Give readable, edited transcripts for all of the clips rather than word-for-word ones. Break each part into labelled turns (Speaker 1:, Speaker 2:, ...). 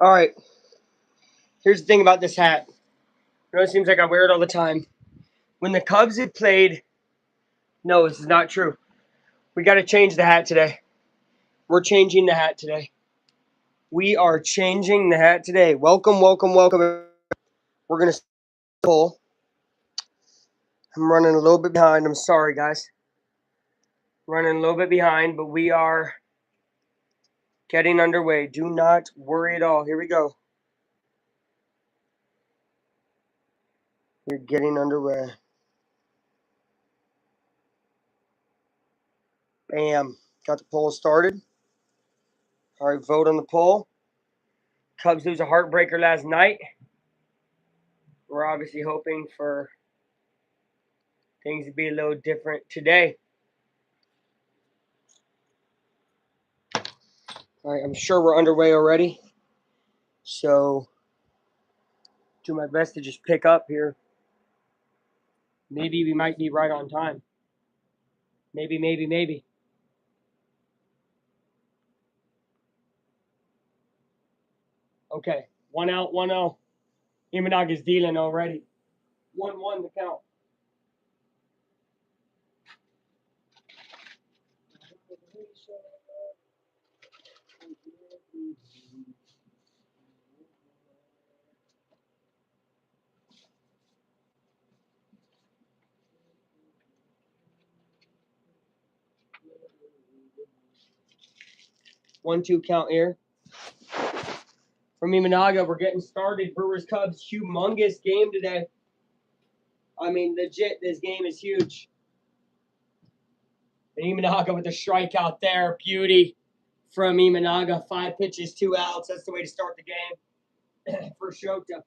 Speaker 1: All right. Here's the thing about this hat. It seems like I wear it all the time. When the Cubs had played, no, this is not true. We got to change the hat today. We're changing the hat today. We are changing the hat today. Welcome, welcome, welcome. We're going to pull. I'm running a little bit behind. I'm sorry, guys. Running a little bit behind, but we are getting underway. Do not worry at all. Here we go. We're getting underway. Bam. Got the poll started. All right, vote on the poll. Cubs lose a heartbreaker last night. We're obviously hoping for things to be a little different today. All right, I'm sure we're underway already. So, do my best to just pick up here. Maybe we might be right on time. Maybe. Okay, 1 out, 1-0. Imanaga's dealing already. 1-1 the count. One-two count here. From Imanaga, we're getting started. Brewers Cubs, humongous game today. I mean, legit, this game is huge. And Imanaga with a strikeout there. Beauty from Imanaga. 5 pitches, 2 outs. That's the way to start the game for Shota.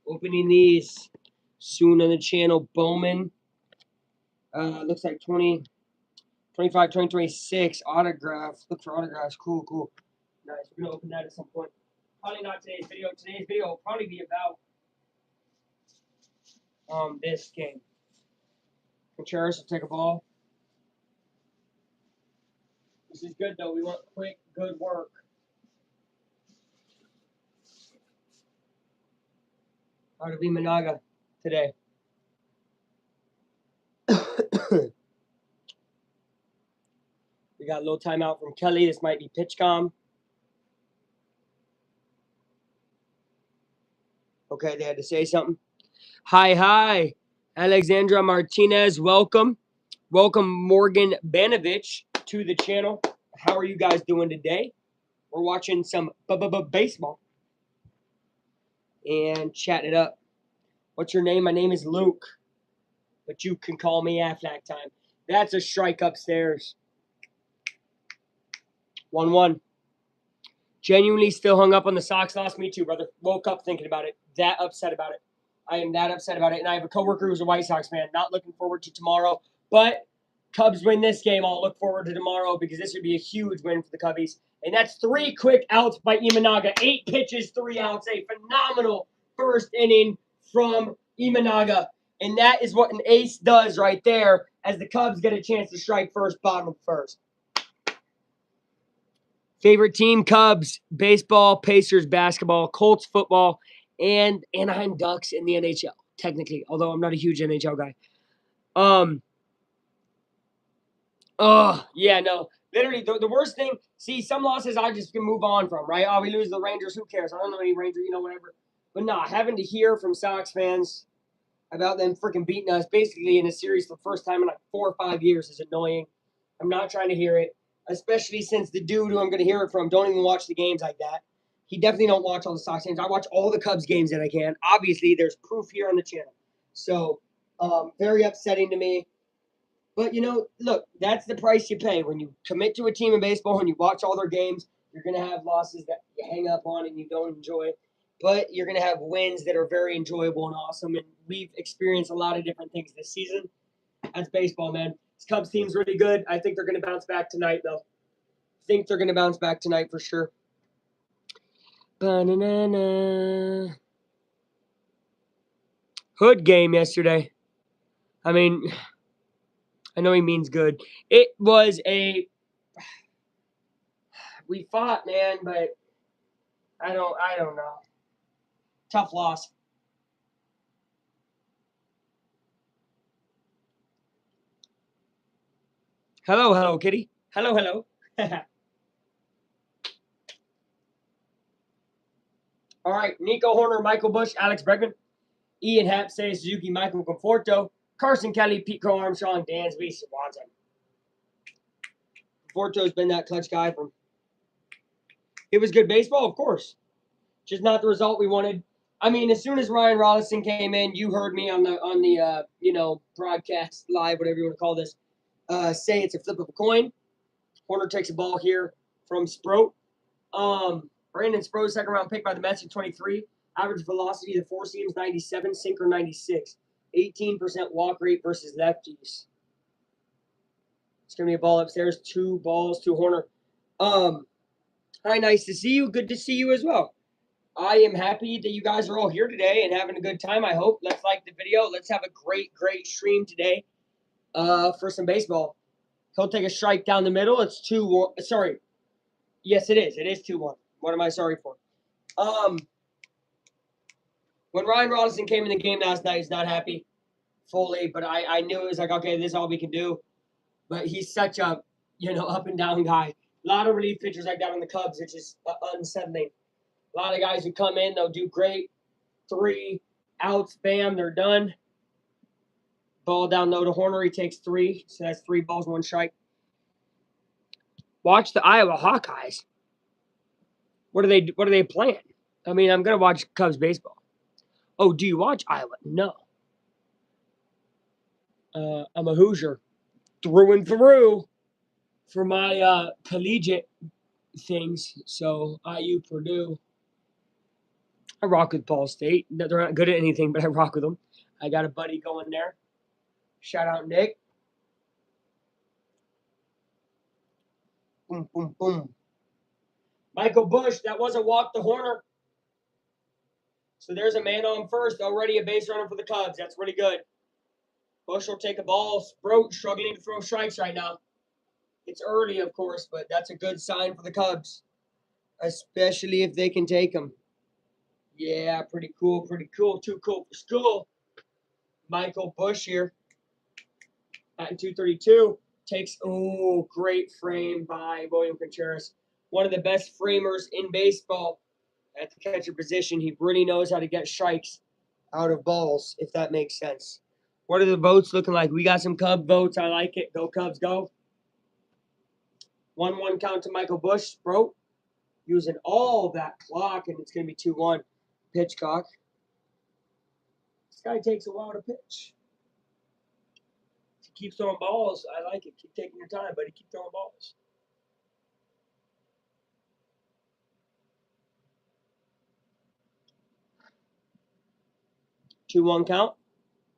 Speaker 1: Opening these soon on the channel. Bowman. Looks like 20, 25, 2026 autographs. Look for autographs. Cool. Nice. We're going to open that at some point. Probably not today's video. Today's video will probably be about this game. Contreras will take a ball. This is good, though. We want quick, good work. Out of Imanaga today. We got a little timeout from Kelly. This might be PitchCom. Okay, they had to say something. Hi. Alexandra Martinez, welcome. Welcome, Morgan Banovich, to the channel. How are you guys doing today? We're watching some baseball and chatting it up. What's your name? My name is Luke, but you can call me Aflac time. That's a strike upstairs. 1-1. Genuinely still hung up on the Sox loss. Me too, brother. Woke up thinking about it. That upset about it. I am that upset about it. And I have a coworker who's a White Sox fan. Not looking forward to tomorrow. But Cubs win this game. I'll look forward to tomorrow because this would be a huge win for the Cubbies. And that's 3 quick outs by Imanaga. 8 pitches, 3 outs. A phenomenal first inning from Imanaga. And that is what an ace does right there as the Cubs get a chance to strike first, bottom of first. Favorite team, Cubs, baseball, Pacers, basketball, Colts, football, and Anaheim Ducks in the NHL, technically, although I'm not a huge NHL guy. Yeah, no. Literally, the worst thing, see, some losses I just can move on from, right? Oh, we lose the Rangers, who cares? I don't know any Rangers, whatever. But nah, having to hear from Sox fans about them freaking beating us basically in a series for the first time in like 4 or 5 years is annoying. I'm not trying to hear it, especially since the dude who I'm going to hear it from don't even watch the games like that. He definitely don't watch all the Sox games. I watch all the Cubs games that I can. Obviously, there's proof here on the channel. So, very upsetting to me. But, look, that's the price you pay. When you commit to a team in baseball and you watch all their games, you're going to have losses that you hang up on and you don't enjoy. But you're going to have wins that are very enjoyable and awesome. And we've experienced a lot of different things this season. That's baseball, man. This Cubs team's really good. I think they're going to bounce back tonight, though. I think they're going to bounce back tonight for sure. Ba-na-na-na. Hood game yesterday. I mean, I know he means good. It was we fought, man, but I don't know. Tough loss. Hello, kitty. Hello. All right, Nico Horner, Michael Bush, Alex Bregman, Ian Happ, Seiya Suzuki, Michael Conforto, Carson Kelly, Pete Crow Armstrong, Dansby, Swanson. Conforto's been that clutch guy from. It was good baseball, of course. Just not the result we wanted. I mean, as soon as Ryan Rollison came in, you heard me on the broadcast live, whatever you want to call this, say it's a flip of a coin. Horner takes a ball here from Sproat. Brandon Sproat, second round pick by the Mets at 23. Average velocity of the four seams 97, sinker 96. 18% walk rate versus lefties. It's gonna be a ball upstairs. 2 balls to Horner. Hi, nice to see you. Good to see you as well. I am happy that you guys are all here today and having a good time. I hope. Let's like the video. Let's have a great stream today for some baseball. He'll take a strike down the middle. It's 2-1. Sorry. Yes, it is. It is 2-1. What am I sorry for? When Ryan Rollison came in the game last night, he's not happy fully, but I knew it was like, okay, this is all we can do. But he's such a, up and down guy. A lot of relief pitchers like that on the Cubs, which is unsettling. A lot of guys who come in, they'll do great. 3 outs, bam, they're done. Ball down low to Horner. He takes 3, so that's 3 balls, 1 strike. Watch the Iowa Hawkeyes. What are they playing? I mean, I'm gonna watch Cubs baseball. Oh, do you watch Iowa? No. I'm a Hoosier through and through for my collegiate things. So IU, Purdue. I rock with Ball State. They're not good at anything, but I rock with them. I got a buddy going there. Shout out Nick. Boom, boom, boom. Michael Bush, that was a walk to Horner. So there's a man on first, already a base runner for the Cubs. That's really good. Bush will take a ball. Sproat struggling to throw strikes right now. It's early, of course, but that's a good sign for the Cubs, especially if they can take them. Yeah, pretty cool. Too cool for school. Michael Bush here at 232 takes, great frame by William Contreras. One of the best framers in baseball at the catcher position. He really knows how to get strikes out of balls, if that makes sense. What are the votes looking like? We got some Cub votes. I like it. Go Cubs, go. 1-1 count to Michael Bush. Sproat using all that clock, and it's going to be 2-1. Pitch clock. This guy takes a while to pitch. If he keeps throwing balls, I like it. Keep taking your time, buddy. Keep throwing balls. Two-one count.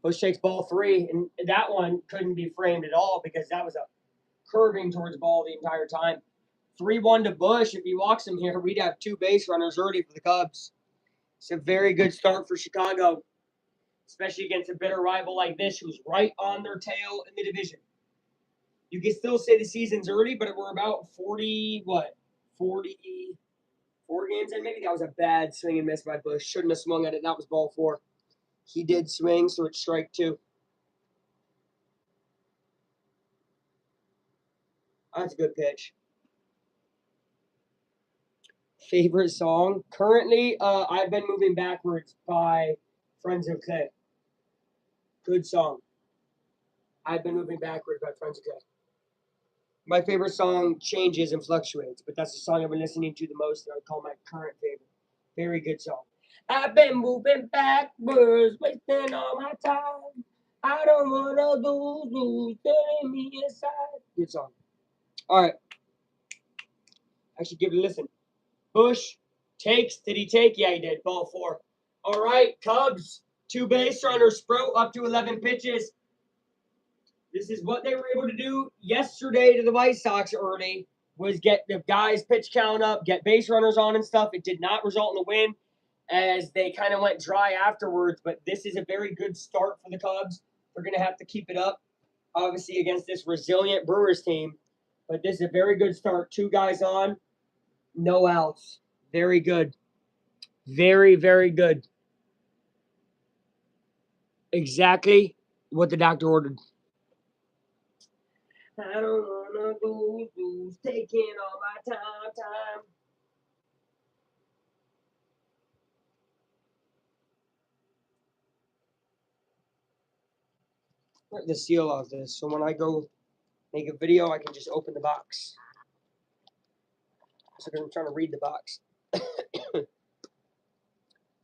Speaker 1: Bush takes ball 3, and that one couldn't be framed at all because that was a curving towards ball the entire time. 3-1 to Bush. If he walks him here, we'd have 2 base runners early for the Cubs. It's a very good start for Chicago, especially against a bitter rival like this who's right on their tail in the division. You can still say the season's early, but we're about 44 games in maybe? That was a bad swing and miss by Bush. Shouldn't have swung at it. That was ball 4. He did swing, so it's strike 2. That's a good pitch. Favorite song? Currently, I've Been Moving Backwards by Friends of Clay. Good song. I've Been Moving Backwards by Friends of Clay. My favorite song changes and fluctuates, but that's the song I've been listening to the most that I call my current favorite. Very good song. I've been moving backwards, wasting all my time. I don't want to lose who's telling me inside. Good song. All right. I should give it a listen. Bush takes. Did he take? Yeah, he did. Ball 4. All right, Cubs. 2 base runners. Sproat up to 11 pitches. This is what they were able to do yesterday to the White Sox early, was get the guys' pitch count up, get base runners on and stuff. It did not result in a win as they kind of went dry afterwards, but this is a very good start for the Cubs. They're going to have to keep it up, obviously, against this resilient Brewers team. But this is a very good start. 2 guys on, no outs. Very good. Very, very good. Exactly what the doctor ordered. I don't wanna go lose, taking all my time. The seal off this, so when I go make a video, I can just open the box. So I'm trying to read the box.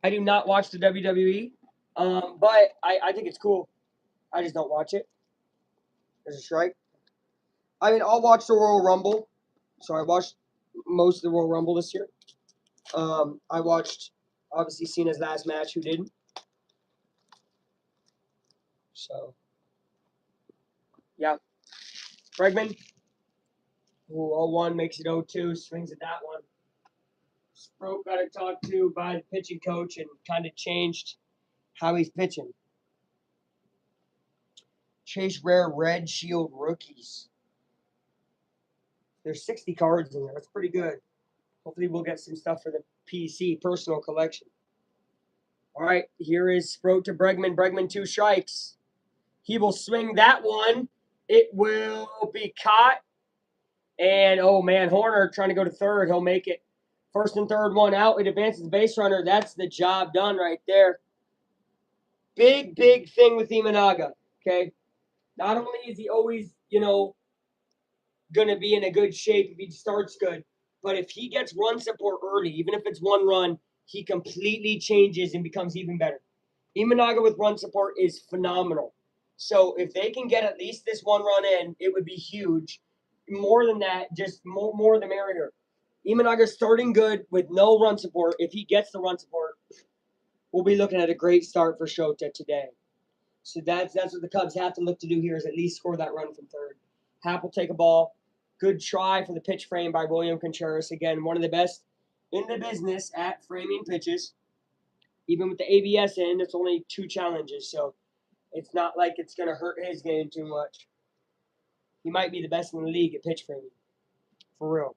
Speaker 1: I do not watch the WWE, but I think it's cool. I just don't watch it. There's a strike. I mean, I'll watch the Royal Rumble. So I watched most of the Royal Rumble this year. I watched, obviously, Cena's last match. Who didn't? So, yeah. Bregman, who 0-1 makes it 0-2, swings at that one. Sproke got talked to by the pitching coach and kind of changed how he's pitching. Chase rare Red Shield rookies. There's 60 cards in there. That's pretty good. Hopefully we'll get some stuff for the PC personal collection. All right, here is Sproke to Bregman. Bregman 2 strikes. He will swing that one. It will be caught. And, oh, man, Horner trying to go to third. He'll make it. First and third one out. It advances the base runner. That's the job done right there. Big, big thing with Imanaga, okay? Not only is he always, going to be in a good shape if he starts good, but if he gets run support early, even if it's one run, he completely changes and becomes even better. Imanaga with run support is phenomenal. So if they can get at least this one run in, it would be huge. More than that, just more the merrier. Imanaga starting good with no run support. If he gets the run support, we'll be looking at a great start for Shota today. So that's what the Cubs have to look to do here is at least score that run from third. Happ will take a ball. Good try for the pitch frame by William Contreras. Again, one of the best in the business at framing pitches. Even with the ABS in, it's only 2 challenges, so it's not like it's going to hurt his game too much. He might be the best in the league at pitch framing. For real.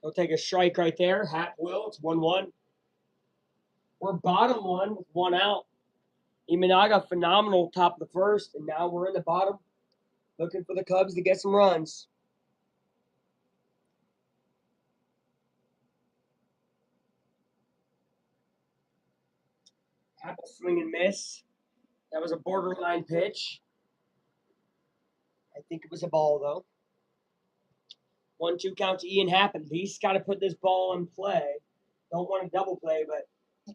Speaker 1: He'll take a strike right there. Happ will. It's 1-1. We're bottom one with 1 out. Imanaga, phenomenal top of the first, and now we're in the bottom looking for the Cubs to get some runs. Happ will swing and miss. That was a borderline pitch. I think it was a ball, though. 1-2 count to Ian Happ. At least got to put this ball in play. Don't want to double play, but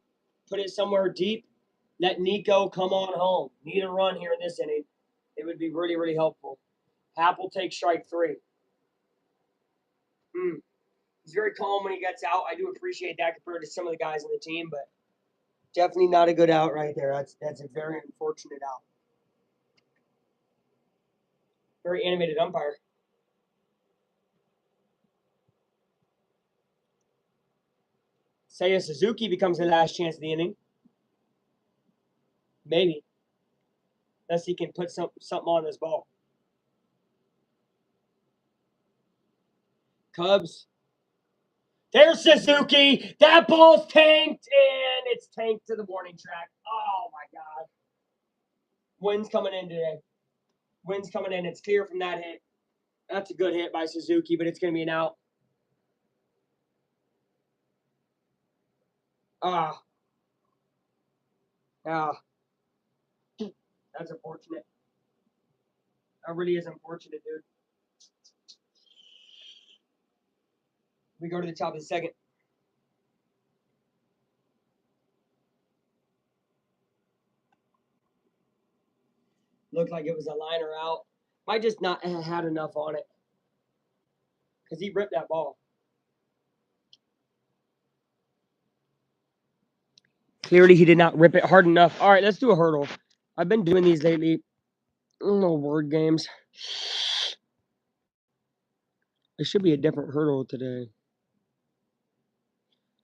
Speaker 1: put it somewhere deep. Let Nico come on home. Need a run here in this inning. It would be really, really helpful. Happ will take strike 3. He's very calm when he gets out. I do appreciate that compared to some of the guys on the team, but definitely not a good out right there. That's a very unfortunate out. Very animated umpire. Seiya Suzuki becomes the last chance of the inning. Maybe. Unless he can put something on this ball. Cubs. There's Suzuki. That ball's tanked, and it's tanked to the warning track. Oh, my God. Wind's coming in today. Wind's coming in. It's clear from that hit. That's a good hit by Suzuki, but it's going to be an out. Ah. That's unfortunate. That really is unfortunate, dude. We go to the top of the second. Looked like it was a liner out. Might just not have had enough on it. Because he ripped that ball. Clearly, he did not rip it hard enough. All right, let's do a hurdle. I've been doing these lately. No word games. It should be a different hurdle today.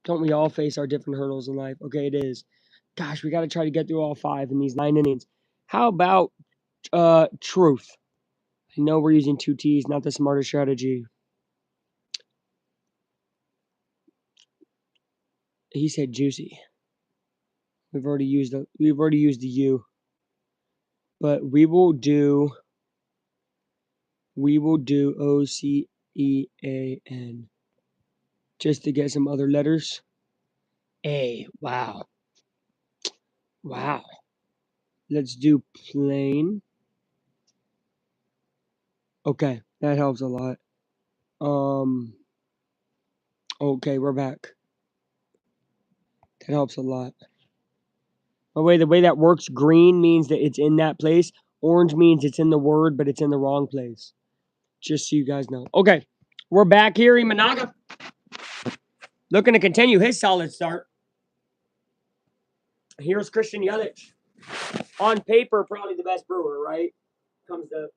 Speaker 1: Don't we all face our different hurdles in life? Okay, it is. Gosh, we got to try to get through all 5 in these 9 innings. How about truth? I know we're using 2 T's, not the smartest strategy. He said juicy. We've already used the U. But we will do OCEAN just to get some other letters. A. Wow. Wow. Let's do plain. Okay, that helps a lot. Okay, we're back. That helps a lot. By the way that works, green means that it's in that place. Orange means it's in the word, but it's in the wrong place. Just so you guys know. Okay, we're back here. Imanaga looking to continue his solid start. Here's Christian Yelich. On paper, probably the best Brewer, right? Comes to,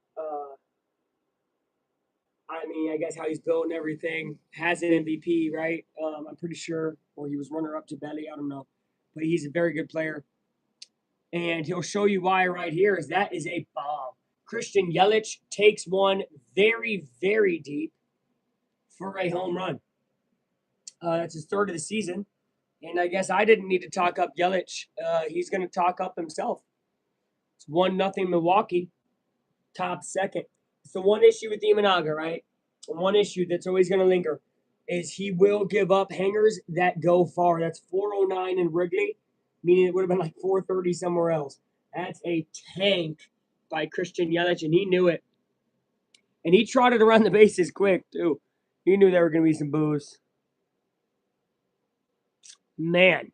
Speaker 1: I guess how he's built and everything. Has an MVP, right? I'm pretty sure. Or he was runner-up to Belly. I don't know. But he's a very good player. And he'll show you why right here is that is a bomb. Christian Yelich takes one very, very deep for a home run. That's his third of the season. And I guess I didn't need to talk up Yelich. He's going to talk up himself. It's 1-0 Milwaukee, top second. It's the one issue with Imanaga, right? One issue that's always going to linger is he will give up hangers that go far. That's 409 in Wrigley, meaning it would have been like 430 somewhere else. That's a tank by Christian Yelich, and he knew it. And he trotted around the bases quick, too. He knew there were going to be some boos. Man.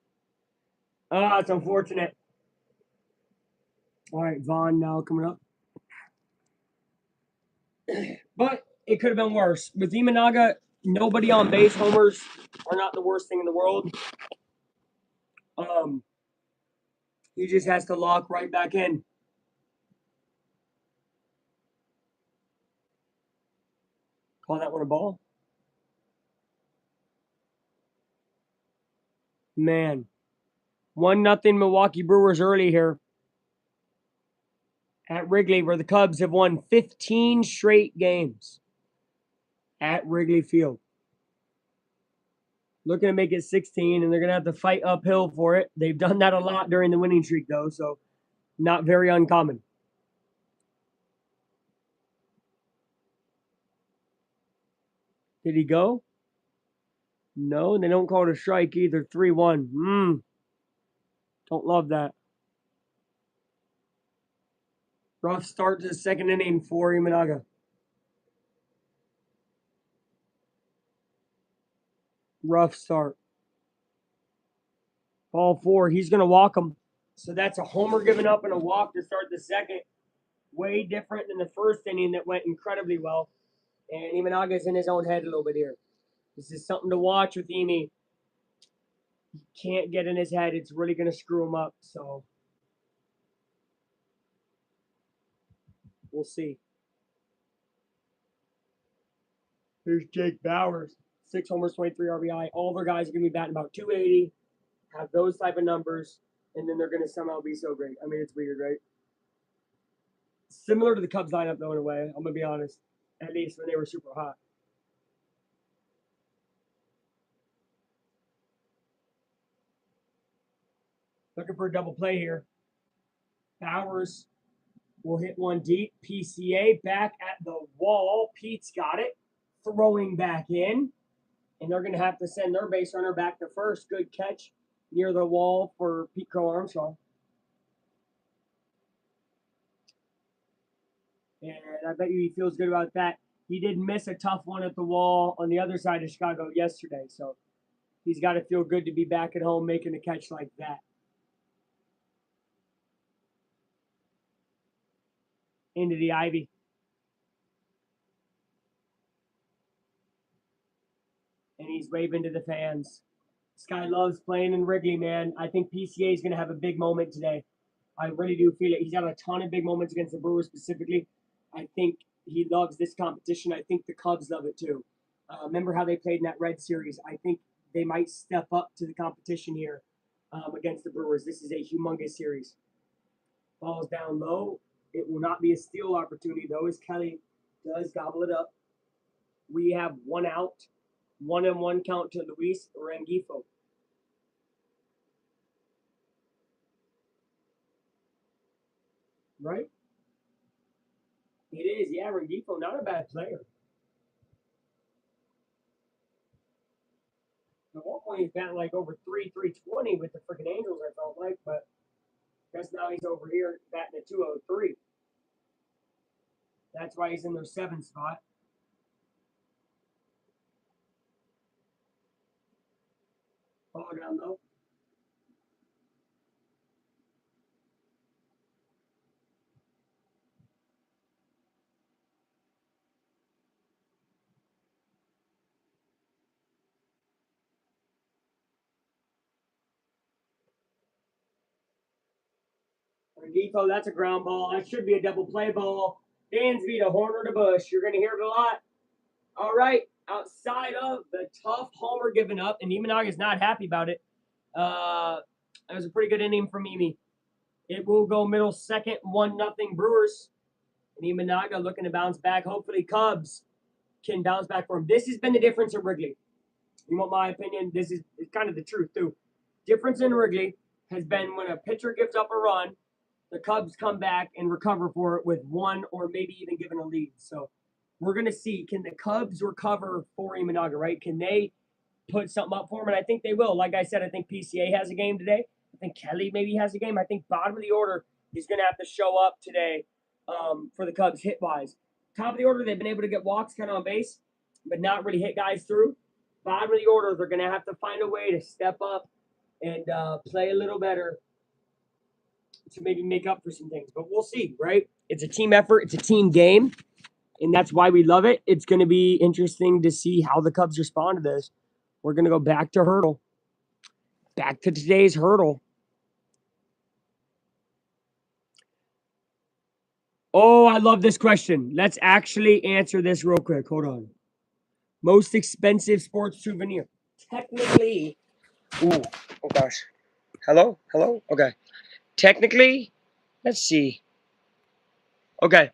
Speaker 1: Oh, it's unfortunate. All right, Vaughn now coming up. But it could have been worse. With Imanaga, nobody on base. Homers are not the worst thing in the world. He just has to lock right back in. Call that one a ball. Man. 1-0 Milwaukee Brewers early here at Wrigley, where the Cubs have won 15 straight games at Wrigley Field. Looking to make it 16, and they're going to have to fight uphill for it. They've done that a lot during the winning streak, though, so not very uncommon. Did he go? No, they don't call it a strike either. 3-1. Don't love that. Rough start to the second inning for Imanaga. Rough start. Ball 4. He's going to walk him. So that's a homer given up and a walk to start the second. Way different than the first inning that went incredibly well. And Imanaga's in his own head a little bit here. This is something to watch with Emi. He can't get in his head. It's really going to screw him up. So we'll see. Here's Jake Bauers. 6 homers, 23 RBI. All their guys are going to be batting about 280, have those type of numbers, and then they're going to somehow be so great. I mean, it's weird, right? Similar to the Cubs lineup, though, in a way. I'm going to be honest. At least when they were super hot. Looking for a double play here. Bauers will hit one deep. PCA back at the wall. Pete's got it. Throwing back in. And they're going to have to send their base runner back to first. Good catch near the wall for Pete Crow Armstrong. And I bet you he feels good about that. He did miss a tough one at the wall on the other side of Chicago yesterday. So he's got to feel good to be back at home making a catch like that. Into the ivy. And he's waving to the fans. This guy loves playing in Wrigley, man. I think PCA is going to have a big moment today. I really do feel it. He's had a ton of big moments against the Brewers specifically. I think he loves this competition. I think the Cubs love it too. Remember how they played in that Red Series? I think they might step up to the competition here against the Brewers. This is a humongous series. Ball's down low. It will not be a steal opportunity, though, as Kelly does gobble it up. We have one out. 1-1 count to Luis Rengifo. right? It is, yeah. Rengifo, not a bad player. At one point, he's batting like over 320 with the freaking Angels, I felt like, but I guess now he's over here batting at 203. That's why he's in their seventh spot. Ball down low. Rengifo, that's a ground ball. That should be a double play ball. Dansby to Horner to Bush. You're going to hear it a lot. All right. Outside of the tough homer given up, and Imanaga's not happy about it. That was a pretty good inning from Mimi. It will go middle second, 1-0 Brewers. And Imanaga looking to bounce back. Hopefully, Cubs can bounce back for him. This has been the difference in Wrigley. You want my opinion? This is kind of the truth, too. Difference in Wrigley has been when a pitcher gives up a run, the Cubs come back and recover for it with one or maybe even given a lead. So we're going to see, can the Cubs recover for Imanaga, right? Can they put something up for him? And I think they will. Like I said, I think PCA has a game today. I think Kelly maybe has a game. I think bottom of the order is going to have to show up today for the Cubs hit-wise. Top of the order, they've been able to get walks kind of on base, but not really hit guys through. Bottom of the order, they're going to have to find a way to step up and play a little better to maybe make up for some things. But we'll see, right? It's a team effort. It's a team game, and that's why we love it. It's going to be interesting to see how the Cubs respond to this. We're going to go back to hurdle. Back to today's hurdle. Oh, I love this question. Let's actually answer this real quick. Hold on. Most expensive sports souvenir. Technically, ooh, oh gosh. Hello? Hello? Okay. Technically, let's see. Okay.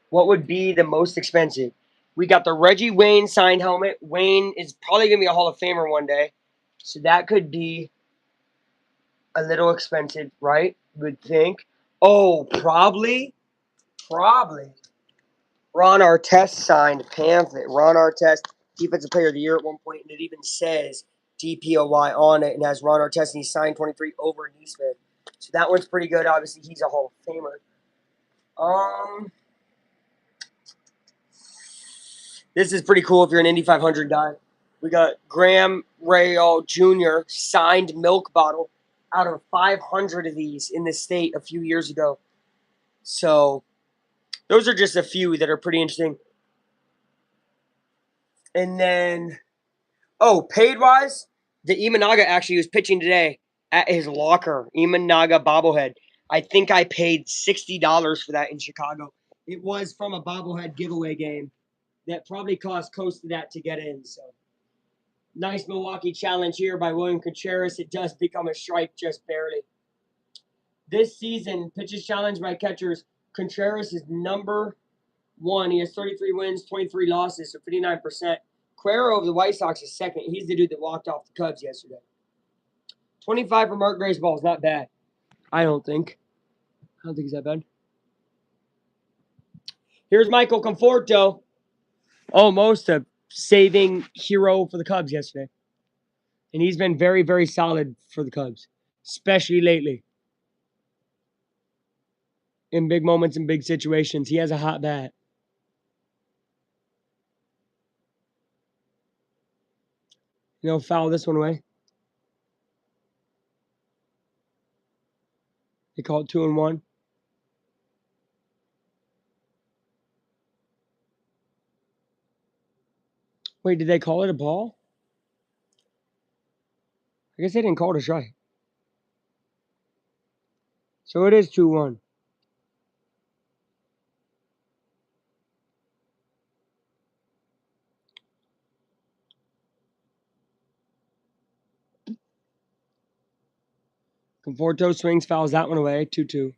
Speaker 1: What would be the most expensive? We got the Reggie Wayne signed helmet. Wayne is probably going to be a Hall of Famer one day. So that could be a little expensive, right? Would think. Oh, probably. Ron Artest signed pamphlet. Ron Artest, Defensive Player of the Year at one point, and it even says DPOY on it and has Ron Artest, and he signed 23 over Neesmith. So that one's pretty good. Obviously, he's a Hall of Famer. This is pretty cool if you're an Indy 500 guy. We got Graham Rahal Jr. signed milk bottle out of 500 of these in the state a few years ago. So those are just a few that are pretty interesting. And then, paid-wise, the Imanaga actually was pitching today at his locker, Imanaga bobblehead. I think I paid $60 for that in Chicago. It was from a bobblehead giveaway game that probably cost close to that to get in. So nice Milwaukee challenge here by William Contreras. It does become a strike just barely. This season, pitches challenged by catchers, Contreras is number one. He has 33 wins, 23 losses, so 59%. Cuero of the White Sox is second. He's the dude that walked off the Cubs yesterday. 25 for Mark Gray's ball is not bad. I don't think he's that bad. Here's Michael Conforto. Almost a saving hero for the Cubs yesterday. And he's been very, very solid for the Cubs, especially lately. In big moments and big situations, he has a hot bat. Foul this one away. They call it 2-1. Wait, did they call it a ball? I guess they didn't call it a strike. So it is 2-1. Conforto swings, fouls that one away. 2-2.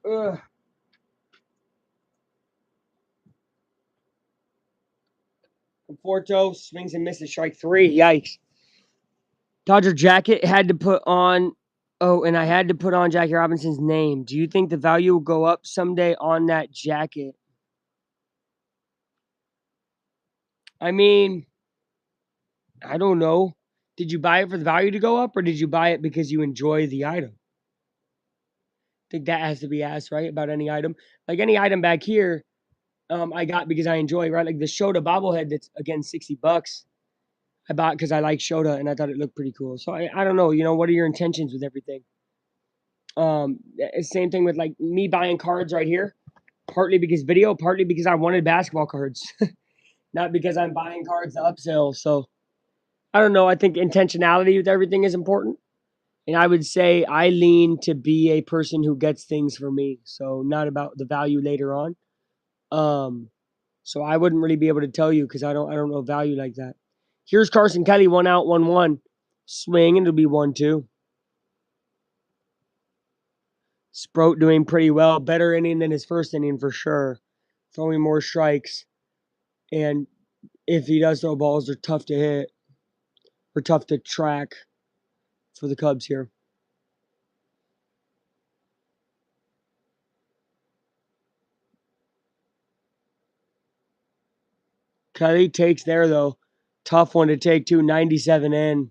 Speaker 1: Ugh. Conforto swings and misses, strike 3. Yikes. Dodger jacket had to put on. Oh, and I had to put on Jackie Robinson's name. Do you think the value will go up someday on that jacket? I mean, I don't know. Did you buy it for the value to go up, or did you buy it because you enjoy the item? I think that has to be asked, right? About any item. Like any item back here, I got because I enjoy, right? Like the Shota bobblehead that's, again, $60. I bought because I like Shota and I thought it looked pretty cool. So I don't know, what are your intentions with everything? Same thing with like me buying cards right here, partly because video, partly because I wanted basketball cards, not because I'm buying cards to upsell. So I don't know. I think intentionality with everything is important. And I would say I lean to be a person who gets things for me. So not about the value later on. So I wouldn't really be able to tell you because I don't know value like that. Here's Carson Kelly, 1 out, 1-1. Swing, and it'll be 1-2. Sproat doing pretty well. Better inning than his first inning for sure. Throwing more strikes. And if he does throw balls, they're tough to hit or tough to track for the Cubs here. Kelly takes there, though. Tough one to take, too. 97 in.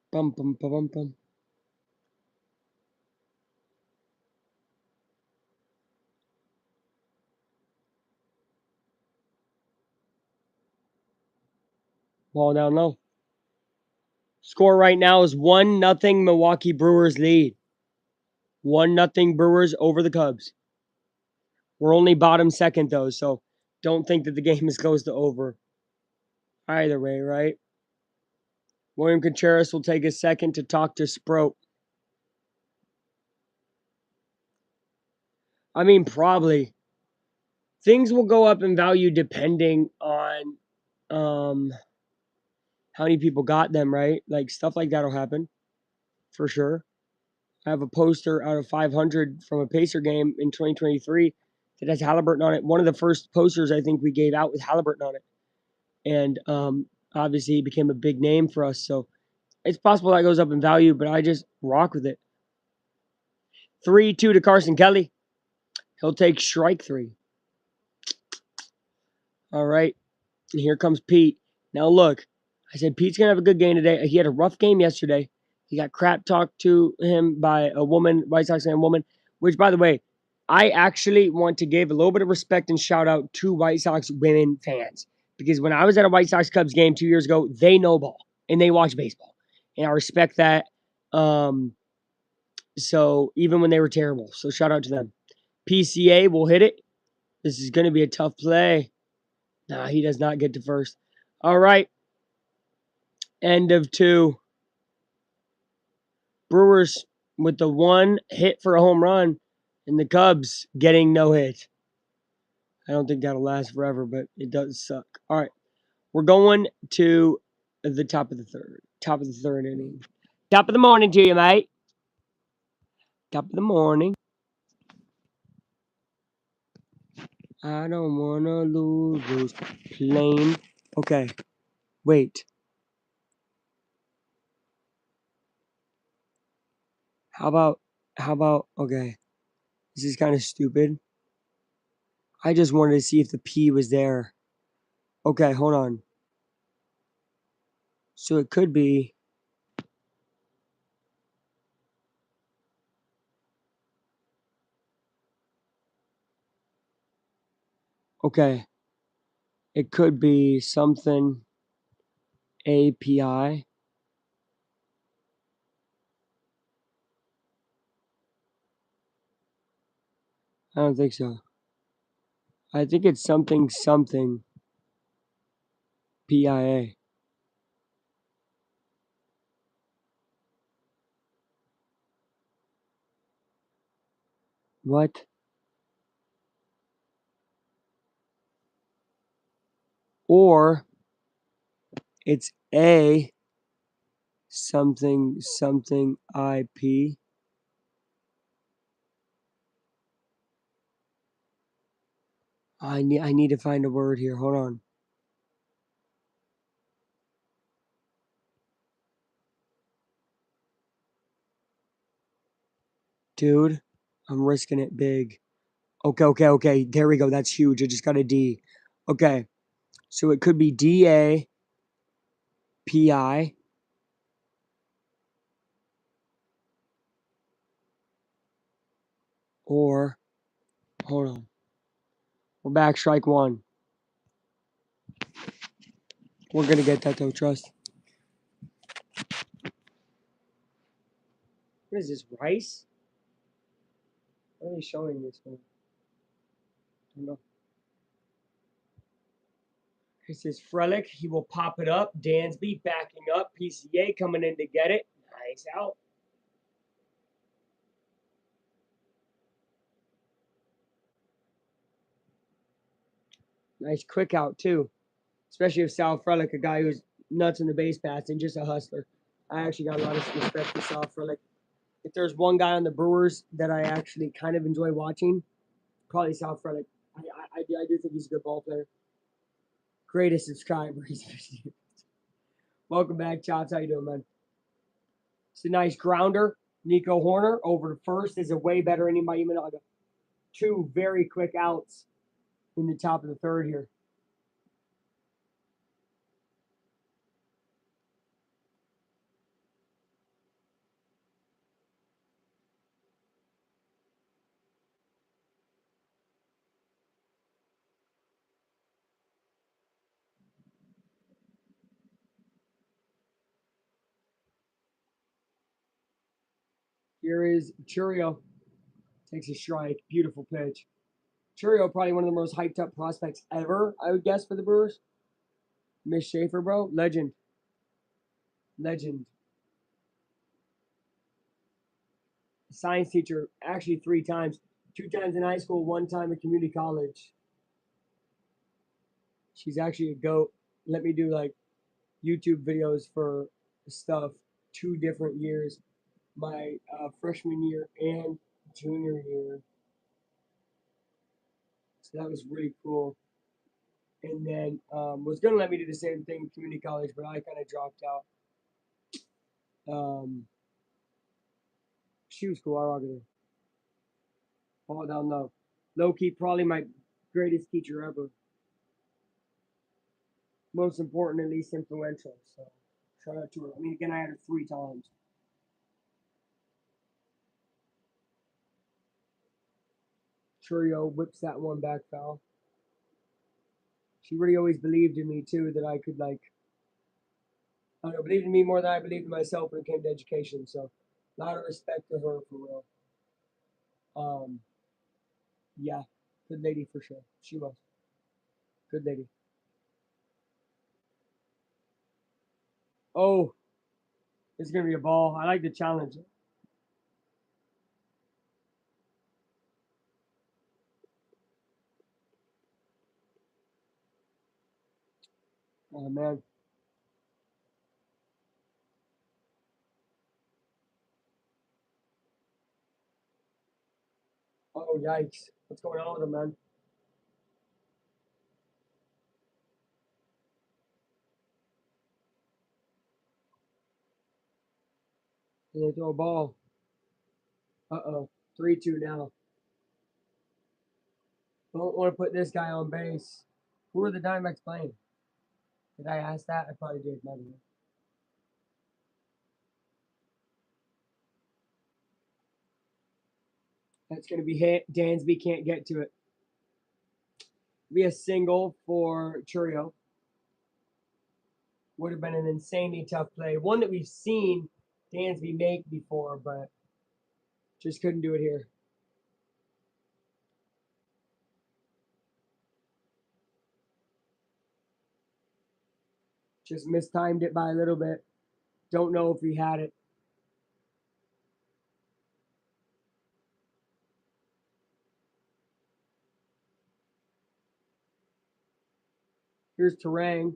Speaker 1: Bum, bum, bum, bum, bum. Ball down low. Score right now is 1-0 Milwaukee Brewers lead. 1-0 Brewers over the Cubs. We're only bottom second, though, so don't think that the game is close to over. Either way, right? William Contreras will take a second to talk to Sproat. I mean, probably. Things will go up in value depending on how many people got them, right? Like, stuff like that will happen, for sure. I have a poster out of 500 from a Pacer game in 2023 that has Halliburton on it. One of the first posters I think we gave out with Halliburton on it. And obviously he became a big name for us. So it's possible that goes up in value, but I just rock with it. 3-2 to Carson Kelly. He'll take strike 3. All right. And here comes Pete. Now look, I said Pete's going to have a good game today. He had a rough game yesterday. He got crap talked to him by a woman, White Sox fan woman, which, by the way, I actually want to give a little bit of respect and shout out to White Sox women fans. Because when I was at a White Sox Cubs game 2 years ago, they know ball and they watch baseball. And I respect that. So even when they were terrible. So shout out to them. PCA will hit it. This is going to be a tough play. Nah, he does not get to first. All right. End of 2. Brewers with the 1 hit for a home run, and the Cubs getting no hit. I don't think that'll last forever, but it does suck. All right. We're going to the top of the third. Top of the third inning. Top of the morning to you, mate. Top of the morning. I don't want to lose this plane. Okay. Wait. How about, okay. This is kind of stupid. I just wanted to see if the P was there. Okay, hold on. So it could be. Okay. It could be something API. I don't think so. I think it's something PIA. What? Or it's A something IP. I need to find a word here. Hold on. Dude, I'm risking it big. Okay. There we go. That's huge. I just got a D. Okay. So it could be DAPI or hold on. We're back strike one. We're gonna get that though, trust. What is this? Rice? What are they showing this one? I don't know. This is Frelick. He will pop it up. Dansby backing up. PCA coming in to get it. Nice out. Nice quick out too. Especially if Sal Frelick, a guy who's nuts in the base paths and just a hustler. I actually got a lot of respect for Sal Frelick. If there's one guy on the Brewers that I actually kind of enjoy watching, probably Sal Frelick. I do think he's a good ball player. Greatest subscriber. Welcome back, Chops. How you doing, man? It's a nice grounder. Nico Horner over to first is a way better inning by Imanaga. Two very quick outs in the top of the third here. Here is Churio. Takes a strike. Beautiful pitch. Churio, probably one of the most hyped up prospects ever, I would guess, for the Brewers. Miss Schaefer, bro. Legend. Science teacher, actually 3 times. 2 times in high school, 1 time in community college. She's actually a goat. Let me do like YouTube videos for stuff 2 different years. My freshman year and junior year. So that was really cool. And then was gonna let me do the same thing in community college, but I kind of dropped out. She was cool. I rocked her. Fall down low. Low key, probably my greatest teacher ever. Most important and least influential. So shout out to her. I mean, again, I had her 3 times. Churio whips that one back foul. She really always believed in me too that I could like I don't know, believed in me more than I believed in myself when it came to education. So a lot of respect to her for real. Um, yeah, good lady for sure. She was good lady. Oh, it's gonna be a ball. I like the challenge. Oh man. Oh yikes! What's going on with him, man? They throw a ball. Uh-oh. 3-2 now. Don't want to put this guy on base. Who are the Diamondbacks playing? Did I ask that? I probably did. Maybe. That's going to be hit. Dansby can't get to it. Be a single for Churio. Would have been an insanely tough play. One that we've seen Dansby make before, but just couldn't do it here. Just mistimed it by a little bit. Don't know if he had it. Here's Terang.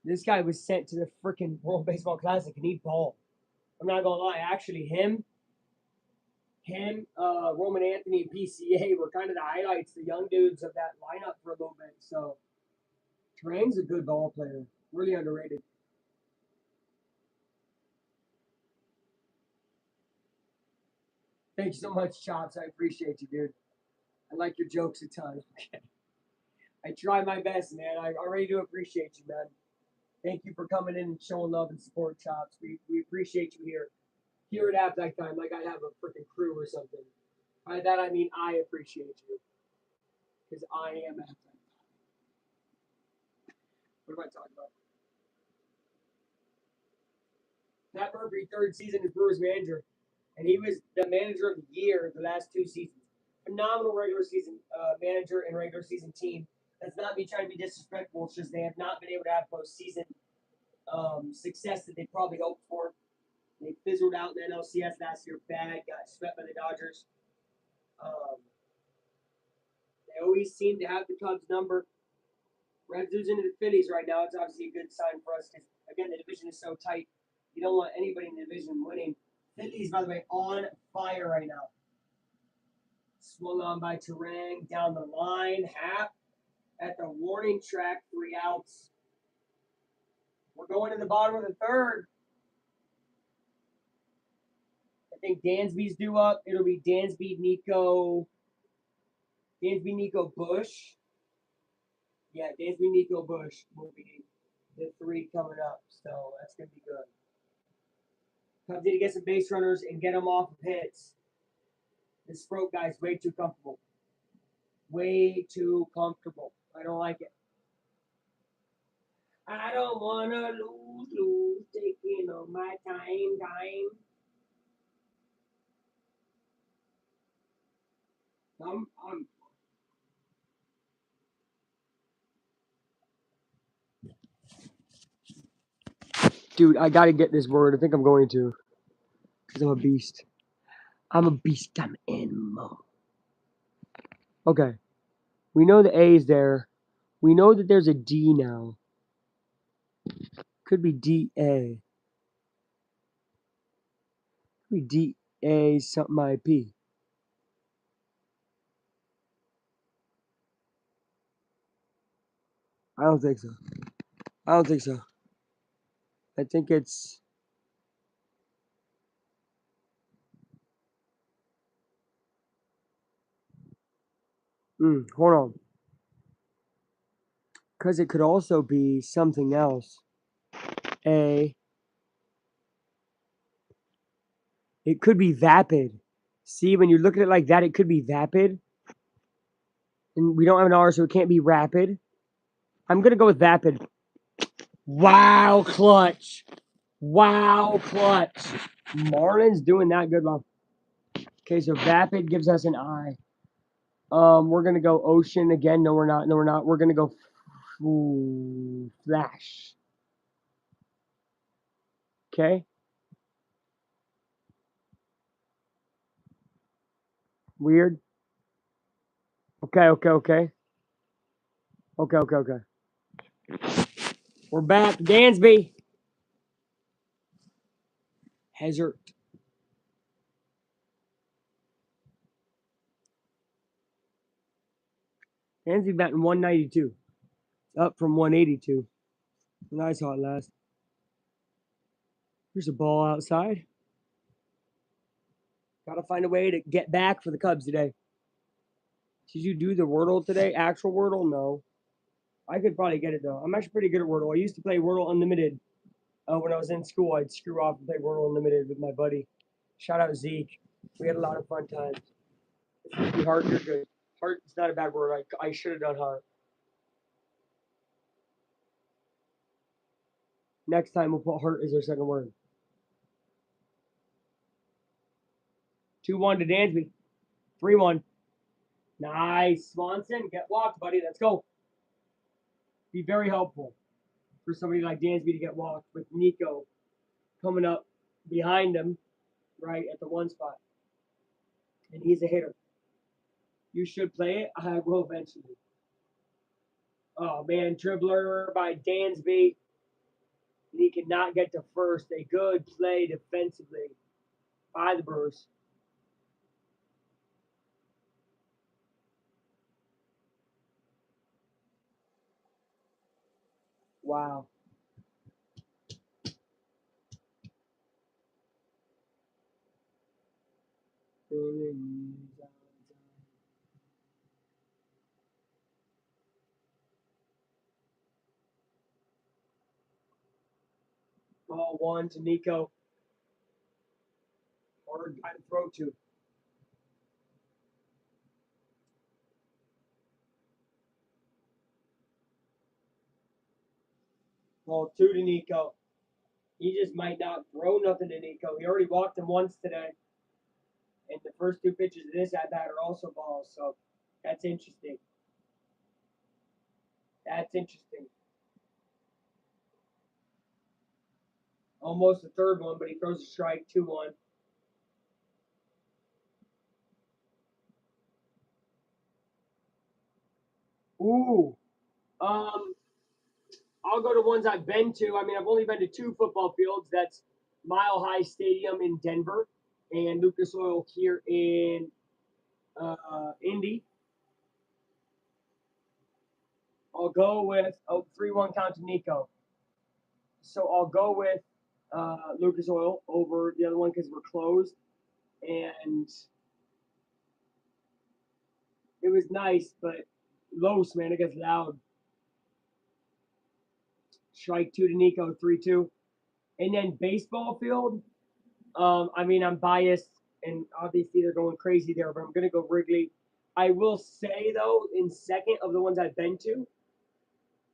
Speaker 1: This guy was sent to the freaking World Baseball Classic and he balled. I'm not gonna lie, actually, him Him, Roman Anthony, and PCA were kind of the highlights, the young dudes of that lineup for a little bit. So Terang's a good ball player, really underrated. Thank you so much, Chops. I appreciate you, dude. I like your jokes a ton. I try my best, man. I already do appreciate you, man. Thank you for coming in and showing love and support, Chops. We appreciate you here. Here at Halftime Time, like I have a freaking crew or something. By that I mean I appreciate you. Because I am Halftime. What am I talking about? Pat Murphy, third season as Brewers manager. And he was the manager of the year the last 2 seasons. Phenomenal regular season manager and regular season team. That's not me trying to be disrespectful. It's just they have not been able to have postseason success that they probably hoped for. They fizzled out in the NLCS last year bad, got swept by the Dodgers. Um, they always seem to have the Cubs number. Reds losing to the Phillies right now. It's obviously a good sign for us because, again, the division is so tight. You don't want anybody in the division winning. Phillies, by the way, on fire right now. Swung on by Terang down the line. Hap at the warning track. 3 outs. We're going to the bottom of the third. I think Dansby's due up. It'll be Dansby, Nico, Bush. Yeah, Dansby, Nico, Bush will be the 3 coming up. So that's going to be good. Cubs need to get some base runners and get them off of hits. This Sproat guy's way too comfortable. Way too comfortable. I don't like it. I don't want to lose, taking on my time. I'm Dude, I gotta get this word. I think I'm going to. Because I'm a beast. I'm a beast. I'm an animal. Okay. We know the A is there. We know that there's a D now. Could be DA. Could be DA something IP. I don't think so. I don't think so. I think it's. Hold on. Because it could also be something else. A. It could be vapid. See, when you look at it like that, it could be vapid. And we don't have an R, so it can't be rapid. I'm going to go with vapid. Wow, clutch. Wow, clutch. Marlin's doing that good, Mom. Okay, so vapid gives us an I. We're going to go ocean again. No, we're not. No, we're not. We're going to go flash. Okay. Weird. Okay. Okay. We're back. Dansby. Hazard. Dansby batting 192. Up from 182 when I saw it last. Here's a ball outside. Got to find a way to get back for the Cubs today. Did you do the Wordle today? Actual Wordle? No. I could probably get it, though. I'm actually pretty good at Wordle. I used to play Wordle Unlimited when I was in school. I'd screw off and play Wordle Unlimited with my buddy. Shout out Zeke. We had a lot of fun times. If you Heart, you're good. Heart is not a bad word. I should have done Heart. Next time we'll put Heart as our second word. 2-1 to Dansby. 3-1. Nice. Swanson, get walked, buddy. Let's go. Be very helpful for somebody like Dansby to get walked with Nico coming up behind him, right, at the 1 spot. And he's a hitter. You should play it. I will eventually. Oh, man. Dribbler by Dansby. And he cannot get to first. A good play defensively by the Brewers. Wow. Ball one to Nico. Hard guy to throw to. Ball two to Nico. He just might not throw nothing to Nico. He already walked him once today. And the first two pitches of this at bat are also balls. So that's interesting. That's interesting. Almost the third one, but he throws a strike 2-1. Ooh. I'll go to ones I've been to. I mean, I've only been to two football fields. That's Mile High Stadium in Denver and Lucas Oil here in Indy. I'll go with 3-1 count to Nico. So I'll go with Lucas Oil over the other one because we're closed. And it was nice, but Los, man, it gets loud. Strike two to Nico, 3-2. And then baseball field, I mean, I'm biased, and obviously they're going crazy there, but I'm going to go Wrigley. I will say, though, in second of the ones I've been to,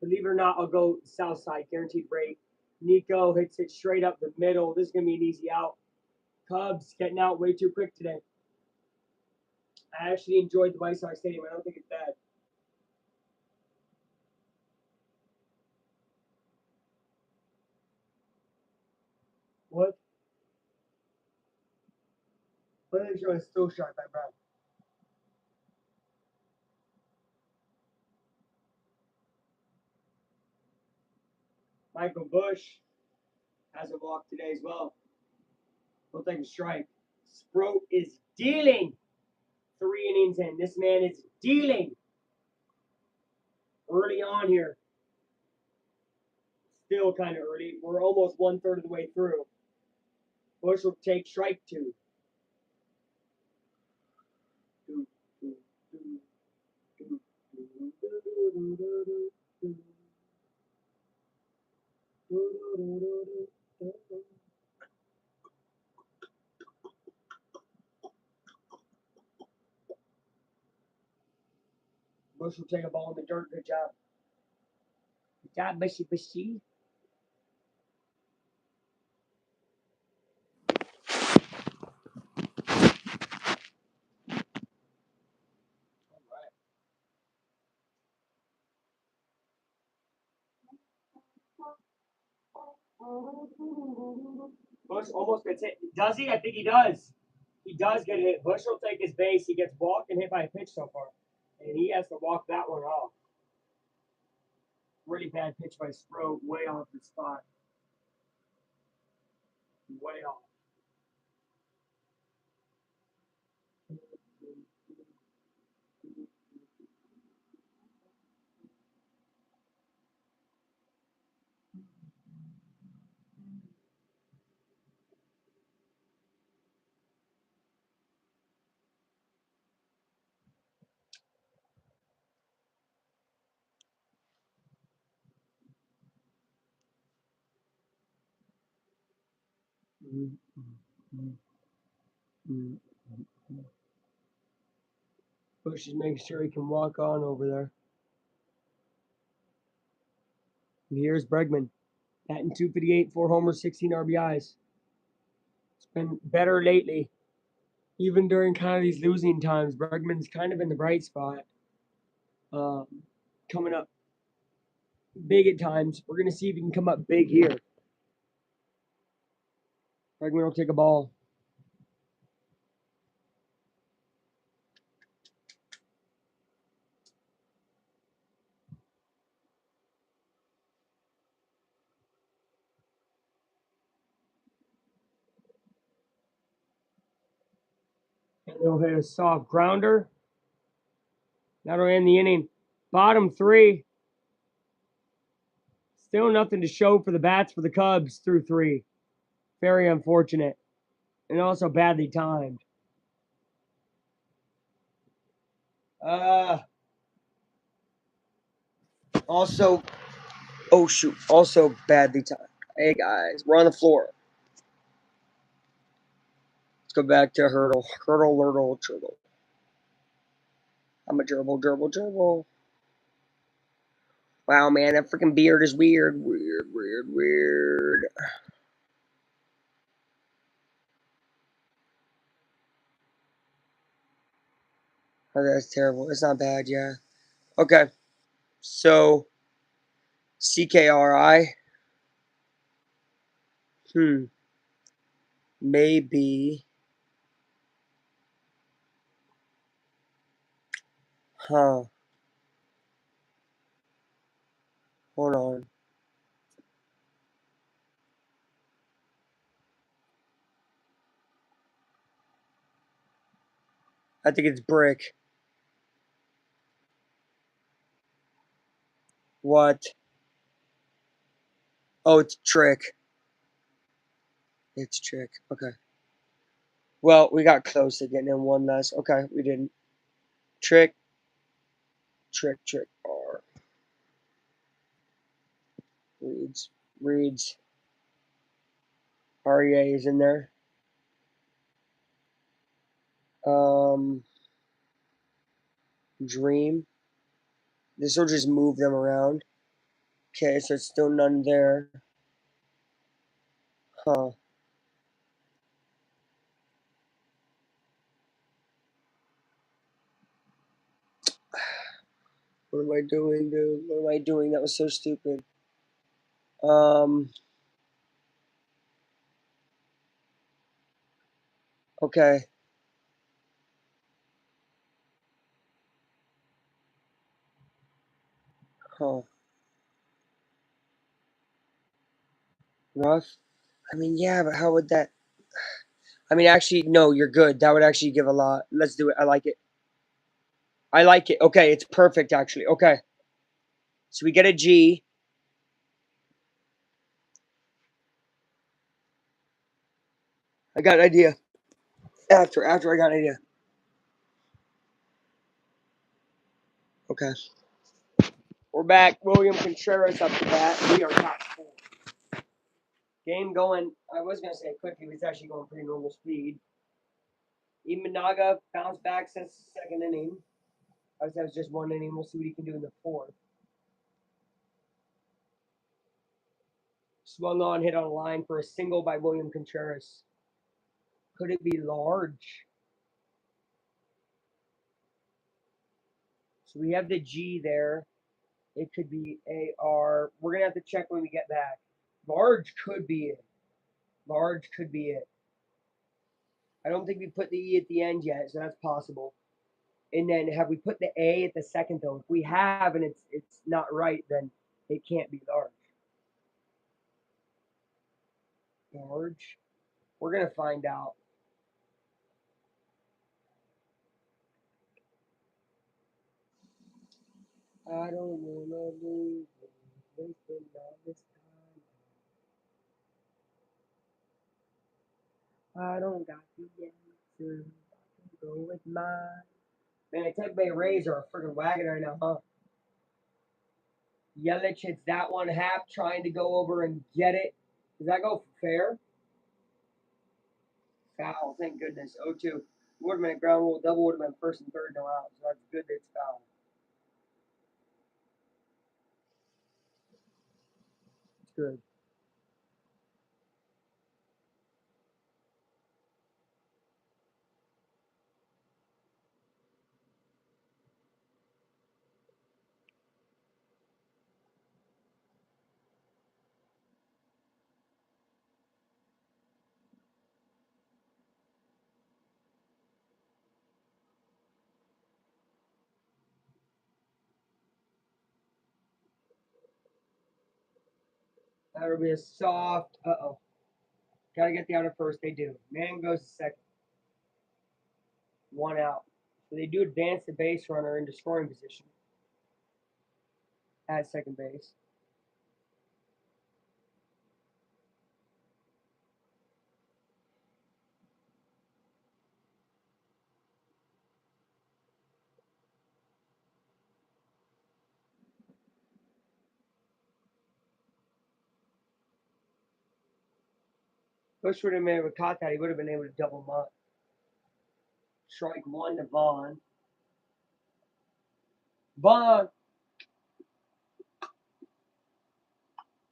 Speaker 1: believe it or not, I'll go South Side, guaranteed rate. Nico hits it straight up the middle. This is going to be an easy out. Cubs getting out way too quick today. I actually enjoyed the White Sox Stadium. I don't think it's bad. What? But I'm sure it's still sharp, my bro. Michael Bush has a walk today as well. He'll take a strike. Sproat is dealing 3 innings in. This man is dealing early on here. Still kind of early. We're almost 1/3 of the way through. Bush will take strike two. Bush will take a ball in the dirt. Good job. Good job, Bushy Bushy. Bush almost gets hit. Does he? I think he does. He does get hit. Bush will take his base. He gets walked and hit by a pitch so far. And he has to walk that one off. Really bad pitch by Sproat, way off the spot. Way off. Bush is making sure he can walk on over there. And here's Bregman. Batting 258, 4 homers, 16 RBIs. It's been better lately. Even during kind of these losing times, Bregman's kind of in the bright spot. Coming up big at times. We're going to see if he can come up big here. Bregman will take a ball. And he'll hit a soft grounder. That'll end the inning. Bottom three. Still nothing to show for the bats for the Cubs through 3. Very unfortunate. And also badly timed. Also, oh shoot, also badly timed. Hey guys, we're on the floor. Let's go back to hurdle. Hurdle, lurtle, turtle. I'm a gerbil. Wow, man, that freaking beard is weird. Weird. Oh, that's terrible. It's not bad, yeah. Okay. So, CKRI. Maybe. Huh. Hold on. I think it's brick. What? Oh, it's trick. It's trick. Okay. Well, we got close to getting in one less. Okay, we didn't. Trick. R. Reads. REA is in there. Dream. This will just move them around. Okay, so it's still none there. Huh. What am I doing, dude? What am I doing? That was so stupid. Okay. Huh. Rough? I mean, yeah, but how would that... I mean, actually, no, you're good. That would actually give a lot. Let's do it. I like it. Okay, it's perfect, actually. Okay. So we get a G. I got an idea. After I got an idea. Okay. We're back. William Contreras up to bat. We are top 4. Game going, I was going to say quickly, but it's actually going pretty normal speed. Imanaga bounced back since the second inning. I was just 1 inning. We'll see what he can do in the 4th. Swung on, hit on a line for a single by William Contreras. Could it be large? So we have the G there. It could be AR. We're going to have to check when we get back. Large could be it. I don't think we put the E at the end yet, so that's possible. And then have we put the A at the second though? If we have and it's not right, then it can't be large. Large? We're gonna find out. I don't wanna lose. Wasting all this time. I don't got the answer. I can go with mine. Man, the Tampa Bay Rays are a freaking wagon right now, huh? Yelich hits that one. Hap trying to go over and get it. Does that go fair? Foul, thank goodness. 0-2. Would have been a ground rule double, would have been first and third, no out. So that's good that it's foul. It's good. That'll be a soft. Gotta get the out of first. They do. Man goes to second. 1 out. So they do advance the base runner into scoring position at second base. Bush would have been able to caught that. He would have been able to double him up. Strike one to Vaughn. Vaughn.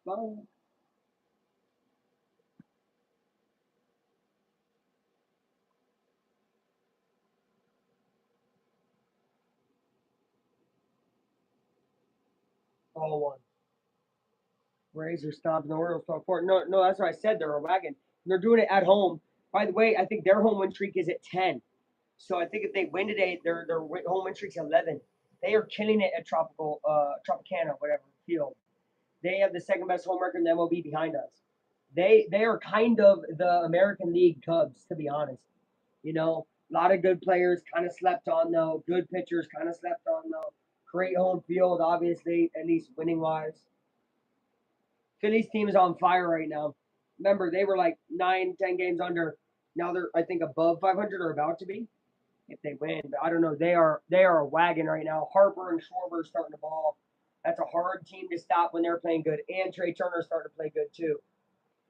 Speaker 1: Vaughn. Ball one. Rays are stomping the Orioles to four. No, that's what I said. They're a wagon. And they're doing it at home. By the way, I think their home win streak is at 10. So I think if they win today, their home win streak's 11. They are killing it at Tropicana, whatever field. They have the second best home record in the MLB behind us. They are kind of the American League Cubs, to be honest. You know, a lot of good players kind of slept on though. Good pitchers kind of slept on though. Great home field, obviously, at least winning wise. Phillies team is on fire right now. Remember, they were like 9, 10 games under. Now they're, I think, above 500 or about to be if they win. But I don't know. They are a wagon right now. Harper and Schwarber starting the ball. That's a hard team to stop when they're playing good. And Trey Turner's starting to play good too.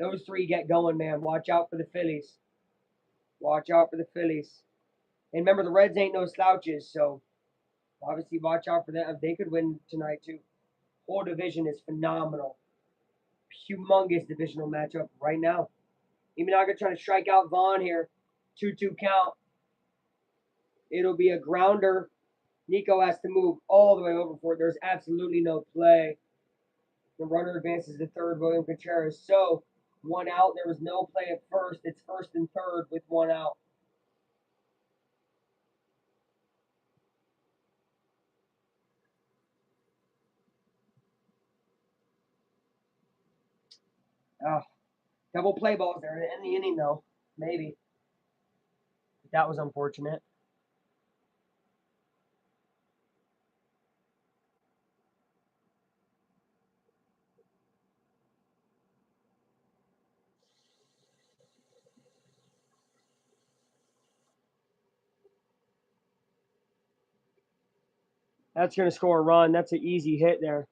Speaker 1: Those three get going, man. Watch out for the Phillies. Watch out for the Phillies. And remember, the Reds ain't no slouches, so obviously watch out for them. They could win tonight too. Whole division is phenomenal. Humongous divisional matchup right now. Imanaga trying to strike out Vaughn here. 2-2 count. It'll be a grounder. Nico has to move all the way over for it. There's absolutely no play. The runner advances to third, William Contreras. So, one out. There was no play at first. It's first and third with one out. Oh, double play balls there in the inning, though. Maybe. That was unfortunate. That's going to score a run. That's an easy hit there.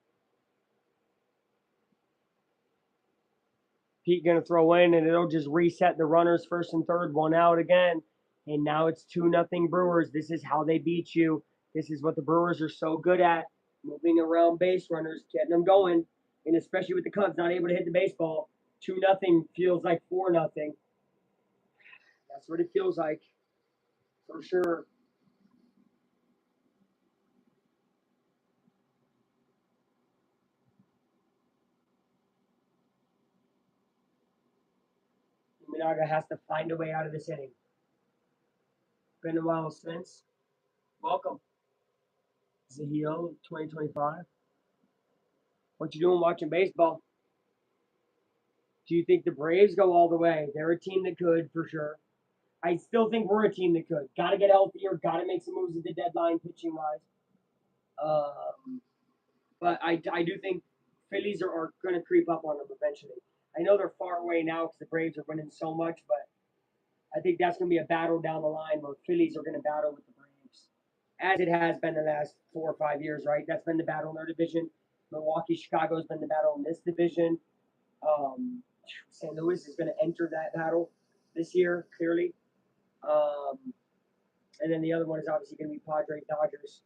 Speaker 1: Pete going to throw in, and it'll just reset the runners first and third, one out again. And now it's 2-0 Brewers. This is how they beat you. This is what the Brewers are so good at, moving around base runners, getting them going. And especially with the Cubs not able to hit the baseball, 2-0 feels like 4-0. That's what it feels like, for sure. Minaga has to find a way out of this inning. Been a while since. Welcome, Zahil 2025. What you doing watching baseball? Do you think the Braves go all the way? They're a team that could, for sure. I still think we're a team that could. Got to get healthier. Got to make some moves at the deadline, pitching wise. But I do think Phillies are going to creep up on them eventually. I know they're far away now because the Braves are winning so much, but I think that's going to be a battle down the line where Phillies are going to battle with the Braves, as it has been the last 4 or 5 years, right? That's been the battle in their division. Milwaukee, Chicago's been the battle in this division. St. Louis is going to enter that battle this year, clearly. Um, and then the other one is obviously going to be Padres Dodgers,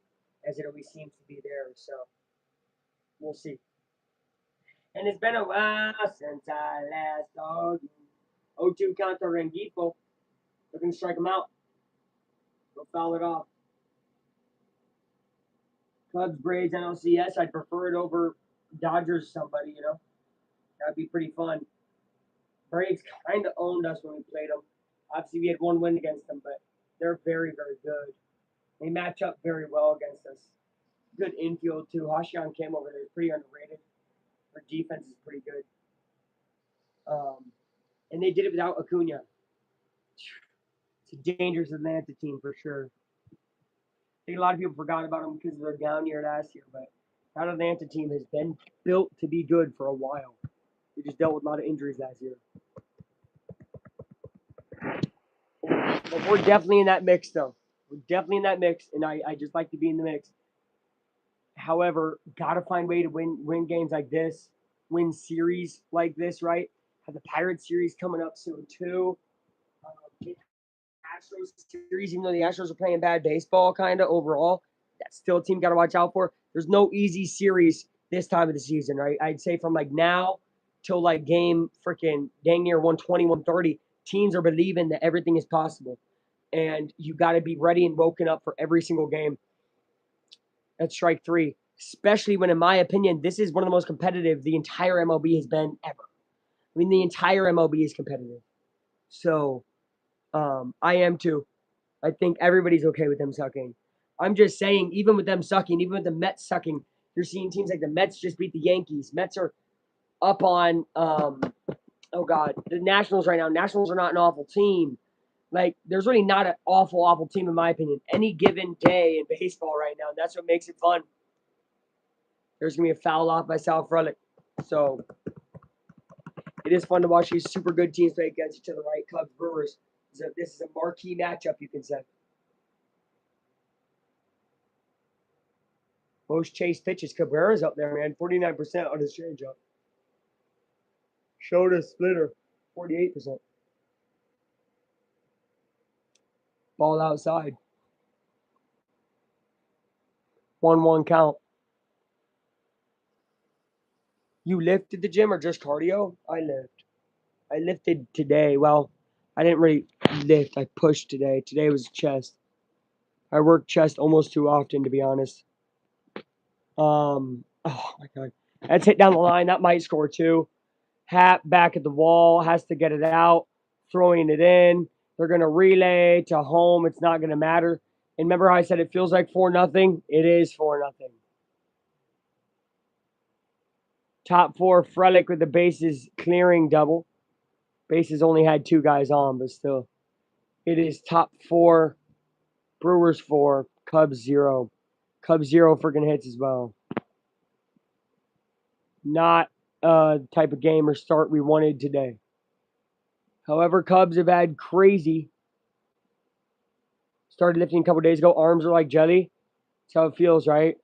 Speaker 1: as it always seems to be there. So we'll see. And it's been a while since I last dog. 0-2 count to Rengifo. Looking to strike him out. Go foul it off. Cubs, Braves, NLCS. I'd prefer it over Dodgers, somebody, you know. That'd be pretty fun. Braves kind of owned us when we played them. Obviously, we had one win against them, but they're very, very good. They match up very well against us. Good infield, too. Hashian came over there. He's pretty underrated. Their defense is pretty good. And they did it without Acuna. It's a dangerous Atlanta team for sure. I think a lot of people forgot about them because of their down year last year, but that Atlanta team has been built to be good for a while. They just dealt with a lot of injuries last year. But we're definitely in that mix, though. We're definitely in that mix, and I just like to be in the mix. However, gotta find a way to win games like this, win series like this, right? Have the Pirates series coming up soon too. The Astros series, even though the Astros are playing bad baseball, kind of overall, that's still a team got to watch out for. There's no easy series this time of the season, right? I'd say from like now till like game freaking dang near 120, 130, teams are believing that everything is possible. And you got to be ready and woken up for every single game at strike three, especially when, in my opinion, this is one of the most competitive the entire MLB has been ever. I mean, the entire MLB is competitive. So I am too. I think everybody's okay with them sucking. I'm just saying, even with them sucking, even with the Mets sucking, you're seeing teams like the Mets just beat the Yankees. Mets are up on, oh God, the Nationals right now. Nationals are not an awful team. Like, there's really not an awful team, in my opinion, any given day in baseball right now. That's what makes it fun. There's going to be a foul off by South Frelick. So, it is fun to watch these super good teams play against each other, right? Cubs, Brewers. This is a marquee matchup, you can say. Most chase pitches. Cabrera's up there, man. 49% on his changeup. Showed a splitter. 48%. Ball outside. 1-1 count. You lifted the gym or just cardio? I lifted today. Well, I didn't really lift. I pushed today. Today was chest. I work chest almost too often, to be honest. Oh my God. That's hit down the line. That might score too. Hat back at the wall, has to get it out, throwing it in. They're going to relay to home. It's not going to matter. And remember how I said it feels like 4-0? It is 4-0. Top four, Frelick with the bases clearing double. Bases only had 2 guys on, but still. It is top 4, Brewers 4, Cubs 0. Cubs 0 freaking hits as well. Not a type of game or start we wanted today. However, Cubs have had crazy. Started lifting a couple days ago. Arms are like jelly. That's how it feels, right?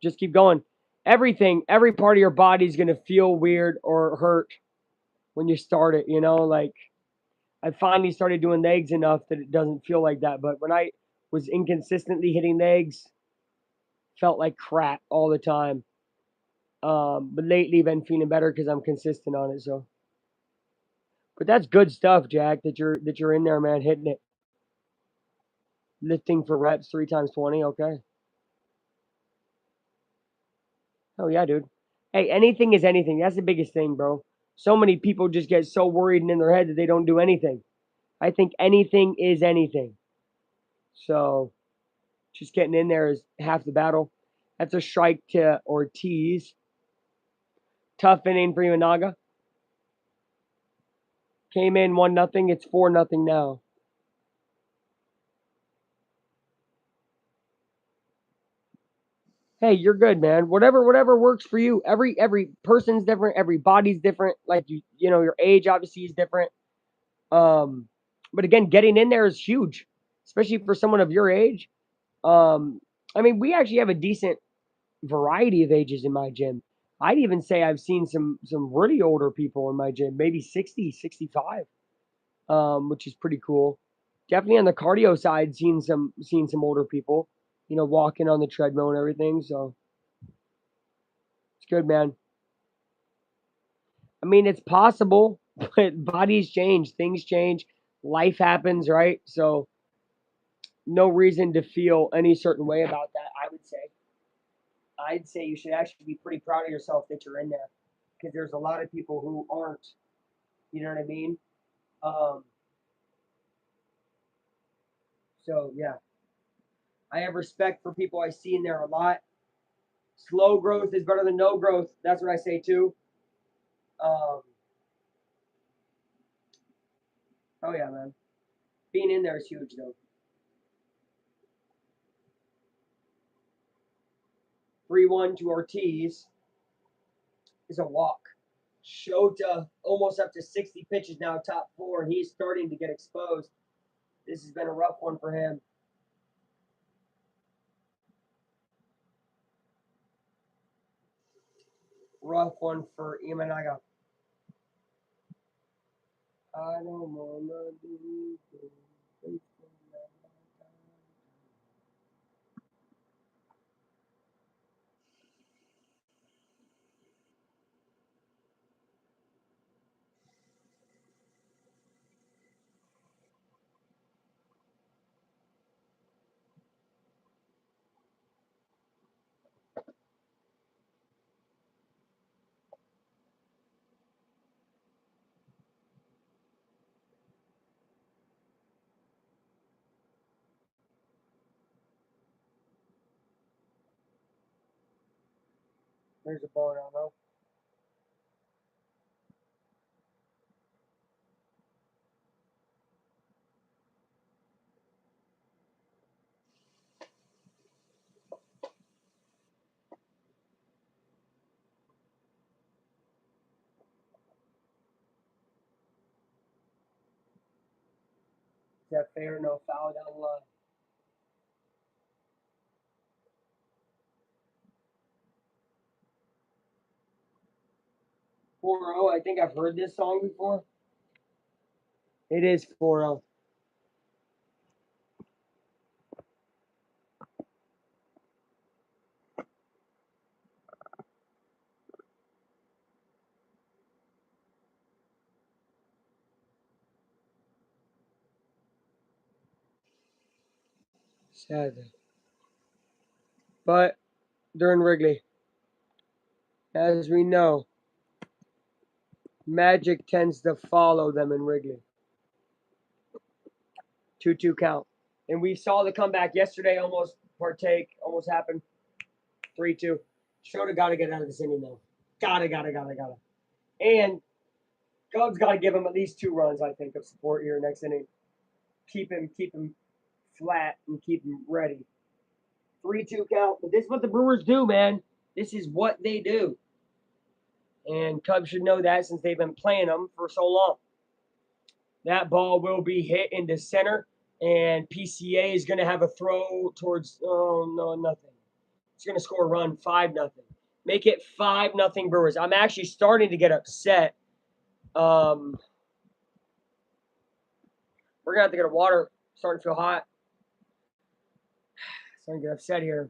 Speaker 1: Just keep going. Everything, every part of your body is going to feel weird or hurt when you start it, you know? Like, I finally started doing legs enough that it doesn't feel like that. But when I was inconsistently hitting legs, felt like crap all the time. But lately, been feeling better because I'm consistent on it. So, but that's good stuff, Jack. That you're in there, man, hitting it, lifting for reps 3 times 20. Okay. Oh yeah, dude. Hey, anything is anything. That's the biggest thing, bro. So many people just get so worried and in their head that they don't do anything. I think anything is anything. So just getting in there is half the battle. That's a strike to Ortiz. Tough inning for Imanaga. Came in 1-0. It's 4-0 now. Hey, you're good, man. Whatever works for you. Every person's different. Every body's different. Like you know, your age obviously is different. Um, but again, getting in there is huge, especially for someone of your age. I mean, we actually have a decent variety of ages in my gym. I'd even say I've seen some really older people in my gym, maybe 60, 65, which is pretty cool. Definitely on the cardio side, seen some older people, you know, walking on the treadmill and everything. So it's good, man. I mean, it's possible, but bodies change, things change, life happens, right? So no reason to feel any certain way about that, I would say. I'd say you should actually be pretty proud of yourself that you're in there because there's a lot of people who aren't. You know what I mean? Um, so, yeah, I have respect for people I see in there a lot. Slow growth is better than no growth. That's what I say too. Um, oh, yeah, man. Being in there is huge, though. 3-1 to Ortiz is a walk. Shota almost up to 60 pitches now, top 4, and he's starting to get exposed. This has been a rough one for him. rough one for Imanaga. I don't wanna do this. There's a ball down low. Is that fair? No foul down the line. 4-0. I think I've heard this song before. It is 4-0. Sad. But they're in Wrigley. As we know, Magic tends to follow them in Wrigley. 2-2 count. And we saw the comeback yesterday almost almost happened. 3-2. Schroeder got to get out of this inning, though. Gotta. And Cubs got to give him at least 2 runs, I think, of support here next inning. Keep him flat and keep him ready. 3-2 count. But this is what the Brewers do, man. This is what they do. And Cubs should know that since they've been playing them for so long. That ball will be hit into center, and PCA is going to have a throw towards, nothing. It's going to score a run, 5-0. Make it 5-0 Brewers. I'm actually starting to get upset. We're going to have to get a water. Starting to feel hot. Starting to get upset here.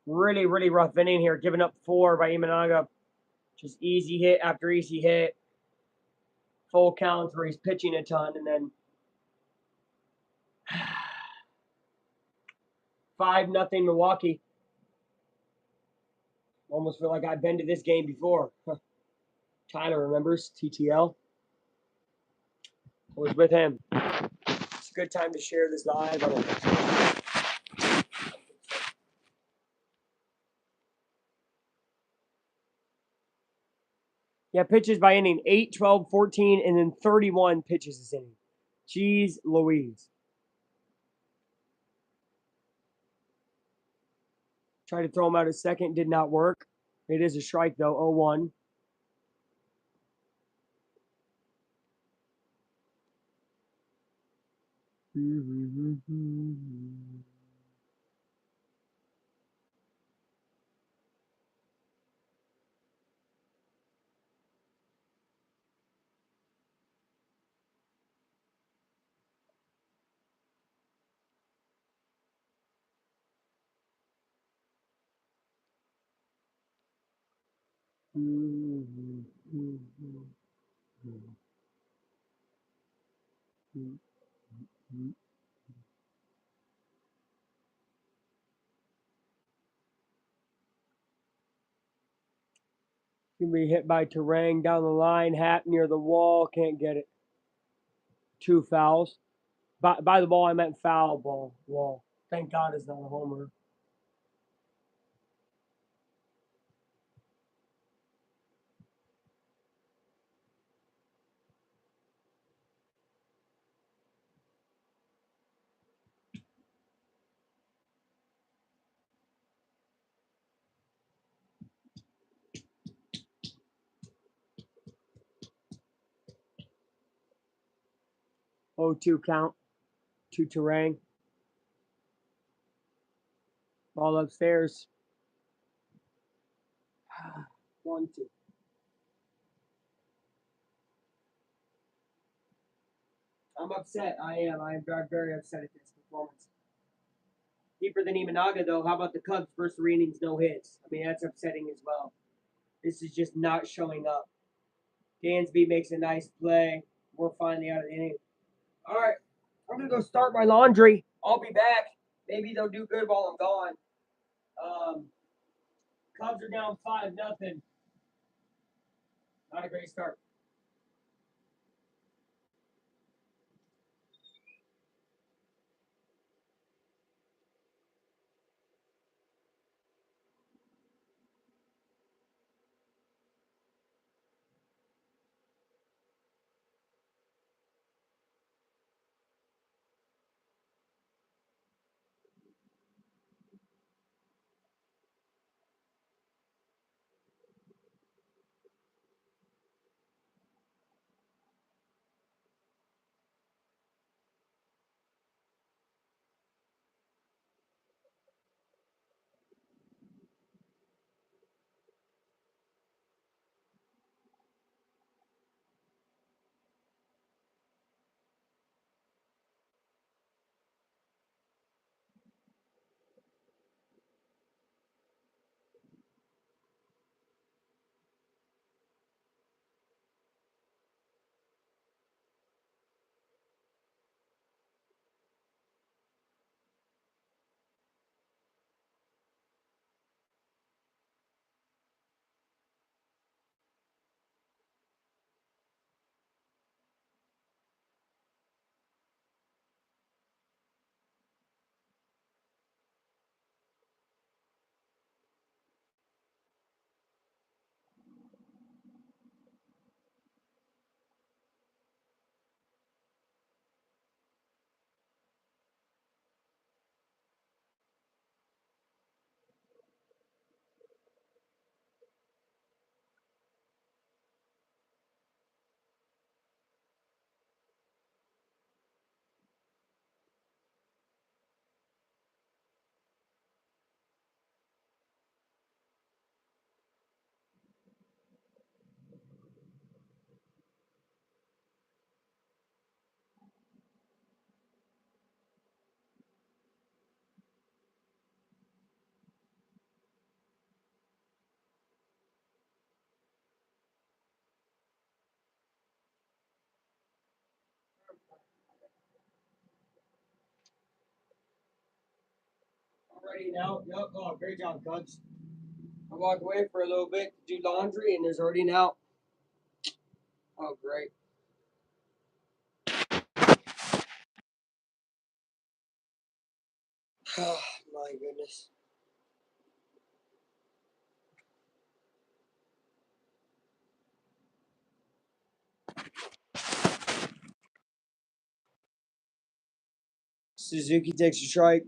Speaker 1: Really, really rough inning here. Giving up 4 by Imanaga. Just easy hit after easy hit. Full counts where he's pitching a ton, and then 5-0 Milwaukee. Almost feel like I've been to this game before. Tyler remembers TTL. I was with him. It's a good time to share this live. Yeah, pitches by inning 8, 12, 14, and then 31 pitches this inning. Jeez Louise. Tried to throw him out a second, did not work. It is a strike, though, 0-1. Can be hit by Terang down the line, hat near the wall, can't get it. 2 fouls. By the ball, I meant foul ball. Wall. Thank God it's not a homer. Oh, 2 count. 2 Terang. Ball upstairs. 1, 2. I'm upset. I am. I am very, very upset at this performance. Deeper than Imanaga, though. How about the Cubs' first 3 innings, no hits? I mean, that's upsetting as well. This is just not showing up. Dansby makes a nice play. We're finally out of the inning. All right. I'm going to go start my laundry. I'll be back. Maybe they'll do good while I'm gone. Cubs are down 5-0. Not a great start. Alrighty now. Yep. Oh, great job, Cubs. I walked away for a little bit to do laundry, and there's already an out. Oh, great. Oh, my goodness. Suzuki takes a strike.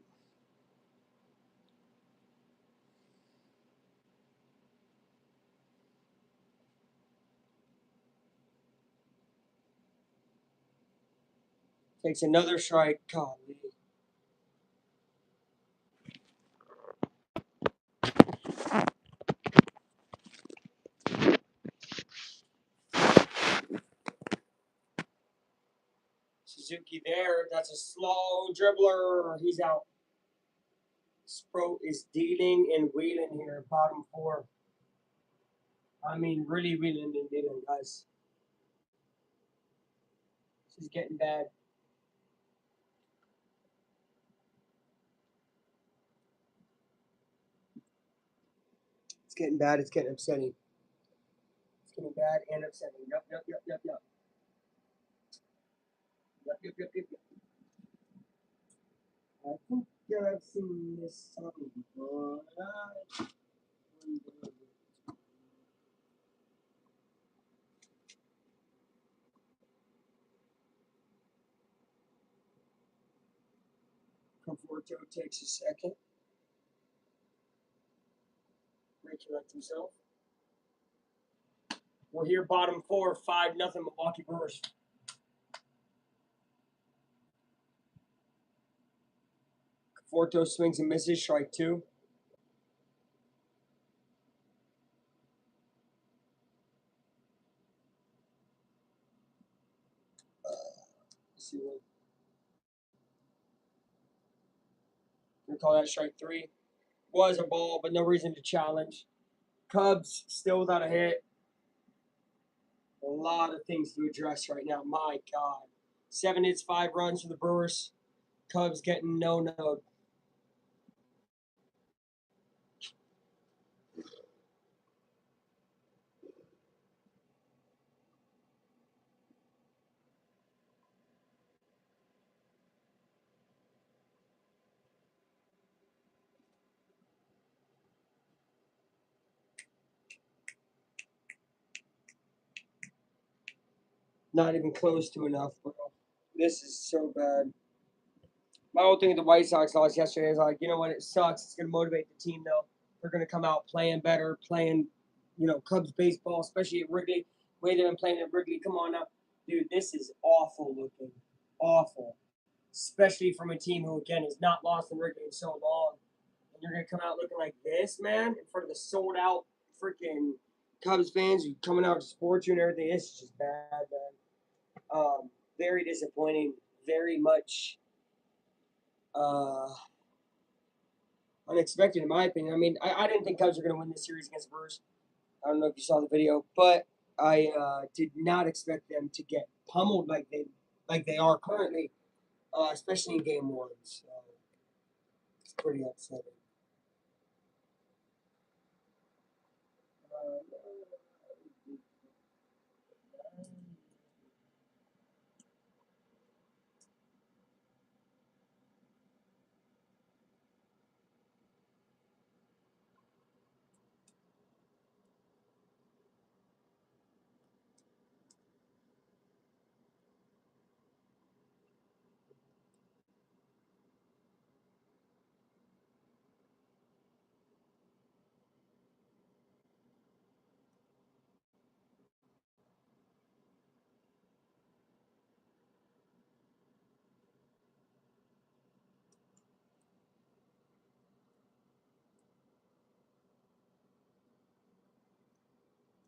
Speaker 1: Takes another strike. God. Suzuki there. That's a slow dribbler. He's out. Sproat is dealing and wheeling here. Bottom 4. I mean, really wheeling and dealing, guys. This is getting bad. It's getting bad. It's getting upsetting. It's getting bad and upsetting. Yup, yup, yup, yup, yup. Yup, yup, yup, yup, yup. I think I've seen this song before. Conforto takes a second. Recollect himself. We're here, bottom 4, 5-0 Milwaukee Brewers. Conforto swings and misses, strike 2. We call that strike 3. Was a ball, but no reason to challenge. Cubs still without a hit. A lot of things to address right now. My God. 7 hits, 5 runs for the Brewers. Cubs getting no. Not even close to enough, bro. This is so bad. My whole thing with the White Sox lost yesterday is like, you know what? It sucks. It's going to motivate the team, though. They're going to come out playing better, playing, Cubs baseball, especially at Wrigley. The way they've been playing at Wrigley. Come on now. Dude, this is awful looking. Awful. Especially from a team who, again, has not lost in Wrigley in so long. And you're going to come out looking like this, man, in front of the sold out freaking Cubs fans who coming out to support you and everything. This is just bad, man. Very disappointing. Very much unexpected, in my opinion. I mean, I didn't think Cubs were going to win this series against Brewers. I don't know if you saw the video, but I did not expect them to get pummeled like they are currently, especially in Game 1. So it's pretty upsetting.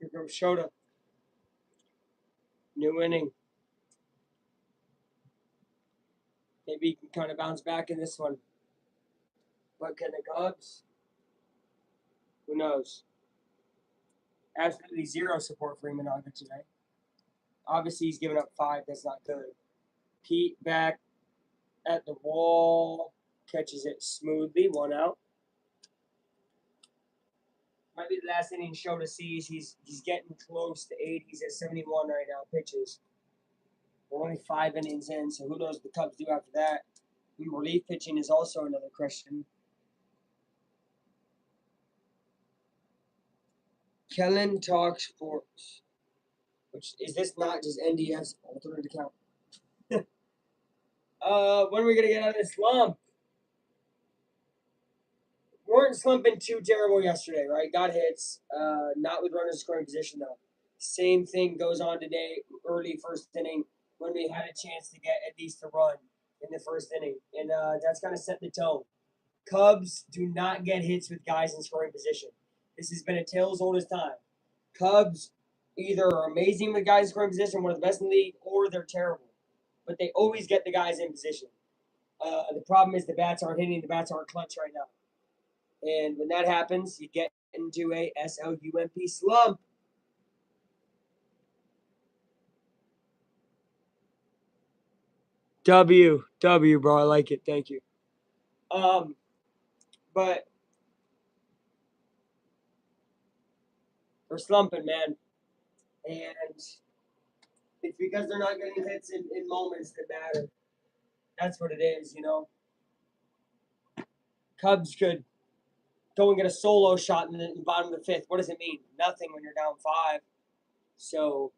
Speaker 1: Here comes Shota. New inning. Maybe he can kind of bounce back in this one. But can the Cubs? Who knows? Absolutely zero support for Imanaga today. Obviously, he's given up 5. That's not good. Pete back at the wall. Catches it smoothly. 1 out. Might be the last inning Shota sees. He's getting close to 80. He's at 71 right now. Pitches. We're only 5 innings in, so who knows what the Cubs do after that. Relief pitching is also another question. Kellen Talks Sports. Which is this not just NDS alternate account? When are we gonna get out of this slump? Weren't slumping too terrible yesterday, right? Got hits. Not with runners scoring position though. Same thing goes on today, early first inning, when we had a chance to get at least a run in the first inning. And that's kind of set the tone. Cubs do not get hits with guys in scoring position. This has been a tale as old as time. Cubs either are amazing with guys in scoring position, one of the best in the league, or they're terrible. But they always get the guys in position. The problem is the bats aren't hitting, the bats aren't clutch right now. And when that happens, you get into a SLUMP slump. W, bro. I like it. Thank you. But they're slumping, man. And it's because they're not getting hits in moments that matter. That's what it is, Cubs could go and get a solo shot in the bottom of the 5th. What does it mean? Nothing when you're down 5. So,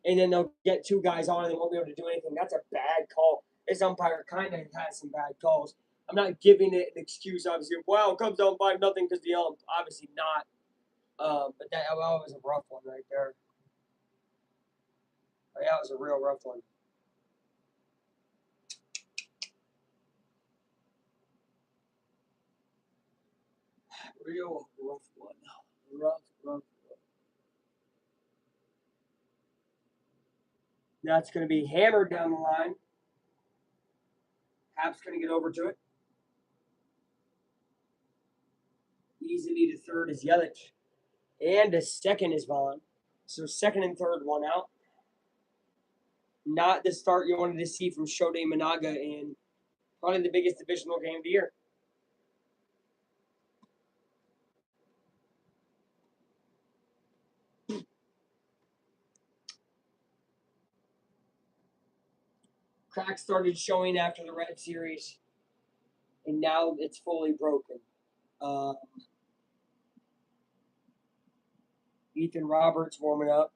Speaker 1: and then they'll get 2 guys on and they won't be able to do anything. That's a bad call. This umpire kind of has some bad calls. I'm not giving it an excuse, obviously. Wow, Cubs don't 5-0 because the ump. Obviously not. But that was a rough one right there. That was a real rough one. Real rough one. Rough. That's going to be hammered down the line. Hap's going to get over to it. Easily to third is Yelich. And to second is Vaughn. So second and third, one out. Not the start you wanted to see from Shohei Managa in probably the biggest divisional game of the year. Cracks started showing after the Red Series, and now it's fully broken. Ethan Roberts warming up.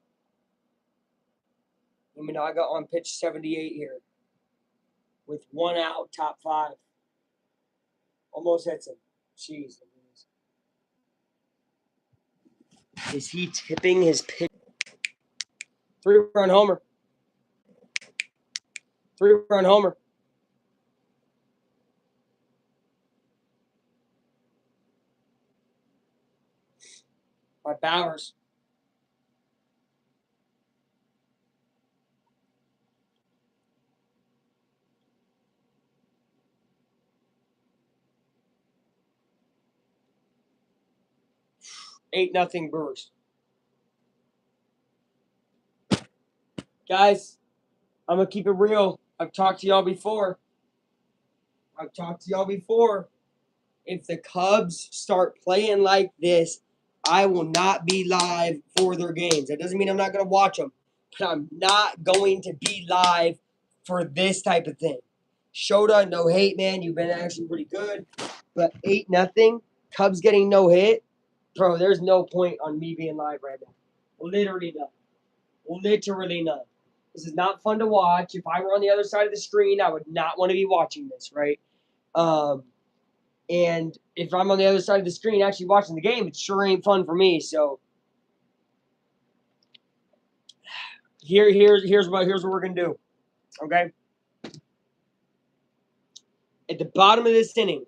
Speaker 1: Imanaga on pitch 78 here. With one out, top five. Almost hits him. Jeez. Is he tipping his pitch? 3-run homer. 3-run homer. By Bowers. Eight nothing Brewers. Guys, I'm gonna keep it real. I've talked to y'all before. If the Cubs start playing like this, I will not be live for their games. That doesn't mean I'm not going to watch them, but I'm not going to be live for this type of thing. Shota, no hate, man. You've been actually pretty good. But 8-0, Cubs getting no hit. Bro, there's no point on me being live right now. Literally none. Literally none. This is not fun to watch. If I were on the other side of the screen, I would not want to be watching this, right? And if I'm on the other side of the screen actually watching the game, it sure ain't fun for me. So here's what we're gonna do. Okay. At the bottom of this inning,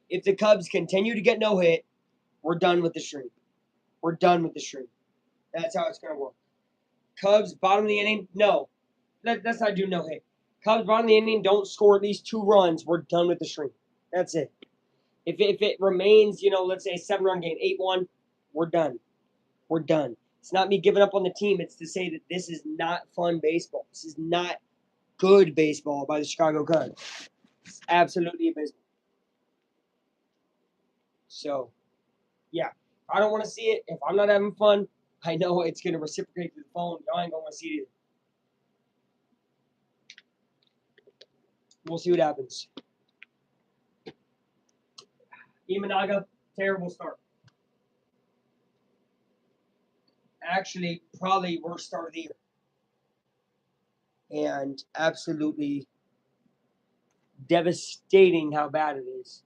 Speaker 1: if the Cubs continue to get no hit, we're done with the stream. We're done with the stream. That's how it's gonna work. Cubs bottom of the inning, no. That's how I do no hit. Cubs bottom of the inning, don't score at least 2 runs. We're done with the stream. That's it. If it remains, let's say a 7-run game, 8-1, we're done. We're done. It's not me giving up on the team. It's to say that this is not fun baseball. This is not good baseball by the Chicago Cubs. It's absolutely abysmal. So, yeah. I don't want to see it. If I'm not having fun, I know it's going to reciprocate through the phone. Y'all ain't going to want to see it either. We'll see what happens. Imanaga, terrible start. Actually, probably worst start of the year. And absolutely devastating how bad it is.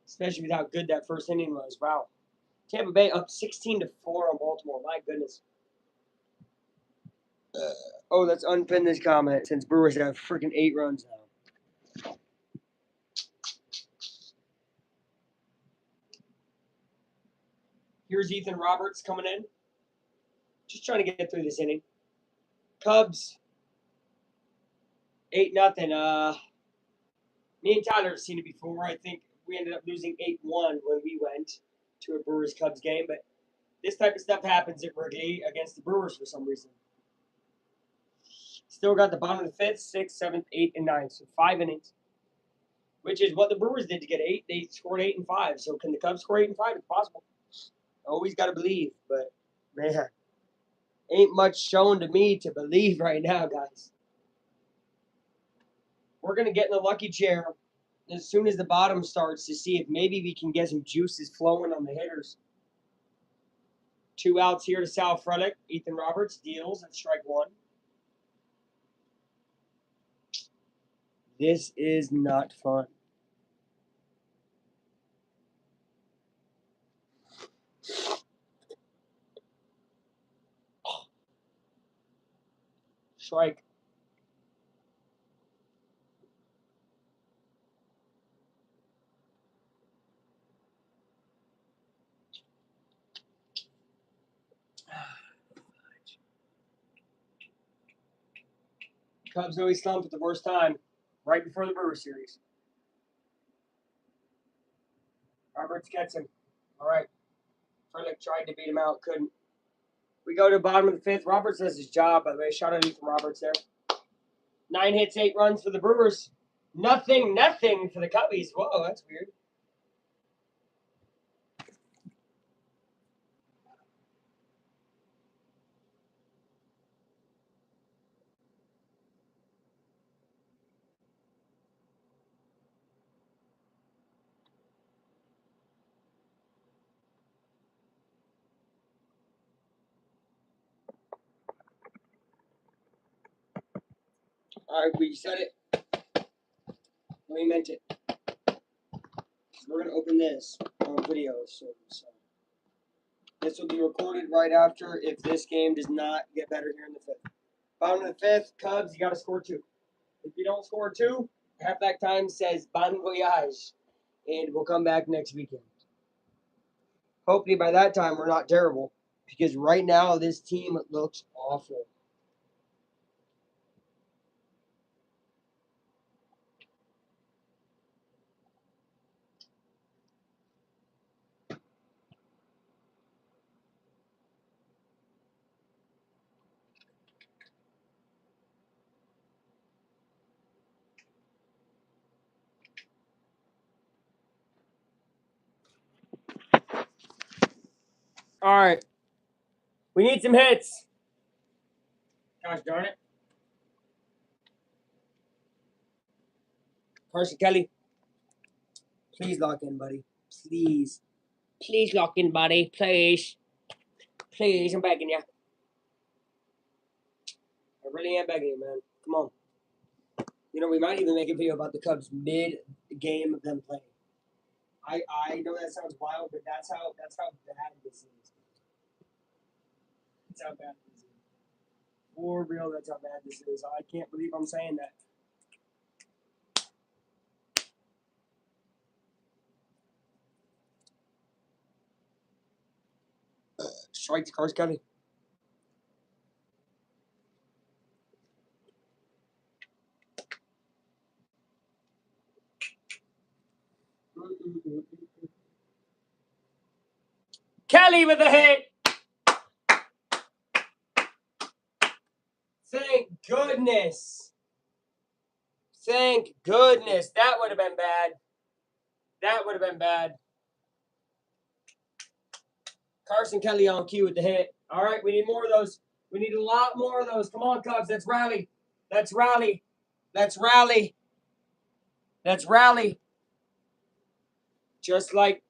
Speaker 1: Especially with how good that first inning was. Wow. Tampa Bay up 16-4 on Baltimore. My goodness. Oh, let's unpin this comment since Brewers have freaking 8 runs now. Here's Ethan Roberts coming in. Just trying to get through this inning. Cubs 8-0. Me and Tyler have seen it before. I think we ended up losing 8-1 when we went to a Brewers Cubs game, but this type of stuff happens at Wrigley against the Brewers for some reason. Still got the bottom of the 5th, 6th, 7th, 8th, and 9th. So 5 innings, which is what the Brewers did to get 8. They scored 8 and 5. So can the Cubs score 8 and 5? It's possible. Always got to believe, but man, ain't much shown to me to believe right now, guys. We're going to get in the lucky chair as soon as the bottom starts to see if maybe we can get some juices flowing on the hitters. 2 outs here to Sal Frelick. Ethan Roberts deals at strike 1. This is not fun. Strike. Cubs always slump at the worst time, right before the Brewers series. Roberts gets him. All right. Frelick tried to beat him out, couldn't. We go to the bottom of the fifth. Roberts does his job, by the way. Shout out to from Roberts there. 9 hits, 8 runs for the Brewers. Nothing for the Cubbies. Whoa, that's weird. All right, we said it. We meant it. We're going to open this on video soon. So this will be recorded right after if this game does not get better here in the fifth. Bottom of the fifth, Cubs, you got to score 2. If you don't score 2, halfback time says bon voyage, and we'll come back next weekend. Hopefully by that time we're not terrible, because right now this team looks awful. All right. We need some hits. Gosh darn it. Carson Kelly, please lock in, buddy. Please. Please lock in, buddy. Please. Please, I'm begging you. I really am begging you, man. Come on. You know, we might even make a video about the Cubs mid-game of them playing. I know that sounds wild, but that's how bad this is. That's how bad this is. For real, that's how bad this is. I can't believe I'm saying that. Strike to Carson Kelly. Kelly with a hit. Thank goodness. Thank goodness. That would have been bad. That would have been bad. Carson Kelly on cue with the hit. All right, we need more of those. We need a lot more of those. Come on, Cubs. Let's rally. Let's rally. Let's rally. Let's rally. Just like,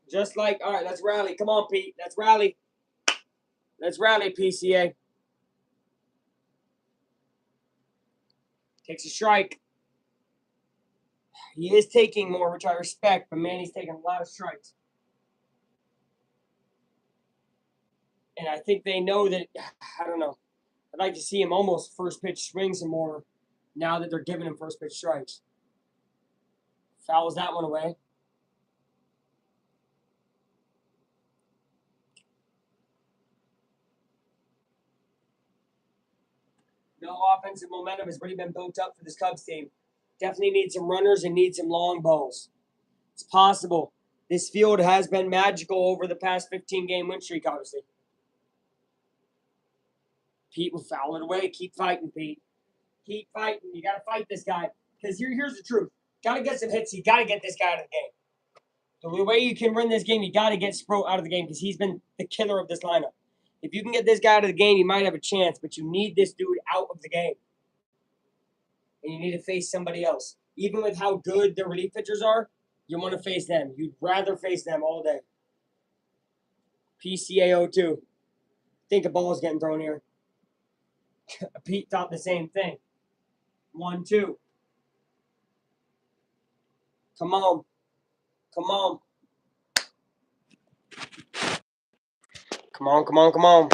Speaker 1: all right, let's rally. Come on, Pete. Let's rally. Let's rally, PCA. Takes a strike. He is taking more, which I respect, but man, he's taking a lot of strikes. And I think they know that, I don't know. I'd like to see him almost first pitch swing some more now that they're giving him first pitch strikes. Fouls that one away. No offensive momentum has really been built up for this Cubs team. Definitely need some runners and need some long balls. It's possible. This field has been magical over the past 15-game win streak, obviously. Pete will foul it away. Keep fighting, Pete. Keep fighting. You got to fight this guy. Because here's the truth. Got to get some hits. You got to get this guy out of the game. The way you can win this game, you got to get Sproat out of the game because he's been the killer of this lineup. If you can get this guy out of the game, you might have a chance, but you need this dude out of the game. And you need to face somebody else. Even with how good the relief pitchers are, you want to face them. You'd rather face them all day. PCA 02. Think a ball's getting thrown here. Pete thought the same thing. 1-2. Come on. Come on. Come on, come on, come on.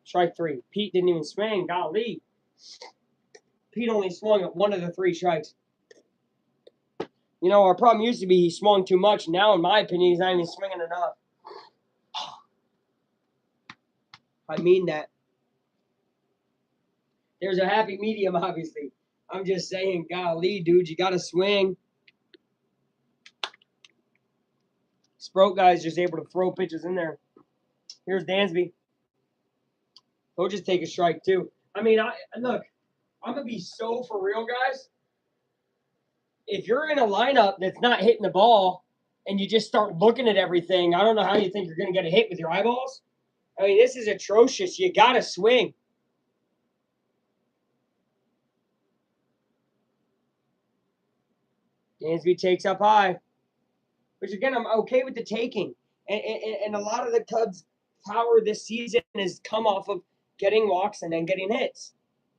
Speaker 1: Strike 3. Pete didn't even swing. Golly. Pete only swung at 1 of the 3 strikes. You know, our problem used to be he swung too much. Now, in my opinion, he's not even swinging enough. I mean that. There's a happy medium, obviously. I'm just saying, golly, dude, you got to swing. Sproat guy's just able to throw pitches in there. Here's Dansby. He'll just take a strike, too. I mean, look, I'm going to be so for real, guys. If you're in a lineup that's not hitting the ball and you just start looking at everything, I don't know how you think you're going to get a hit with your eyeballs. I mean, this is atrocious. You got to swing. Dansby takes up high. Which, again, I'm okay with the taking. And a lot of the Cubs' power this season has come off of getting walks and then getting hits.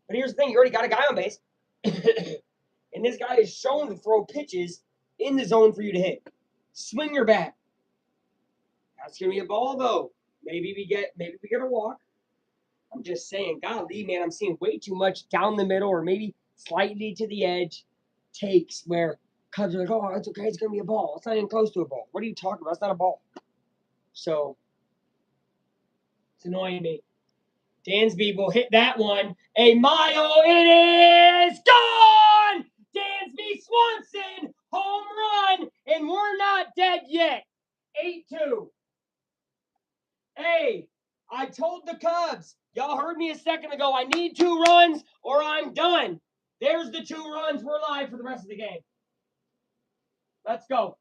Speaker 1: But here's the thing. You already got a guy on base. And this guy is shown to throw pitches in the zone for you to hit. Swing your bat. That's going to be a ball, though. Maybe we get a walk. I'm just saying, golly, man, I'm seeing way too much down the middle or maybe slightly to the edge takes where Cubs are like, oh, it's okay, it's going to be a ball. It's not even close to a ball. What are you talking about? It's not a ball. So, it's annoying me. Dansby will hit that one. A mile, it is gone! Dansby Swanson, home run, and we're not dead yet. 8-2. Hey, I told the Cubs, y'all heard me a second ago, I need 2 runs or I'm done. There's the 2 runs. We're live for the rest of the game. Let's go.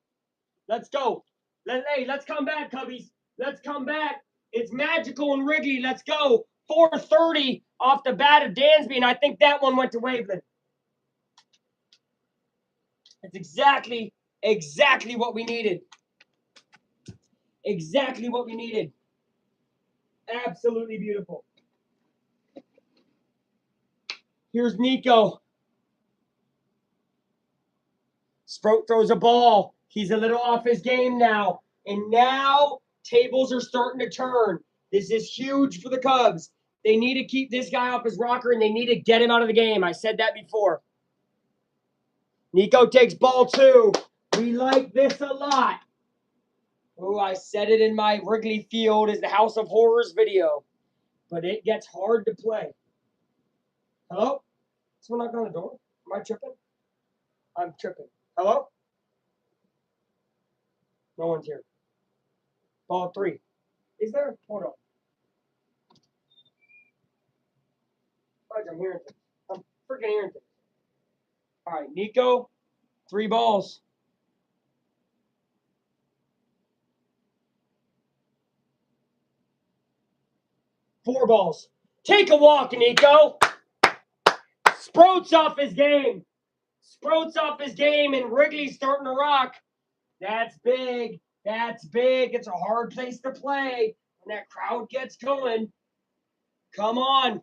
Speaker 1: Let's go. Let's come back, Cubbies. Let's come back. It's magical in Wrigley. Let's go. 430 off the bat of Dansby, and I think that one went to Waveland. That's exactly what we needed. Exactly what we needed. Absolutely beautiful. Here's Nico. Sproat throws a ball. He's a little off his game now. And now tables are starting to turn. This is huge for the Cubs. They need to keep this guy off his rocker, and they need to get him out of the game. I said that before. Nico takes ball 2. We like this a lot. Oh, I said it in my Wrigley Field is the House of Horrors video. But it gets hard to play. Hello? Someone knock on the door? Am I tripping? I'm tripping. Hello? No one's here. Ball 3. Is there? Hold on. I'm hearing things. I'm freaking hearing things. All right, Nico, 3 balls. Four balls. Take a walk, Nico. Sproat's off his game. Sproat's off his game, and Wrigley's starting to rock. That's big. That's big. It's a hard place to play when that crowd gets going. Come on.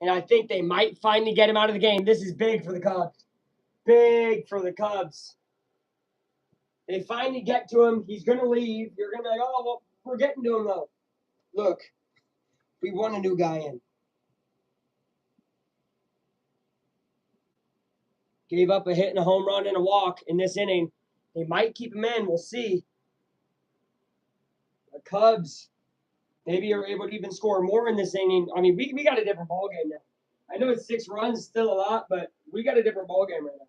Speaker 1: And I think they might finally get him out of the game. This is big for the Cubs. Big for the Cubs. They finally get to him. He's going to leave. You're going to be like, oh, well, we're getting to him, though. Look, we want a new guy in. Gave up a hit and a home run and a walk in this inning. They might keep him in. We'll see. The Cubs maybe are able to even score more in this inning. I mean, we got a different ball game now. I know it's 6 runs, still a lot, but we got a different ball game right now.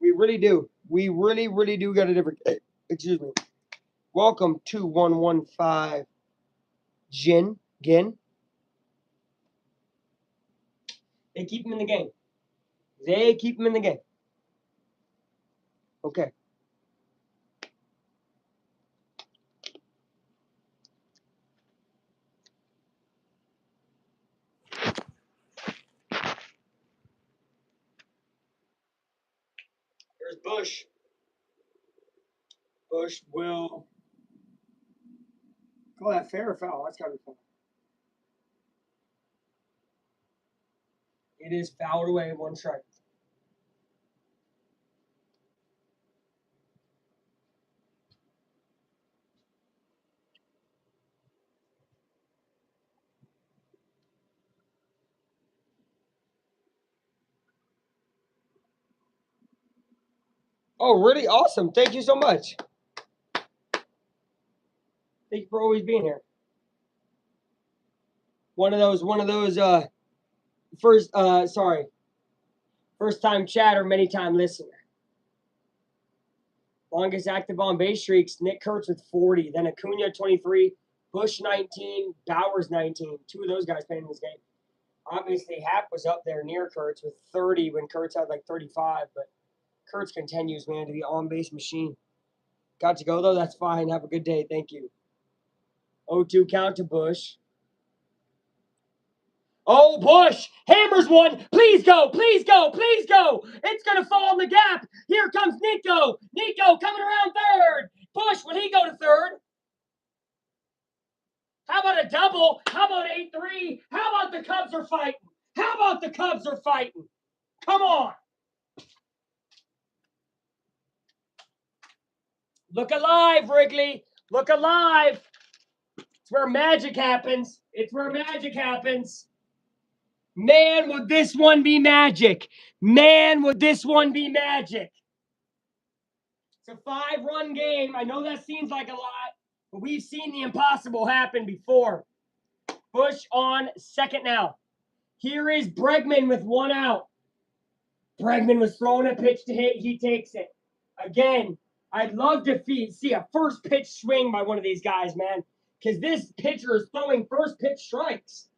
Speaker 1: We really do. We really, really do got a different. Excuse me. Welcome to 115 Gin. They keep him in the game. They keep him in the game. Okay. There's Bush. Bush will call that fair or foul. That's got to be foul. It is fouled away, 1 strike. Oh, really? Awesome. Thank you so much. Thank you for always being here. One of those first time chatter, many time listener. Longest active on base streaks, Nick Kurtz with 40, then Acuna 23, Bush 19, Bowers 19. Two of those guys playing in this game. Obviously, Happ was up there near Kurtz with 30 when Kurtz had like 35, but Kurtz continues, man, to be on base machine. Got to go though. That's fine. Have a good day. Thank you. 0-2 count to Bush. Oh, Bush hammers one. Please go. Please go. Please go. It's going to fall in the gap. Here comes Nico. Nico coming around third. Bush, will he go to third? How about a double? How about 8-3? How about the Cubs are fighting? How about the Cubs are fighting? Come on. Look alive, Wrigley. Look alive. It's where magic happens. It's where magic happens. Man, would this one be magic? Man, would this one be magic? It's a 5-run game. I know that seems like a lot, but we've seen the impossible happen before. Bush on second now. Here is Bregman with 1 out. Bregman was throwing a pitch to hit. He takes it. Again, I'd love to see a first pitch swing by one of these guys, man, because this pitcher is throwing first pitch strikes.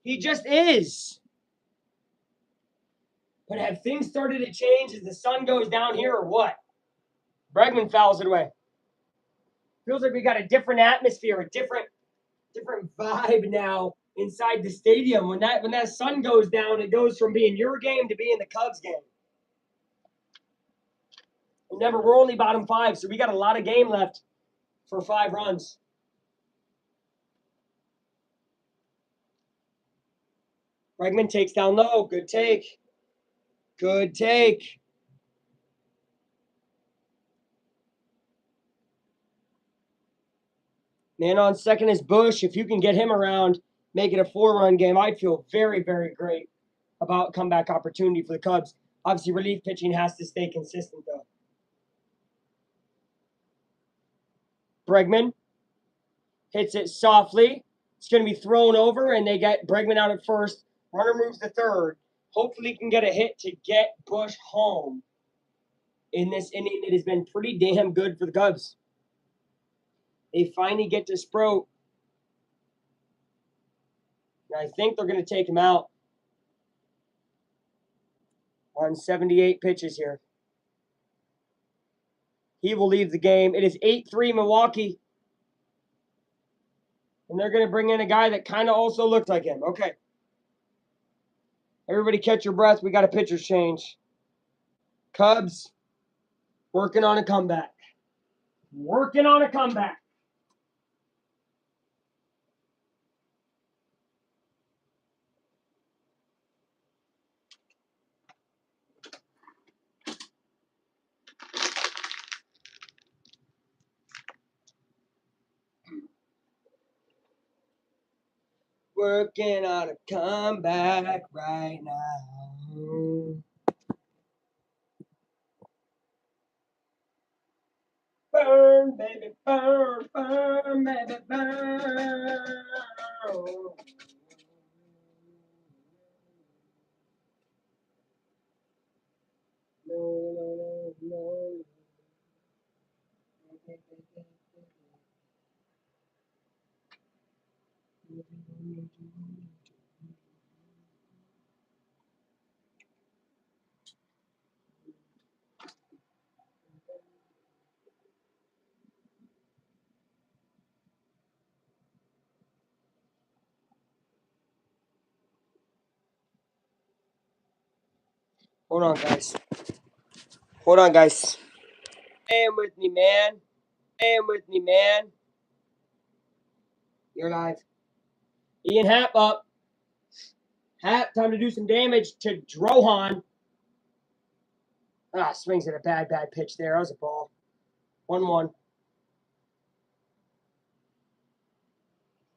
Speaker 1: He just is. But have things started to change as the sun goes down here or what? Bregman fouls it away. Feels like we got a different atmosphere, a different vibe now inside the stadium. When that sun goes down, it goes from being your game to being the Cubs game. Remember, we're only bottom 5, so we got a lot of game left for 5 runs. Bregman takes down low. Good take. Good take. Man on second is Bush. If you can get him around, make it a 4-run game, I'd feel very, very great about comeback opportunity for the Cubs. Obviously, relief pitching has to stay consistent, though. Bregman hits it softly. It's going to be thrown over, and they get Bregman out at first. Runner moves to third. Hopefully, can get a hit to get Bush home in this inning. It has been pretty damn good for the Cubs. They finally get to Sproat. And I think they're going to take him out on 78 pitches here. He will leave the game. It is 8-3 Milwaukee. And they're going to bring in a guy that kind of also looked like him. Okay. Everybody catch your breath. We got a pitcher's change. Cubs working on a comeback. Working on a comeback. Working on a comeback right now. Burn, baby, burn, burn, baby, burn. No. Hold on, guys. Hold on, guys. Staying with me, man. Staying with me, man. You're live. Ian Happ up. Happ, time to do some damage to Drohan. Swings at a bad pitch there. That was a ball. 1-1.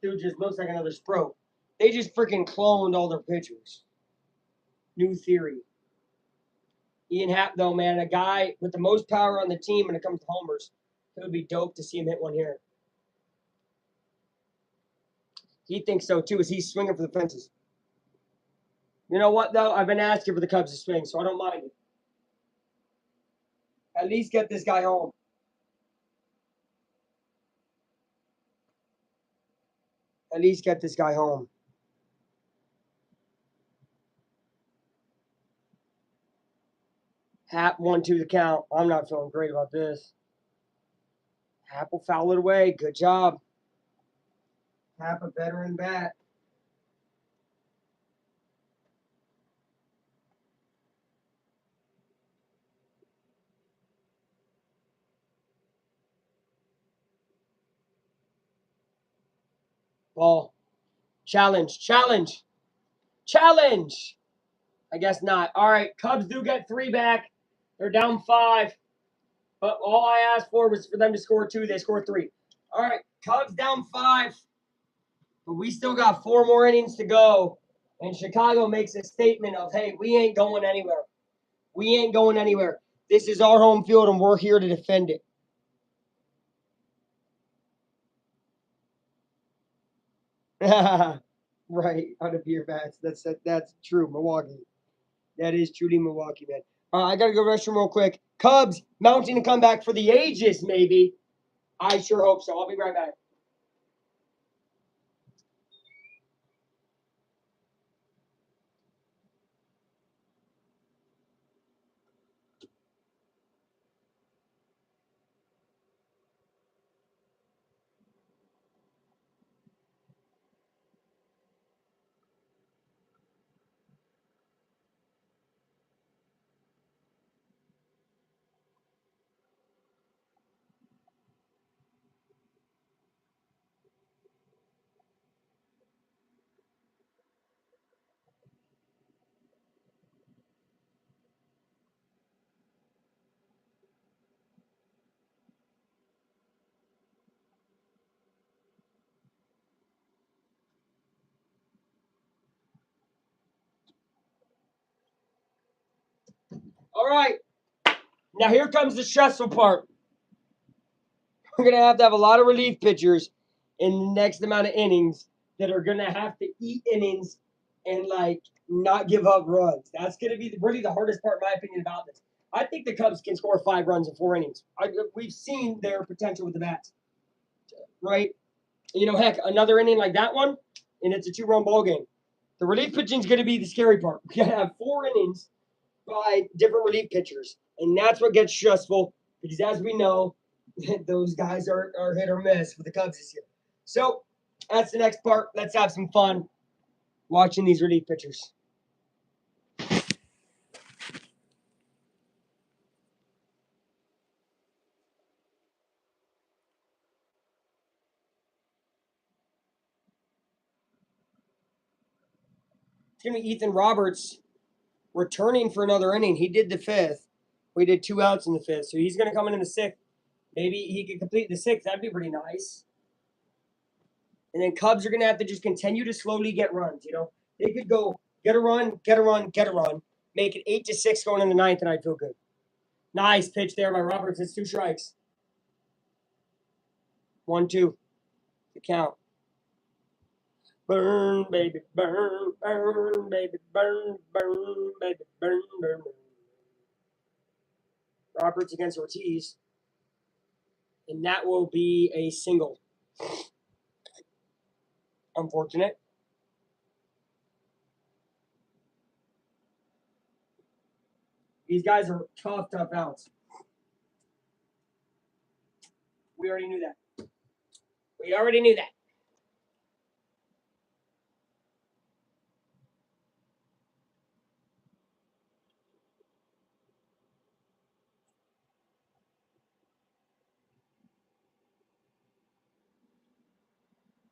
Speaker 1: Dude just looks like another Sproat. They just freaking cloned all their pitchers. New theory. Ian Happ, though, man, a guy with the most power on the team when it comes to homers. It would be dope to see him hit one here. He thinks so too. Is he swinging for the fences? You know what though? I've been asking for the Cubs to swing, so I don't mind it. At least get this guy home. At least get this guy home. Hap 1-2 the count. I'm not feeling great about this. Hap will foul it away. Good job. Hap a veteran bat. Ball. Challenge. Challenge. Challenge. I guess not. All right. Cubs do get 3 back. They're down 5. But all I asked for was for them to score 2. They scored 3. All right. Cubs down 5. But we still got 4 more innings to go. And Chicago makes a statement of, hey, we ain't going anywhere. We ain't going anywhere. This is our home field, and we're here to defend it. Right, on a beer bats. That's true. Milwaukee. That is truly Milwaukee, man. I gotta go restroom real quick. Cubs mounting a comeback for the ages, maybe. I sure hope so. I'll be right back. All right. Now here comes the stressful part. We're gonna have a lot of relief pitchers in the next amount of innings that are gonna have to eat innings and like not give up runs. That's gonna be really the hardest part, in my opinion, about this. I think the Cubs can score 5 runs in 4 innings. We've seen their potential with the bats, right? You know, heck, another inning like that one, and it's a 2-run ball game. The relief pitching is going to be the scary part. We got to have 4 innings by different relief pitchers, and that's what gets stressful because, as we know, those guys are hit or miss with the Cubs this year. So that's the next part. Let's have some fun watching these relief pitchers. It's going to be Ethan Roberts returning for another inning. He did the 5th. We did 2 outs in the 5th, so he's going to come in the 6th. Maybe he could complete the 6th. That'd be pretty nice. And then Cubs are going to have to just continue to slowly get runs. You know, they could go get a run, get a run, get a run, make it 8-6 going in the 9th, and I'd feel good. Nice pitch there by Roberts. It's 2 strikes. 1-2. The count. Burn, baby, burn, burn, baby, burn, burn, baby, burn, burn, burn. Roberts against Ortiz. And that will be a single. Unfortunate. These guys are tough outs. We already knew that. We already knew that.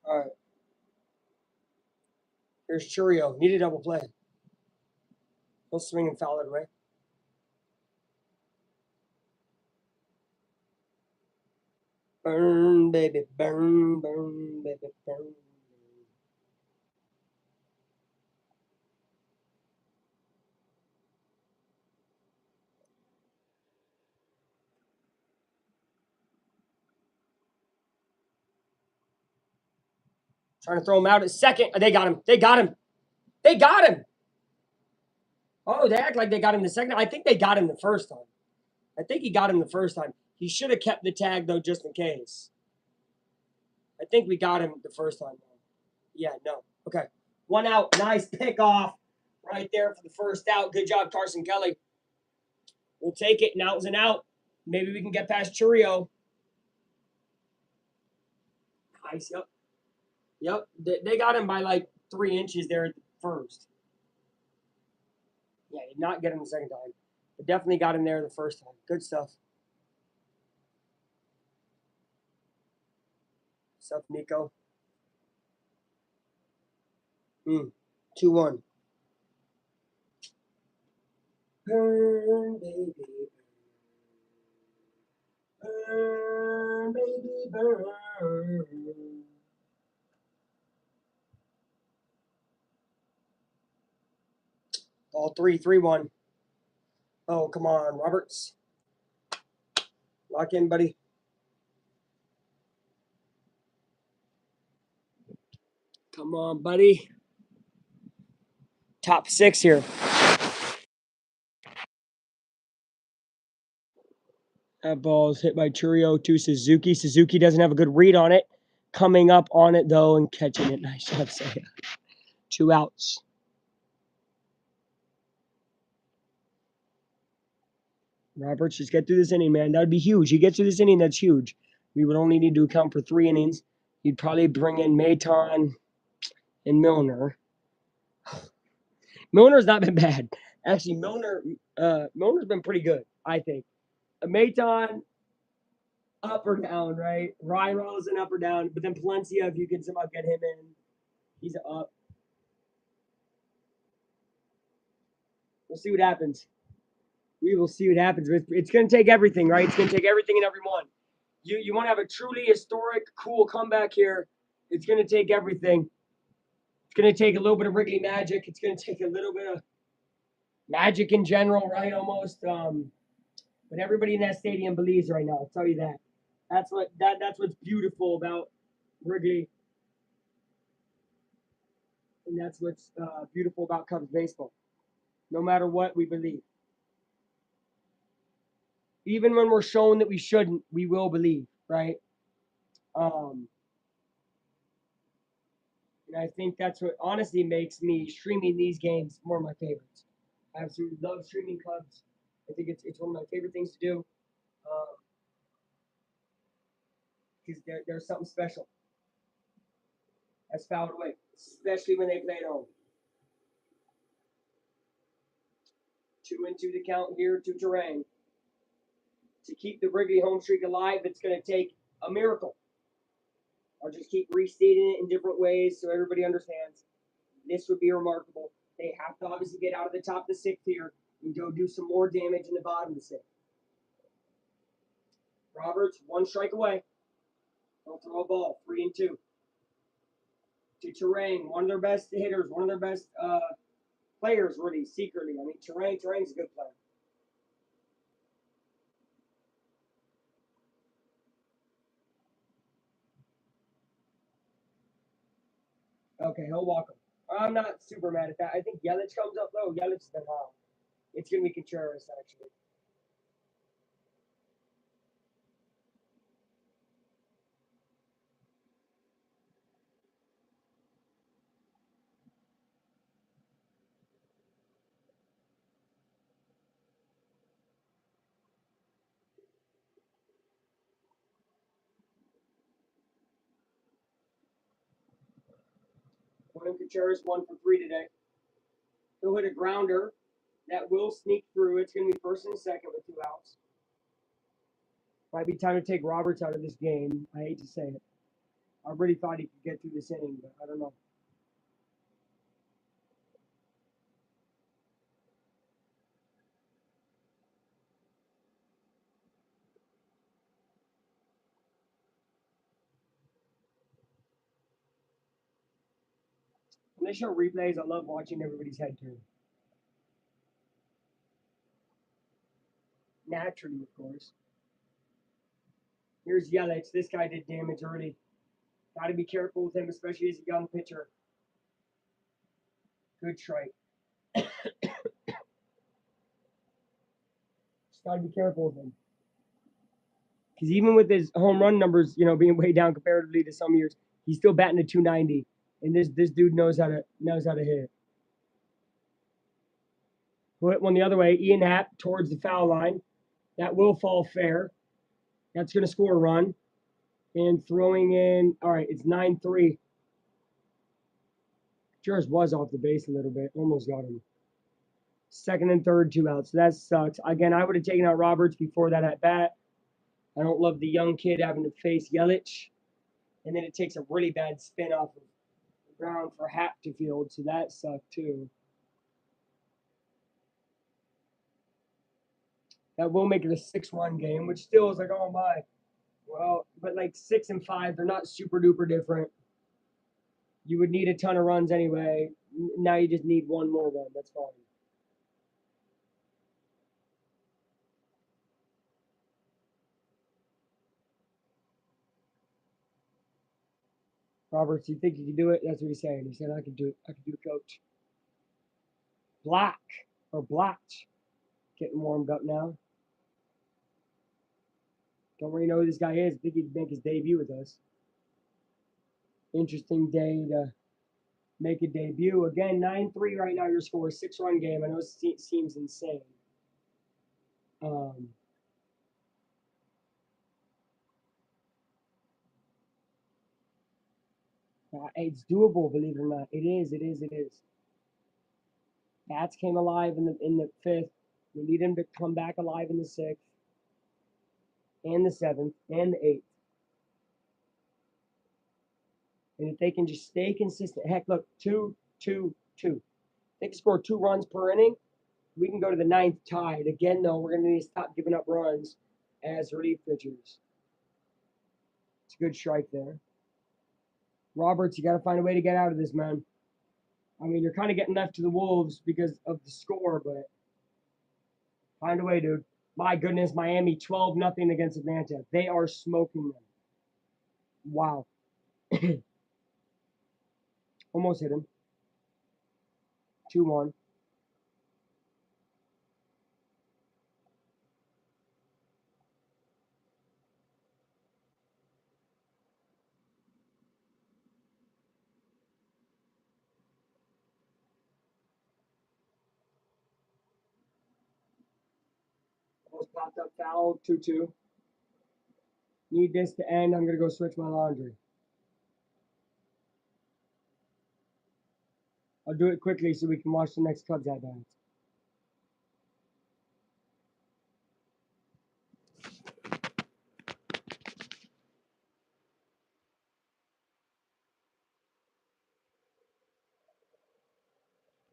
Speaker 1: All right. Here's Churio. Need a double play. He'll swing and foul it away. Burn, baby, burn, burn, baby, burn. Trying to throw him out at second. They got him. They got him. They got him. Oh, they act like they got him the second. I think they got him the first time. I think he got him the first time. He should have kept the tag, though, just in case. I think we got him the first time. Yeah, no. Okay. 1 out. Nice pick off right there for the first out. Good job, Carson Kelly. We'll take it. Now it's an out. Maybe we can get past Churio. Nice. Yep. Yep. They got him by like 3 inches there at the first. Yeah, did not get him the second time. But definitely got him there the first time. Good stuff. Stuff, Nico. 2-1. Burn, baby. Burn, baby, burn. All 3-1. Oh, come on, Roberts. Lock in, buddy. Come on, buddy. Top 6 here. That ball is hit by Churio to Suzuki. Suzuki doesn't have a good read on it. Coming up on it, though, and catching it. Nice job, Saya. 2 outs. Roberts, just get through this inning, man. That would be huge. He gets through this inning, that's huge. We would only need to account for 3 innings. You'd probably bring in Maton and Milner. Milner's not been bad. Actually, Milner's been pretty good, I think. Maton, up or down, right? Ryan Rosen, up or down. But then Palencia, if you can somehow get him in, he's up. We'll see what happens. We will see what happens. It's going to take everything, right? It's going to take everything and everyone. You want to have a truly historic, cool comeback here. It's going to take everything. It's going to take a little bit of Wrigley magic. It's going to take a little bit of magic in general, right? Almost. But everybody in that stadium believes right now. I'll tell you that. That's what's beautiful about Wrigley, and that's what's beautiful about Cubs baseball. No matter what, we believe. Even when we're shown that we shouldn't, we will believe, right? And I think that's what honestly makes me streaming these games more of my favorites. I absolutely love streaming Cubs. I think it's one of my favorite things to do because there's something special that's fouled away, especially when they play at home. 2-2 to count here to Terang. To keep the Wrigley home streak alive, it's going to take a miracle. I'll just keep restating it in different ways so everybody understands. This would be remarkable. They have to obviously get out of the top of the 6th here and go do some more damage in the bottom of the 6th. Roberts, 1 strike away. They'll throw a ball, 3-2. To Terang, one of their best hitters, one of their best players, really, secretly. I mean, Terang's a good player. Okay, he'll walk him. I'm not super mad at that. I think Yelich comes up, though. Yelich then how? It's going to be Contreras, actually. William Contreras 1 for 3 today. He'll hit a grounder that will sneak through. It's going to be first and second with 2 outs. Might be time to take Roberts out of this game. I hate to say it. I really thought he could get through this inning, but I don't know. When they show replays, I love watching everybody's head turn. Naturally, of course. Here's Yelich. This guy did damage early. Got to be careful with him, especially as a young pitcher. Good strike. Just got to be careful with him. Because even with his home run numbers, being way down comparatively to some years, he's still batting a 290. And this dude knows how to hit. Who hit one the other way? Ian Happ towards the foul line. That will fall fair. That's going to score a run. And throwing in, all right, it's 9-3. Juris was off the base a little bit. Almost got him. Second and third, 2 outs. So that sucks. Again, I would have taken out Roberts before that at bat. I don't love the young kid having to face Yelich. And then it takes a really bad spin off of the ground for Happ to field. So that sucked too. That will make it a 6-1 game, which still is like, oh my. Well, but like 6 and 5, they're not super duper different. You would need a ton of runs anyway. Now you just need one more run. That's fine. Roberts, you think you can do it? That's what he's saying. He said, I can do it. I can do it, coach. Black or Blacked getting warmed up now. Don't really know who this guy is. I think he'd make his debut with us. Interesting day to make a debut. Again, 9-3 right now. Your score, 6-run game. I know it seems insane. It's doable, believe it or not. It is. Bats came alive in the 5th. We need him to come back alive in the 6th, and the 7th, and the 8th. And if they can just stay consistent, heck, look, 2-2-2. They can score 2 runs per inning. We can go to the 9th tied. Again, though, we're going to need to stop giving up runs as relief pitchers. It's a good strike there. Roberts, you got to find a way to get out of this, man. I mean, you're kind of getting left to the Wolves because of the score, but find a way, dude. My goodness, Miami 12-0 against Atlanta. They are smoking them. Wow. Almost hit him. 2-1. Almost popped up foul. 2-2. Need this to end. I'm going to go switch my laundry. I'll do it quickly so we can watch the next Cubs at bats.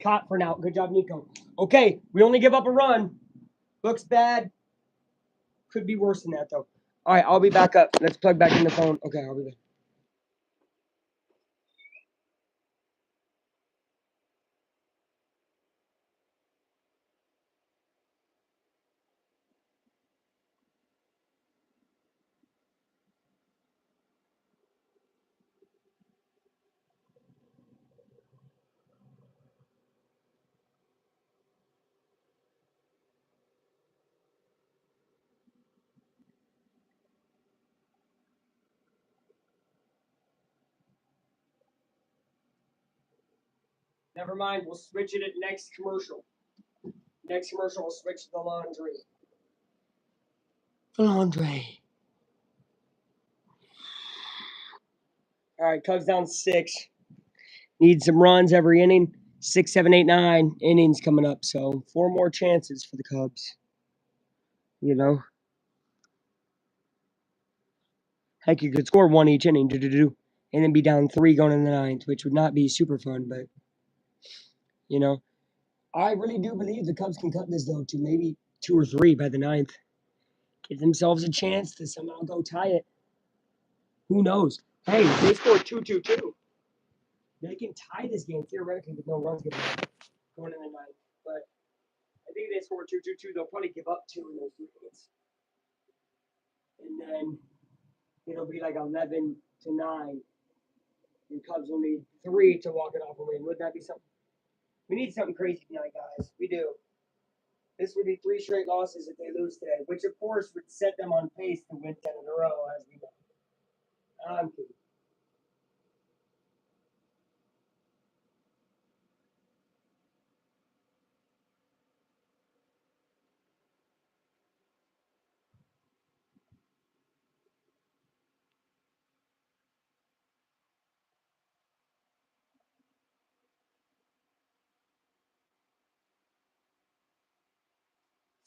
Speaker 1: Caught for now. Good job, Nico. Okay, we only give up a run. Looks bad. Could be worse than that, though. All right, I'll be back up. Let's plug back in the phone. Okay, I'll be there. Never mind. We'll switch it at next commercial. Next commercial, we'll switch to the laundry. The laundry. All right, Cubs down 6. Need some runs every inning. 6, 7, 8, 9 innings coming up. So 4 more chances for the Cubs. Heck, you could score 1 each inning, and then be down 3 going in the 9th, which would not be super fun. But I really do believe the Cubs can cut this though to maybe 2 or 3 by the 9th. Give themselves a chance to somehow go tie it. Who knows? Hey, they scored 2-2-2. They can tie this game theoretically with no runs going in the 9th. But I think they score 2-2-2. They'll probably give up 2 in those 2 games. And then it'll be like 11-9. And Cubs will need 3 to walk it off and win. Would that be something? We need something crazy tonight, guys. We do. This would be 3 straight losses if they lose today, which of course would set them on pace to win 10 in a row, as we know. I'm kidding.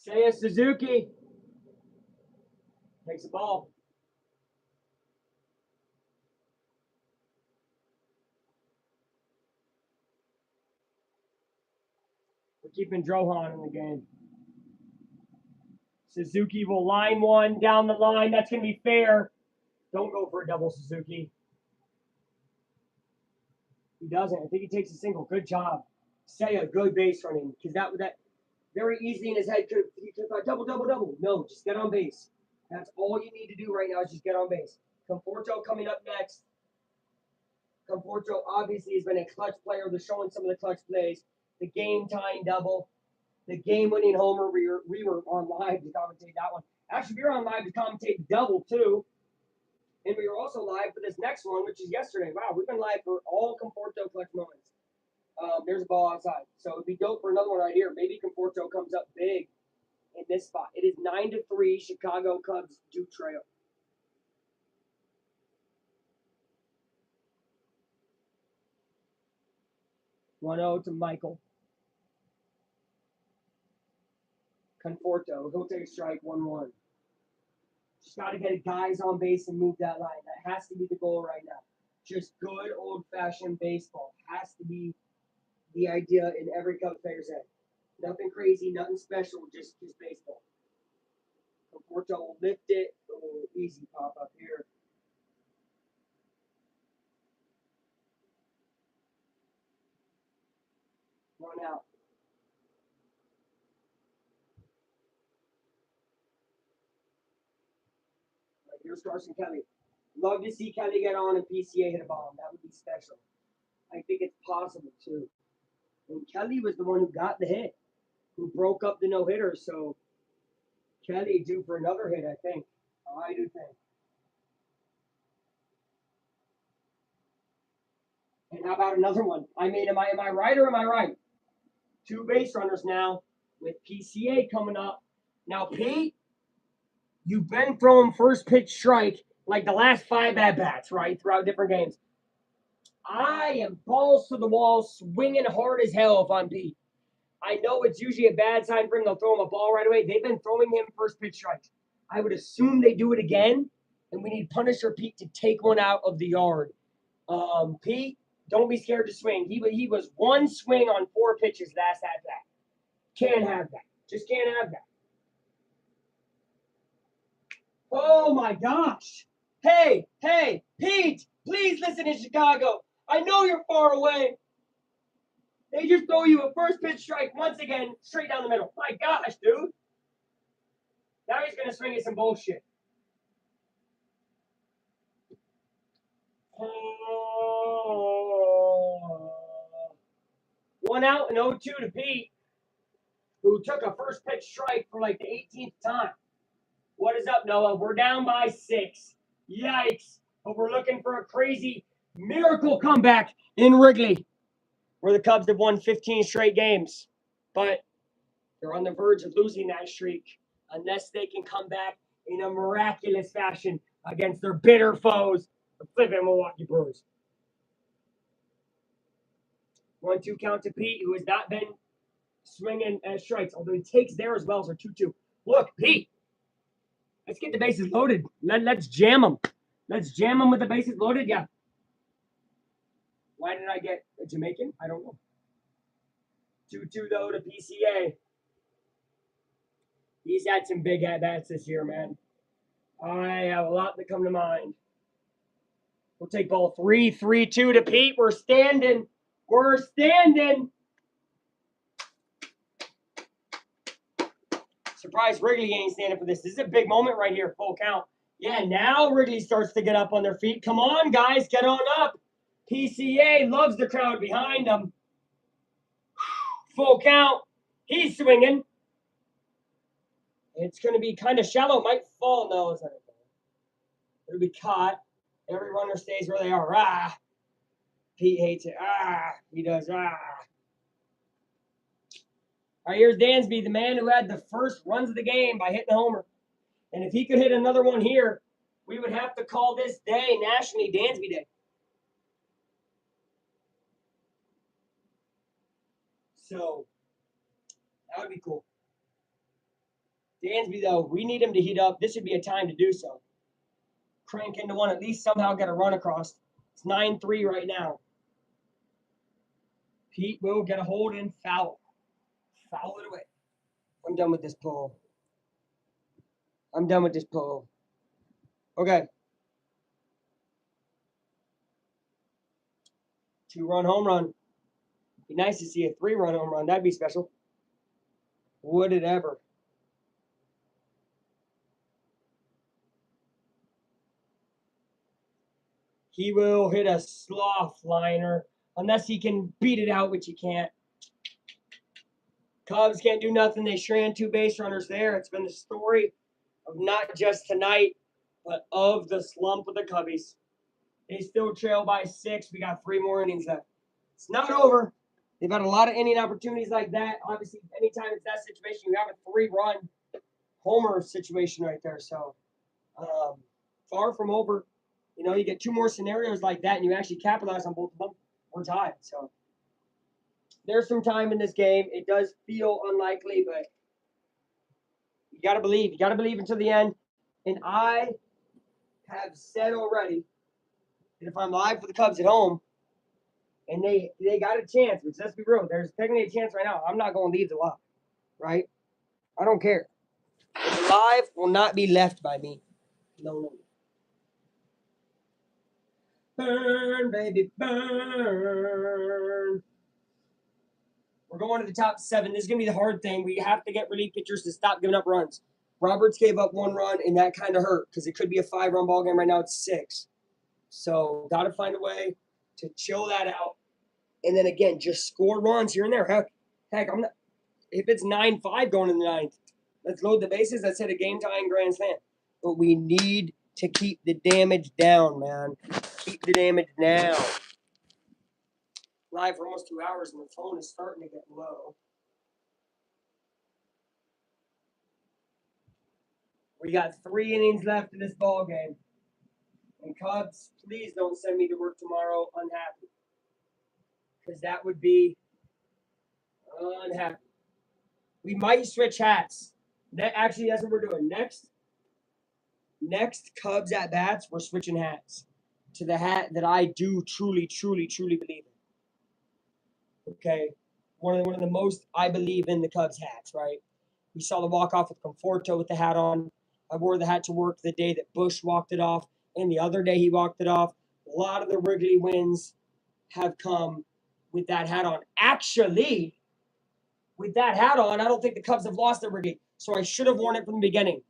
Speaker 1: Seiya Suzuki takes the ball. We're keeping Drohan in the game. Suzuki will line one down the line. That's going to be fair. Don't go for a double, Suzuki. He doesn't. I think he takes a single. Good job. Seiya, good base running. Because that very easily in his head could have thought double, double, double. No, just get on base. That's all you need to do right now is just get on base. Conforto coming up next. Conforto obviously has been a clutch player. They're showing some of the clutch plays. The game-tying double. The game-winning homer. We were on live to commentate that one. Actually, we were on live to commentate double, too. And we were also live for this next one, which is yesterday. Wow, we've been live for all Conforto clutch moments. There's a ball outside. So it'd be dope for another one right here. Maybe Conforto comes up big in this spot. It is 9-3. Chicago Cubs do trail. 1-0 to Michael. Conforto. He'll take a strike 1-1. Just got to get guys on base and move that line. That has to be the goal right now. Just good old-fashioned baseball. Has to be the idea in every Cubs player's head. Nothing crazy, nothing special, just baseball. Conforto will lift it. Oh, easy pop up here. Run out. Right, here's Carson Kelly. Love to see Kelly get on and PCA hit a bomb. That would be special. I think it's possible too. And Kelly was the one who got the hit, who broke up the no-hitter. So Kelly due for another hit, I think. I do think. And how about another one? I mean, am I right or am I right? 2 base runners now with PCA coming up. Now, Pete, you've been throwing first pitch strike like the last 5 at-bats, right, throughout different games. I am balls to the wall, swinging hard as hell if I'm Pete. I know it's usually a bad sign for him. They'll throw him a ball right away. They've been throwing him first pitch strikes. I would assume they do it again, and we need Punisher Pete to take one out of the yard. Pete, don't be scared to swing. He was 1 swing on 4 pitches last at bat. Can't have that. Just can't have that. Oh my gosh. Hey, Pete, please listen in Chicago. I know you're far away. They just throw you a first pitch strike once again, straight down the middle. My gosh, dude. Now he's going to swing at some bullshit. Oh. 1 out and 0-2 to Pete, who took a first pitch strike for like the 18th time. What is up, Noah? We're down by 6. Yikes. But we're looking for a crazy miracle comeback in Wrigley, where the Cubs have won 15 straight games. But they're on the verge of losing that streak unless they can come back in a miraculous fashion against their bitter foes, the flipping Milwaukee Brewers. 1-2 count to Pete, who has not been swinging strikes, although he takes there as well, so 2-2. Look, Pete, let's get the bases loaded. Let's jam them. Let's jam them with the bases loaded. Yeah. Why did I get a Jamaican? I don't know. 2-2, though, to PCA. He's had some big at-bats this year, man. I have a lot that come to mind. We'll take ball 3, 3-2 to Pete. We're standing. We're standing. Surprised Wrigley ain't standing for this. This is a big moment right here, full count. Yeah, now Wrigley starts to get up on their feet. Come on, guys, get on up. PCA loves the crowd behind him. Full count. He's swinging. It's going to be kind of shallow. It might fall. No, it's not. It'll be caught. Every runner stays where they are. Ah. Pete hates it. Ah. He does. Ah. All right, here's Dansby, the man who had the first runs of the game by hitting a homer. And if he could hit another one here, we would have to call this day nationally Dansby Day. So that would be cool. Dansby, though, we need him to heat up. This would be a time to do so. Crank into one, at least somehow get a run across. It's 9-3 right now. Pete will get a hold and foul. Foul it away. I'm done with this pull. Okay. 2-run home run. Be nice to see a 3-run home run. That'd be special. Would it ever? He will hit a sloth liner unless he can beat it out, which he can't. Cubs can't do nothing. They strand 2 base runners there. It's been the story of not just tonight, but of the slump of the Cubbies. They still trail by 6. We got 3 more innings left. It's not over. They've had a lot of inning opportunities like that. Obviously, anytime it's that situation, you have a 3-run homer situation right there. So, far from over. You know, you get 2 more scenarios like that, and you actually capitalize on both of them. We're tied. So, there's some time in this game. It does feel unlikely, but you got to believe. You got to believe until the end. And I have said already that if I'm live for the Cubs at home, and they got a chance, which let's be real, there's technically a chance right now. I'm not going to leave the live, right? I don't care. The live will not be left by me. No. Burn, baby, burn. We're going to the top 7. This is going to be the hard thing. We have to get relief pitchers to stop giving up runs. Roberts gave up 1 run, and that kind of hurt because it could be a 5-run ball game. Right now it's 6. So got to find a way to chill that out. And then again, just score runs here and there. Heck, I'm not. If it's 9-5 going in the 9th, let's load the bases. Let's hit a game-tying grand slam. But we need to keep the damage down, man. Keep the damage down. Live for almost 2 hours, and the phone is starting to get low. We got 3 innings left in this ball game. And Cubs, please don't send me to work tomorrow unhappy. Because that would be unhappy. We might switch hats. Actually, that's what we're doing. Next Cubs at bats, we're switching hats to the hat that I do truly believe in. Okay, one of the most I believe in the Cubs hats. Right? We saw the walk off with Conforto with the hat on. I wore the hat to work the day that Bush walked it off, and the other day he walked it off. A lot of the Wrigley wins have come with that hat on. Actually, with that hat on, I don't think the Cubs have lost their Wrigley. So I should have worn it from the beginning.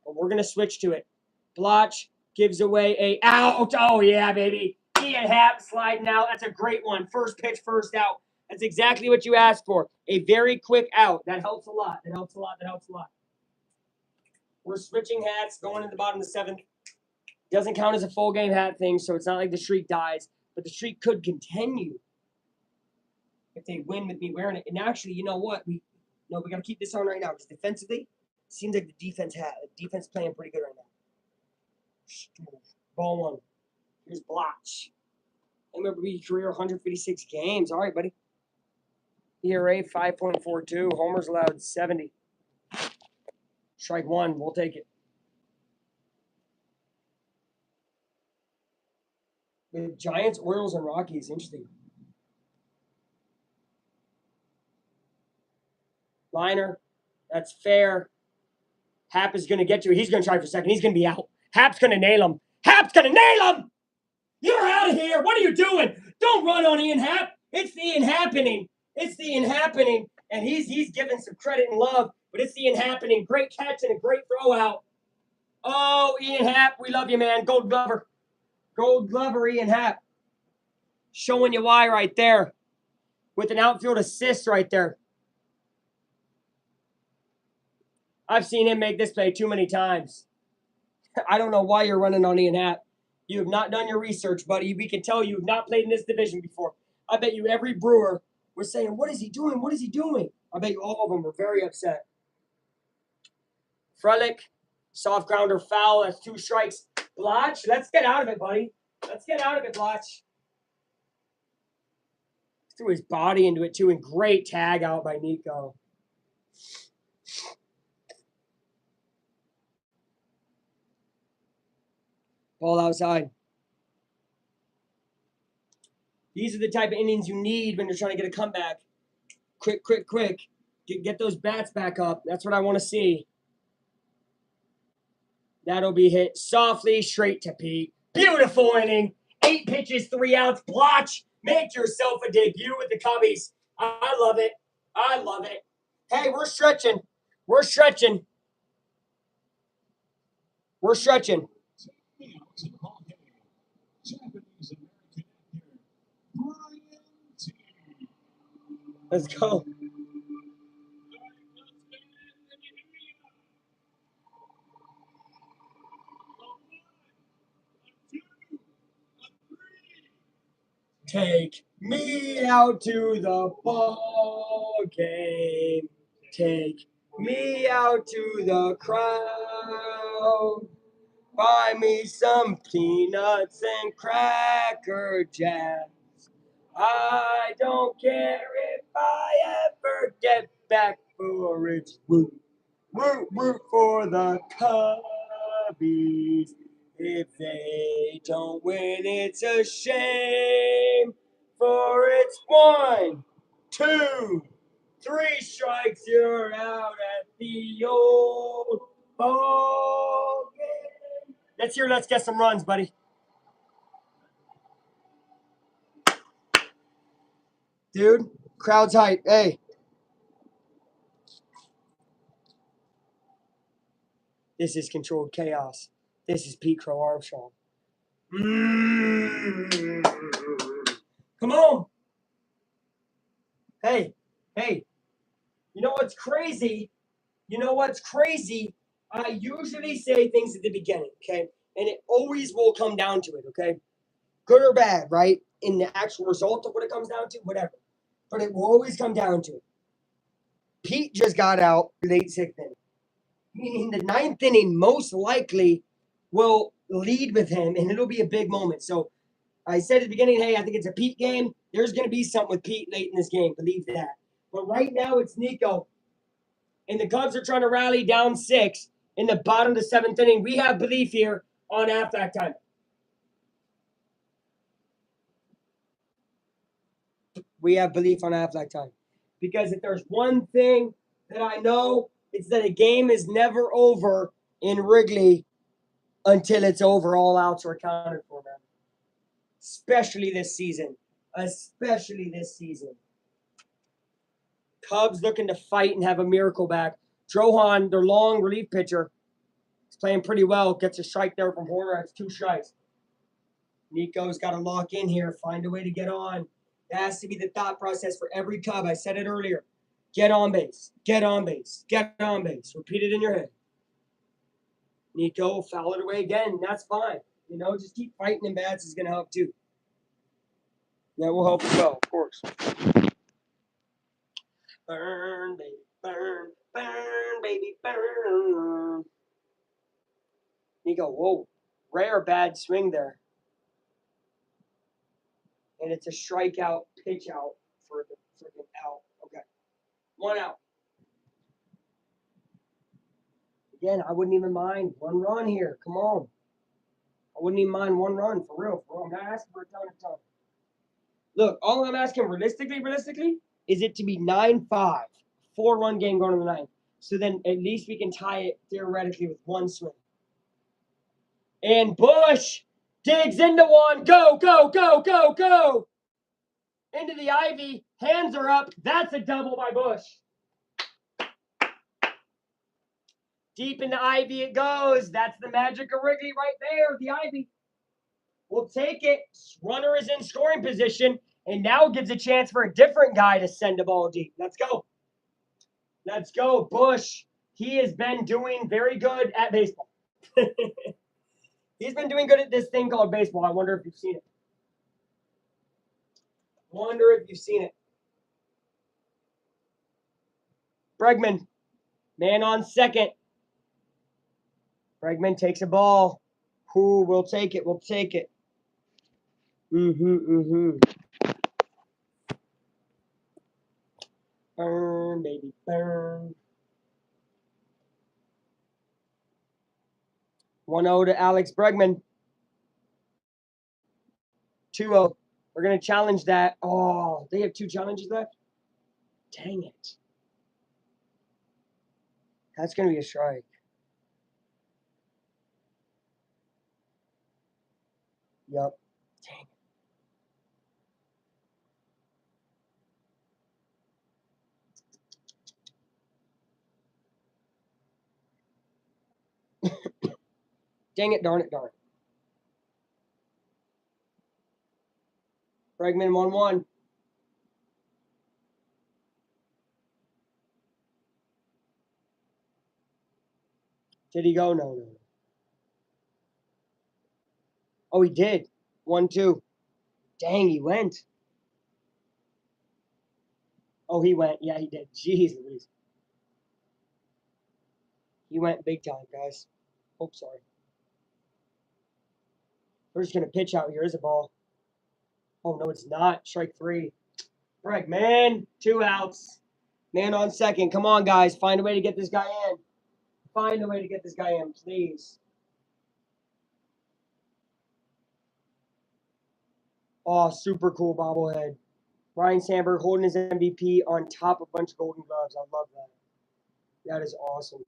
Speaker 1: But we're going to switch to it. Blotch gives away a out. Oh, yeah, baby. Ian Happ sliding out. That's a great one. First pitch, first out. That's exactly what you asked for. A very quick out. That helps a lot. We're switching hats, going to the bottom of the 7th. Doesn't count as a full game hat thing, so it's not like the streak dies. But the streak could continue if they win with me wearing it. And actually, you know what? We got to keep this on right now because defensively, it seems like the defense playing pretty good right now. Ball 1. Here's Blotch. MLB career 156 games. All right, buddy. ERA 5.42. Homers allowed 70. Strike 1. We'll take it. With Giants, Orioles, and Rockies. Interesting. Liner. That's fair. Happ is going to get you. He's going to try for second. He's going to be out. Happ's going to nail him. You're out of here. What are you doing? Don't run on Ian Happ. It's the Ian happening. And he's given some credit and love, but it's the Ian happening. Great catch and a great throw out. Oh, Ian Happ, we love you, man. Gold Glover, Ian Happ. Showing you why right there. With an outfield assist right there. I've seen him make this play too many times. I don't know why you're running on Ian Happ. You have not done your research, buddy. We can tell you have not played in this division before. I bet you every Brewer was saying, what is he doing? What is he doing? I bet you all of them were very upset. Frelick, soft grounder foul. That's 2 strikes. Blotch, let's get out of it, buddy. Let's get out of it, Blotch. Threw his body into it, too, and great tag out by Nico. Ball outside. These are the type of innings you need when you're trying to get a comeback. Quick, quick, quick. Get those bats back up. That's what I want to see. That'll be hit softly straight to Pete. Beautiful inning. 8 pitches, 3 outs. Blotch. Make yourself a debut with the Cubbies. I love it. I love it. Hey, we're stretching. We're stretching. We're stretching. Let's go. Take me out to the ball game. Take me out to the crowd. Buy me some peanuts and Cracker Jacks. I don't care if I ever get back for it's root, root, root for the Cubbies. If they don't win, it's a shame. For it's 1, 2, 3 strikes, you're out at the old ball game. Let's get some runs, buddy. Dude, crowd's hype. Hey. This is controlled chaos. This is Pete Crow Armstrong. Come on. Hey. You know what's crazy? I usually say things at the beginning, okay? And it always will come down to it, okay? Good or bad, right? In the actual result of what it comes down to, whatever. But it will always come down to it. Pete just got out late 6th inning. Meaning the 9th inning most likely will lead with him, and it'll be a big moment. So I said at the beginning, hey, I think it's a Pete game. There's going to be something with Pete late in this game. Believe that. But right now it's Nico. And the Cubs are trying to rally down 6 in the bottom of the 7th inning. We have belief here on Aflac time. We have belief on Aflac time. Because if there's one thing that I know, it's that a game is never over in Wrigley until it's over. All outs are accounted for, man. Especially this season. Cubs looking to fight and have a miracle back. Drohan, their long relief pitcher, is playing pretty well. Gets a strike there from Horner. That's 2 strikes. Nico's got to lock in here. Find a way to get on. That has to be the thought process for every Cub. I said it earlier. Get on base. Get on base. Get on base. Repeat it in your head. Nico will foul it away again. That's fine. Just keep fighting and bats is going to help too. That will help as well, of course. Burn, baby, burn, burn, baby, burn. Nico, whoa, rare bad swing there. And it's a strikeout, pitch out for the freaking out. Okay, 1 out. Again, I wouldn't even mind 1 run here. Come on. I wouldn't even mind 1 run, for real. I'm not asking for a ton. Look, all I'm asking realistically, is it to be 9-5, 4-run game going to the 9th. So then at least we can tie it theoretically with 1 swing. And Bush digs into one. Go, go, go, go, go. Into the ivy. Hands are up. That's a double by Bush. Deep in the ivy it goes. That's the magic of Wrigley right there, the ivy. We'll take it. Runner is in scoring position, and now gives a chance for a different guy to send a ball deep. Let's go. Let's go, Bush. He has been doing very good at baseball. He's been doing good at this thing called baseball. I wonder if you've seen it. Wonder if you've seen it. Bregman, man on second. Bregman takes a ball. Who will take it? We'll take it. Burn, baby, burn. 1-0 to Alex Bregman. 2-0. We're going to challenge that. Oh, they have 2 challenges left? Dang it. That's going to be a strike. Yep. Dang. Dang it, darn it, darn it. Bregman 1-1. Did he go? No, no. Oh, he did. 1-2. Dang, he went. Oh, he went. Yeah, he did. Jeez Louise. He went big time, guys. Oh, sorry. We're just going to pitch out here. Is a ball. Oh, no, it's not. Strike 3. Bregman. 2 outs. Man on second. Come on, guys. Find a way to get this guy in. Find a way to get this guy in, please. Oh, super cool bobblehead. Ryan Sandberg holding his MVP on top of a bunch of Golden Gloves. I love that. That is awesome.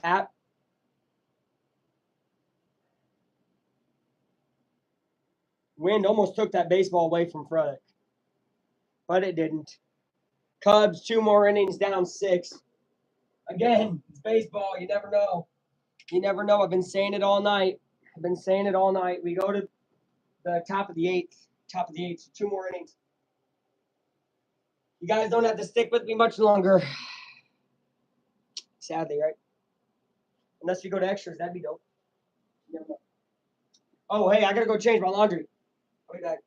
Speaker 1: Hap. Wind almost took that baseball away from Frederick, but it didn't. Cubs, 2 more innings, down 6. Again, it's baseball. You never know. You never know. I've been saying it all night. We go to the top of the 8th. Top of the 8th. 2 more innings. You guys don't have to stick with me much longer. Sadly, right? Unless we go to extras, that'd be dope. You never know. Oh, hey, I gotta go change my laundry. I'll be back.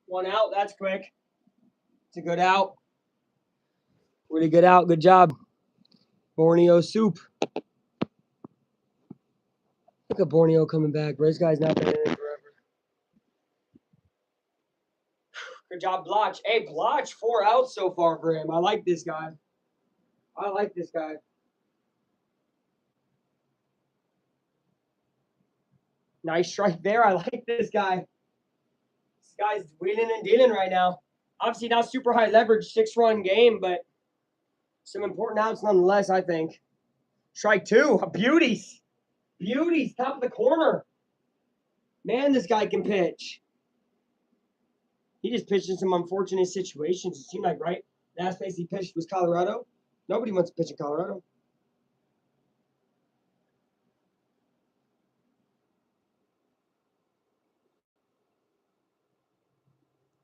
Speaker 1: One out. That's quick. It's a good out. Really good out. Good job. Borneo soup. Look at Borneo coming back, bro. This guy's not been in it forever. Good job, Blotch. Hey, Blotch, 4 outs so far for him. I like this guy. I like this guy. Nice strike there. I like this guy. This guy's wheeling and dealing right now. Obviously not super high leverage, 6-run game, but some important outs nonetheless, I think. Strike 2. Beauties. Beauties. Top of the corner. Man, this guy can pitch. He just pitched in some unfortunate situations. It seemed like, right? Last place he pitched was Colorado. Nobody wants to pitch in Colorado.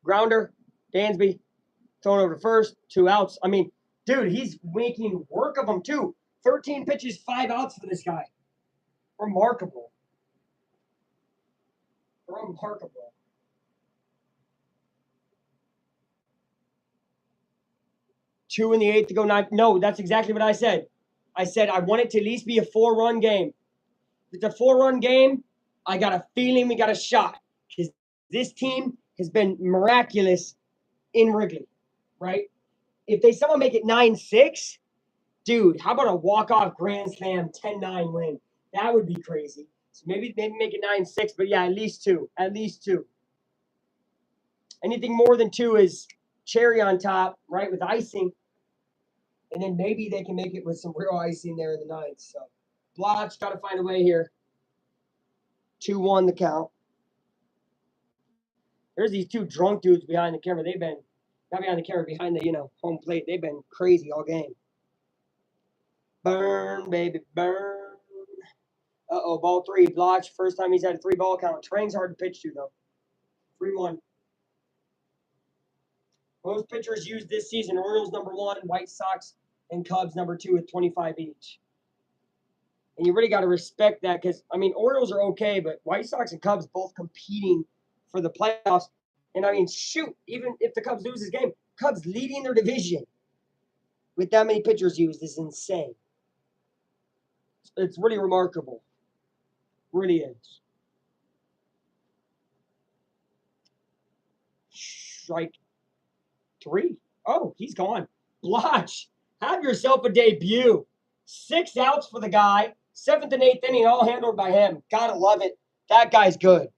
Speaker 1: Grounder, Dansby, throwing over to first, 2 outs. I mean, dude, he's making work of them too. 13 pitches, 5 outs for this guy. Remarkable. Remarkable. Two in the 8th to go 9. No, that's exactly what I said. I said I want it to at least be a 4-run game. If it's a 4-run game, I got a feeling we got a shot. Because this team has been miraculous in Wrigley, right? If they somehow make it 9-6, dude, how about a walk-off grand slam 10-9 win? That would be crazy. So maybe make it 9-6, but yeah, at least 2. At least 2. Anything more than 2 is cherry on top, right, with icing. And then maybe they can make it with some real icing there in the 9th. So Blotch got to find a way here. 2-1 the count. There's these 2 drunk dudes behind the camera. They've been, not behind the camera, behind the, home plate. They've been crazy all game. Burn, baby, burn. Uh-oh, ball 3. Blotch, first time he's had a 3-ball count. Trang's hard to pitch to, though. 3-1. Most pitchers used this season. Orioles number 1, White Sox and Cubs number 2 with 25 each. And you really got to respect that because, I mean, Orioles are okay, but White Sox and Cubs both competing for the playoffs. And, I mean, shoot, even if the Cubs lose this game, Cubs leading their division with that many pitchers used is insane. It's really remarkable. Really is. Strike 3. Oh, he's gone. Blotch, have yourself a debut. 6 outs for the guy. 7th and 8th inning, all handled by him. Gotta love it. That guy's good.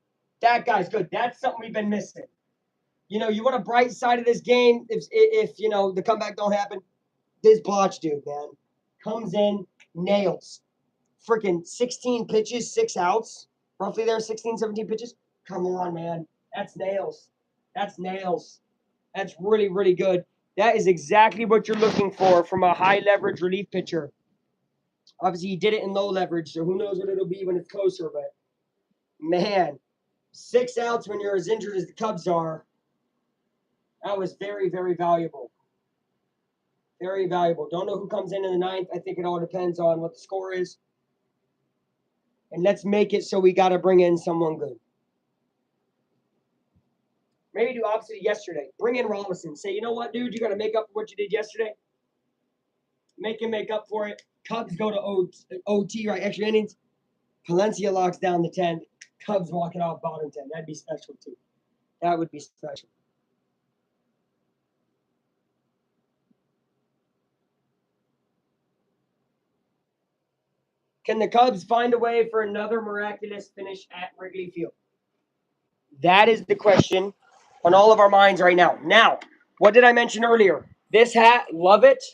Speaker 1: That guy's good. That's something we've been missing. You want a bright side of this game if the comeback don't happen? This Blotch dude, man, comes in, nails. Freaking 16 pitches, 6 outs. Roughly there, 16, 17 pitches. Come on, man. That's nails. That's nails. That's really, really good. That is exactly what you're looking for from a high leverage relief pitcher. Obviously, he did it in low leverage, so who knows what it'll be when it's closer. But, man, 6 outs when you're as injured as the Cubs are, that was very, very valuable. Very valuable. Don't know who comes in the 9th. I think it all depends on what the score is. And let's make it so we got to bring in someone good. Maybe do opposite of yesterday. Bring in Robinson. Say, you know what, dude? You got to make up for what you did yesterday. Make him make up for it. Cubs go to OT, right? Extra innings. Palencia locks down the 10th. Cubs walking off bottom 10. That'd be special, too. That would be special. Can the Cubs find a way for another miraculous finish at Wrigley Field? That is the question on all of our minds right now. Now, what did I mention earlier? This hat, love it.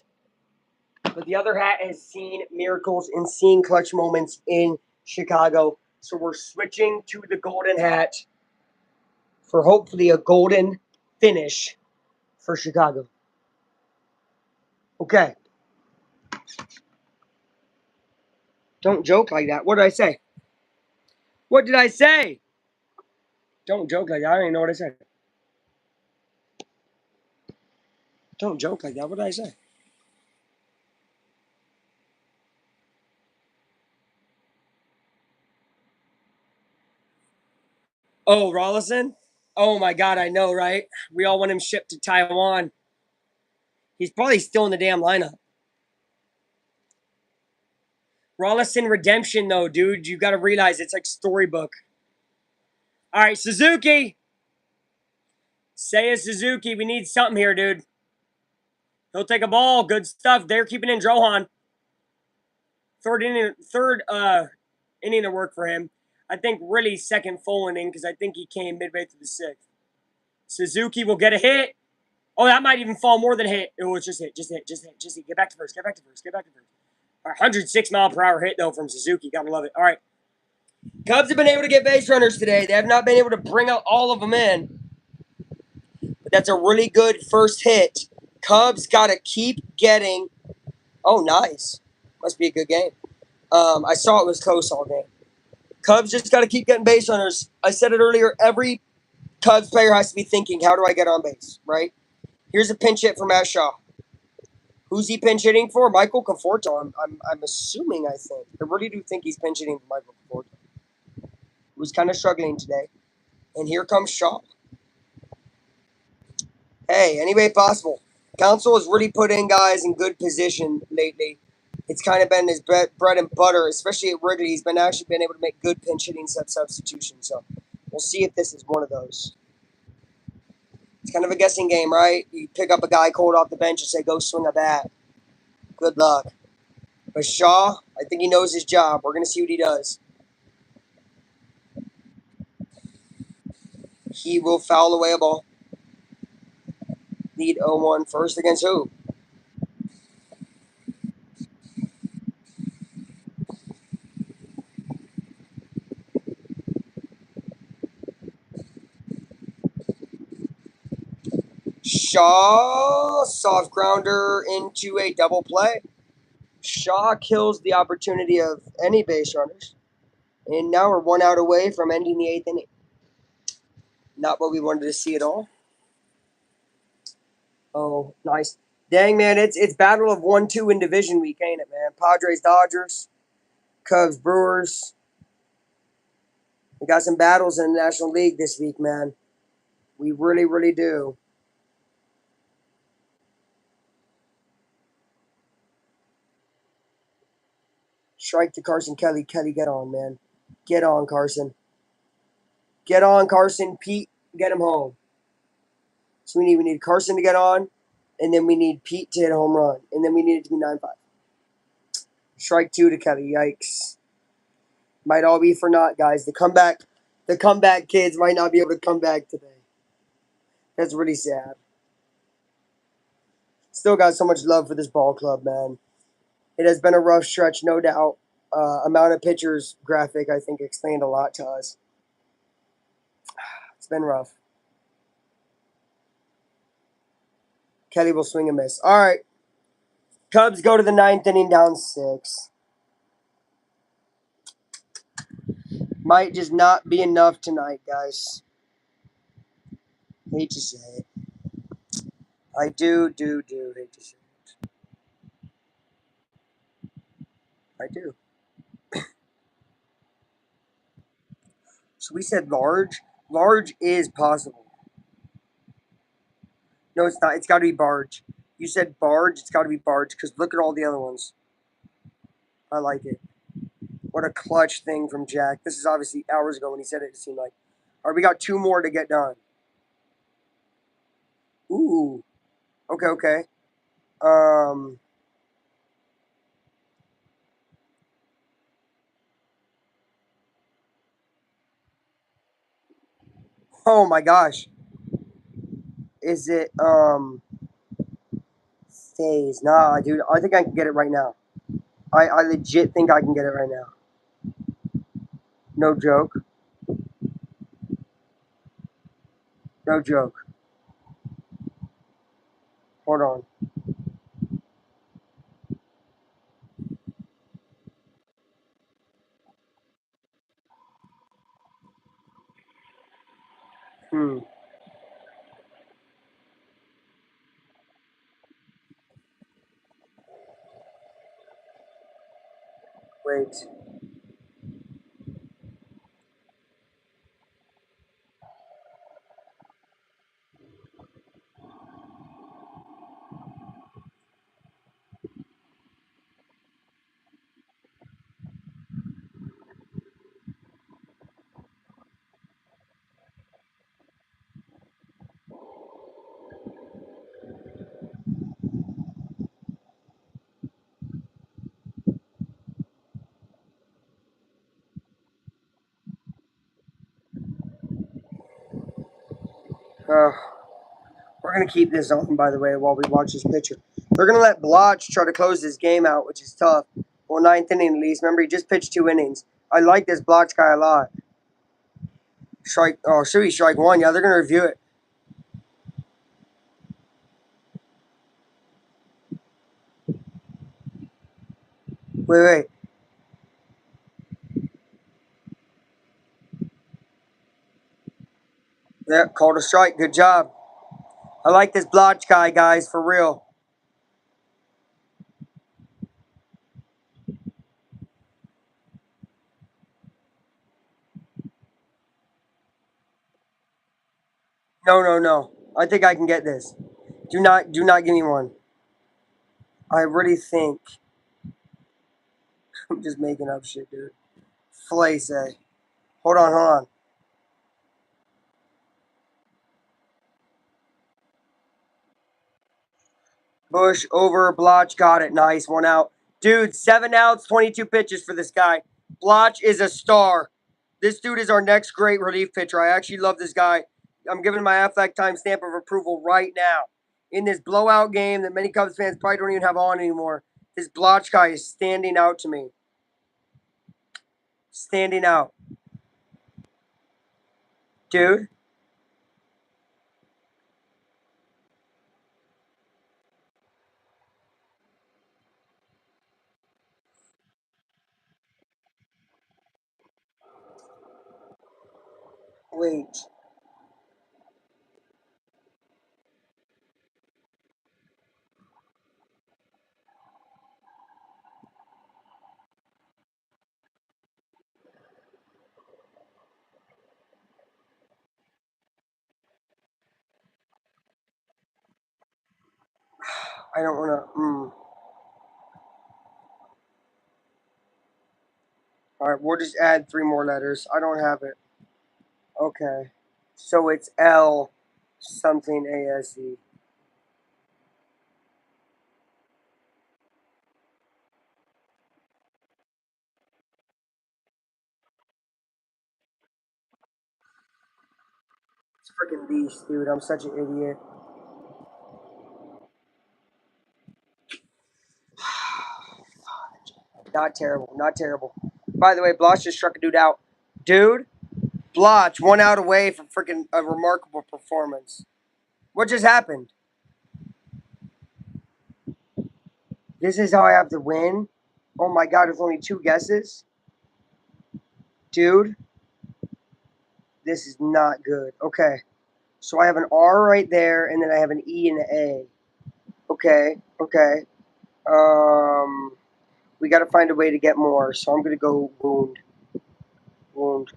Speaker 1: But the other hat has seen miracles and seen clutch moments in Chicago. So we're switching to the golden hat for hopefully a golden finish for Chicago. Okay. Don't joke like that. What did I say? What did I say? Don't joke like that. I don't even know what I said. Don't joke like that. What did I say? Oh, Rollison? Oh, my God, I know, right? We all want him shipped to Taiwan. He's probably still in the damn lineup. Rollison Redemption, though, dude. You got to realize it's like storybook. All right, Suzuki. Seiya Suzuki. We need something here, dude. He'll take a ball. Good stuff. They're keeping in Drohan. Third inning to work for him. I think really second full inning because I think he came midway through the sixth. Suzuki will get a hit. Oh, that might even fall more than a hit. Oh, it's just hit. Get back to first. All right, 106-mile-per-hour hit, though, from Suzuki. Gotta love it. All right. Cubs have been able to get base runners today. They have not been able to bring out all of them in. But that's a really good first hit. Cubs got to keep getting. Oh, nice. Must be a good game. I saw it was close all game. Cubs just got to keep getting base runners. I said it earlier. Every Cubs player has to be thinking, how do I get on base, right? Here's a pinch hit for Matt Shaw. Who's he pinch hitting for? Michael Conforto. I'm assuming, I think. I really do think he's pinch hitting for Michael Conforto, who's kind of struggling today. And here comes Shaw. Hey, any way possible. Council has really put in guys in good position lately. It's kind of been his bread and butter, especially at Wrigley. He's been able to make good pinch hitting substitutions. So we'll see if this is one of those. It's kind of a guessing game, right? You pick up a guy cold off the bench and say, go swing a bat. Good luck. But Shaw, I think he knows his job. We're going to see what he does. He will foul away a ball. Lead 0-1 first against who? Shaw, soft grounder into a double play. Shaw kills the opportunity of any base runners. And now we're 1 out away from ending the 8th inning. Not what we wanted to see at all. Oh, nice. Dang, man, it's battle of 1-2 in division week, ain't it, man? Padres, Dodgers, Cubs, Brewers. We got some battles in the National League this week, man. We really, really do. Strike to Carson Kelly. Kelly, get on, man. Get on, Carson. Get on, Carson. Pete, get him home. So we need Carson to get on, and then we need Pete to hit a home run, and then we need it to be 9-5. Strike 2 to Kelly. Yikes. Might all be for naught, guys. The comeback kids might not be able to come back today. That's really sad. Still got so much love for this ball club, man. It has been a rough stretch, no doubt. Amount of pitchers graphic, I think, explained a lot to us. It's been rough. Kelly will swing and miss. All right. Cubs go to the 9th inning down 6. Might just not be enough tonight, guys. Hate to say it. I do hate to say it. I do. So we said large. Large is possible. No, it's not. It's got to be barge. You said barge. It's got to be barge because look at all the other ones. I like it. What a clutch thing from Jack. This is obviously hours ago when he said it, it seemed like. All right, we got 2 more to get done. Ooh. Okay. Um. Oh my gosh. Is it phase? Nah, dude. I think I can get it right now. I legit think I can get it right now. No joke. No joke. Hold on. Hmm. Wait. Uh, we're going to keep this on, by the way, while we watch this pitcher. They're going to let Bloch try to close this game out, which is tough. Well, ninth inning at least. Remember, he just pitched 2 innings. I like this Bloch guy a lot. Strike. Oh, should be strike one. Yeah, they're going to review it. Wait. Yeah, called a strike. Good job. I like this Bloch guy, guys, for real. No. I think I can get this. Do not give me one. I really think I'm just making up shit, dude. Flace. Hold on. Bush over Bloch, got it. Nice, 1 out. Dude, 7 outs, 22 pitches for this guy. Bloch is a star. This dude is our next great relief pitcher. I actually love this guy. I'm giving my Affleck time stamp of approval right now. In this blowout game that many Cubs fans probably don't even have on anymore, this Bloch guy is standing out to me. Standing out. Dude. Wait. I don't want to. All right, we'll just add 3 more letters. I don't have it. Okay. So it's L something ASE. It's freaking beast, dude. I'm such an idiot. Not terrible. Not terrible. By the way, Bloch just struck a dude out. Dude, Bloch 1 out away from freaking a remarkable performance. What just happened? This is how I have to win? Oh my god, there's only 2 guesses? Dude, this is not good. Okay. So I have an R right there, and then I have an E and an A. Okay. We got to find a way to get more. So I'm gonna go wound.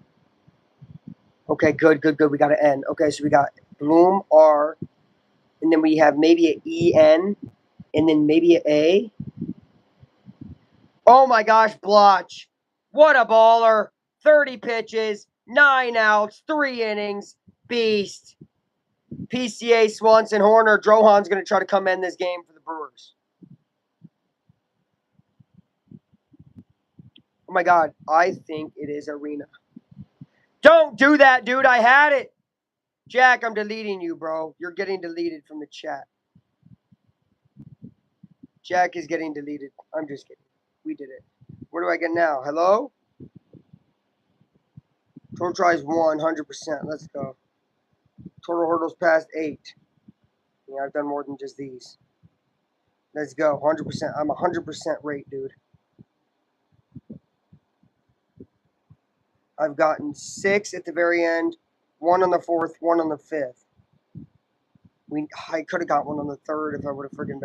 Speaker 1: Okay, good. We got an N. Okay, so we got Bloom R, and then we have maybe an E N, and then maybe an A. Oh my gosh, Bloch! What a baller! 30 pitches, 9 outs, 3 innings, beast. PCA, Swanson, Horner, Drohan's gonna try to come in this game for the Brewers. Oh my god, I think it is Arena. Don't do that, dude. I had it. Jack, I'm deleting you, bro. You're getting deleted from the chat. Jack is getting deleted. I'm just kidding. We did it. Where do I get now? Hello? Total tries 100%. Let's go. Total hurdles past 8. Yeah, I've done more than just these. Let's go. 100%. I'm 100% rate, dude. I've gotten 6 at the very end, 1 on the 4th, 1 on the 5th. I could have got 1 on the 3rd if I would have friggin'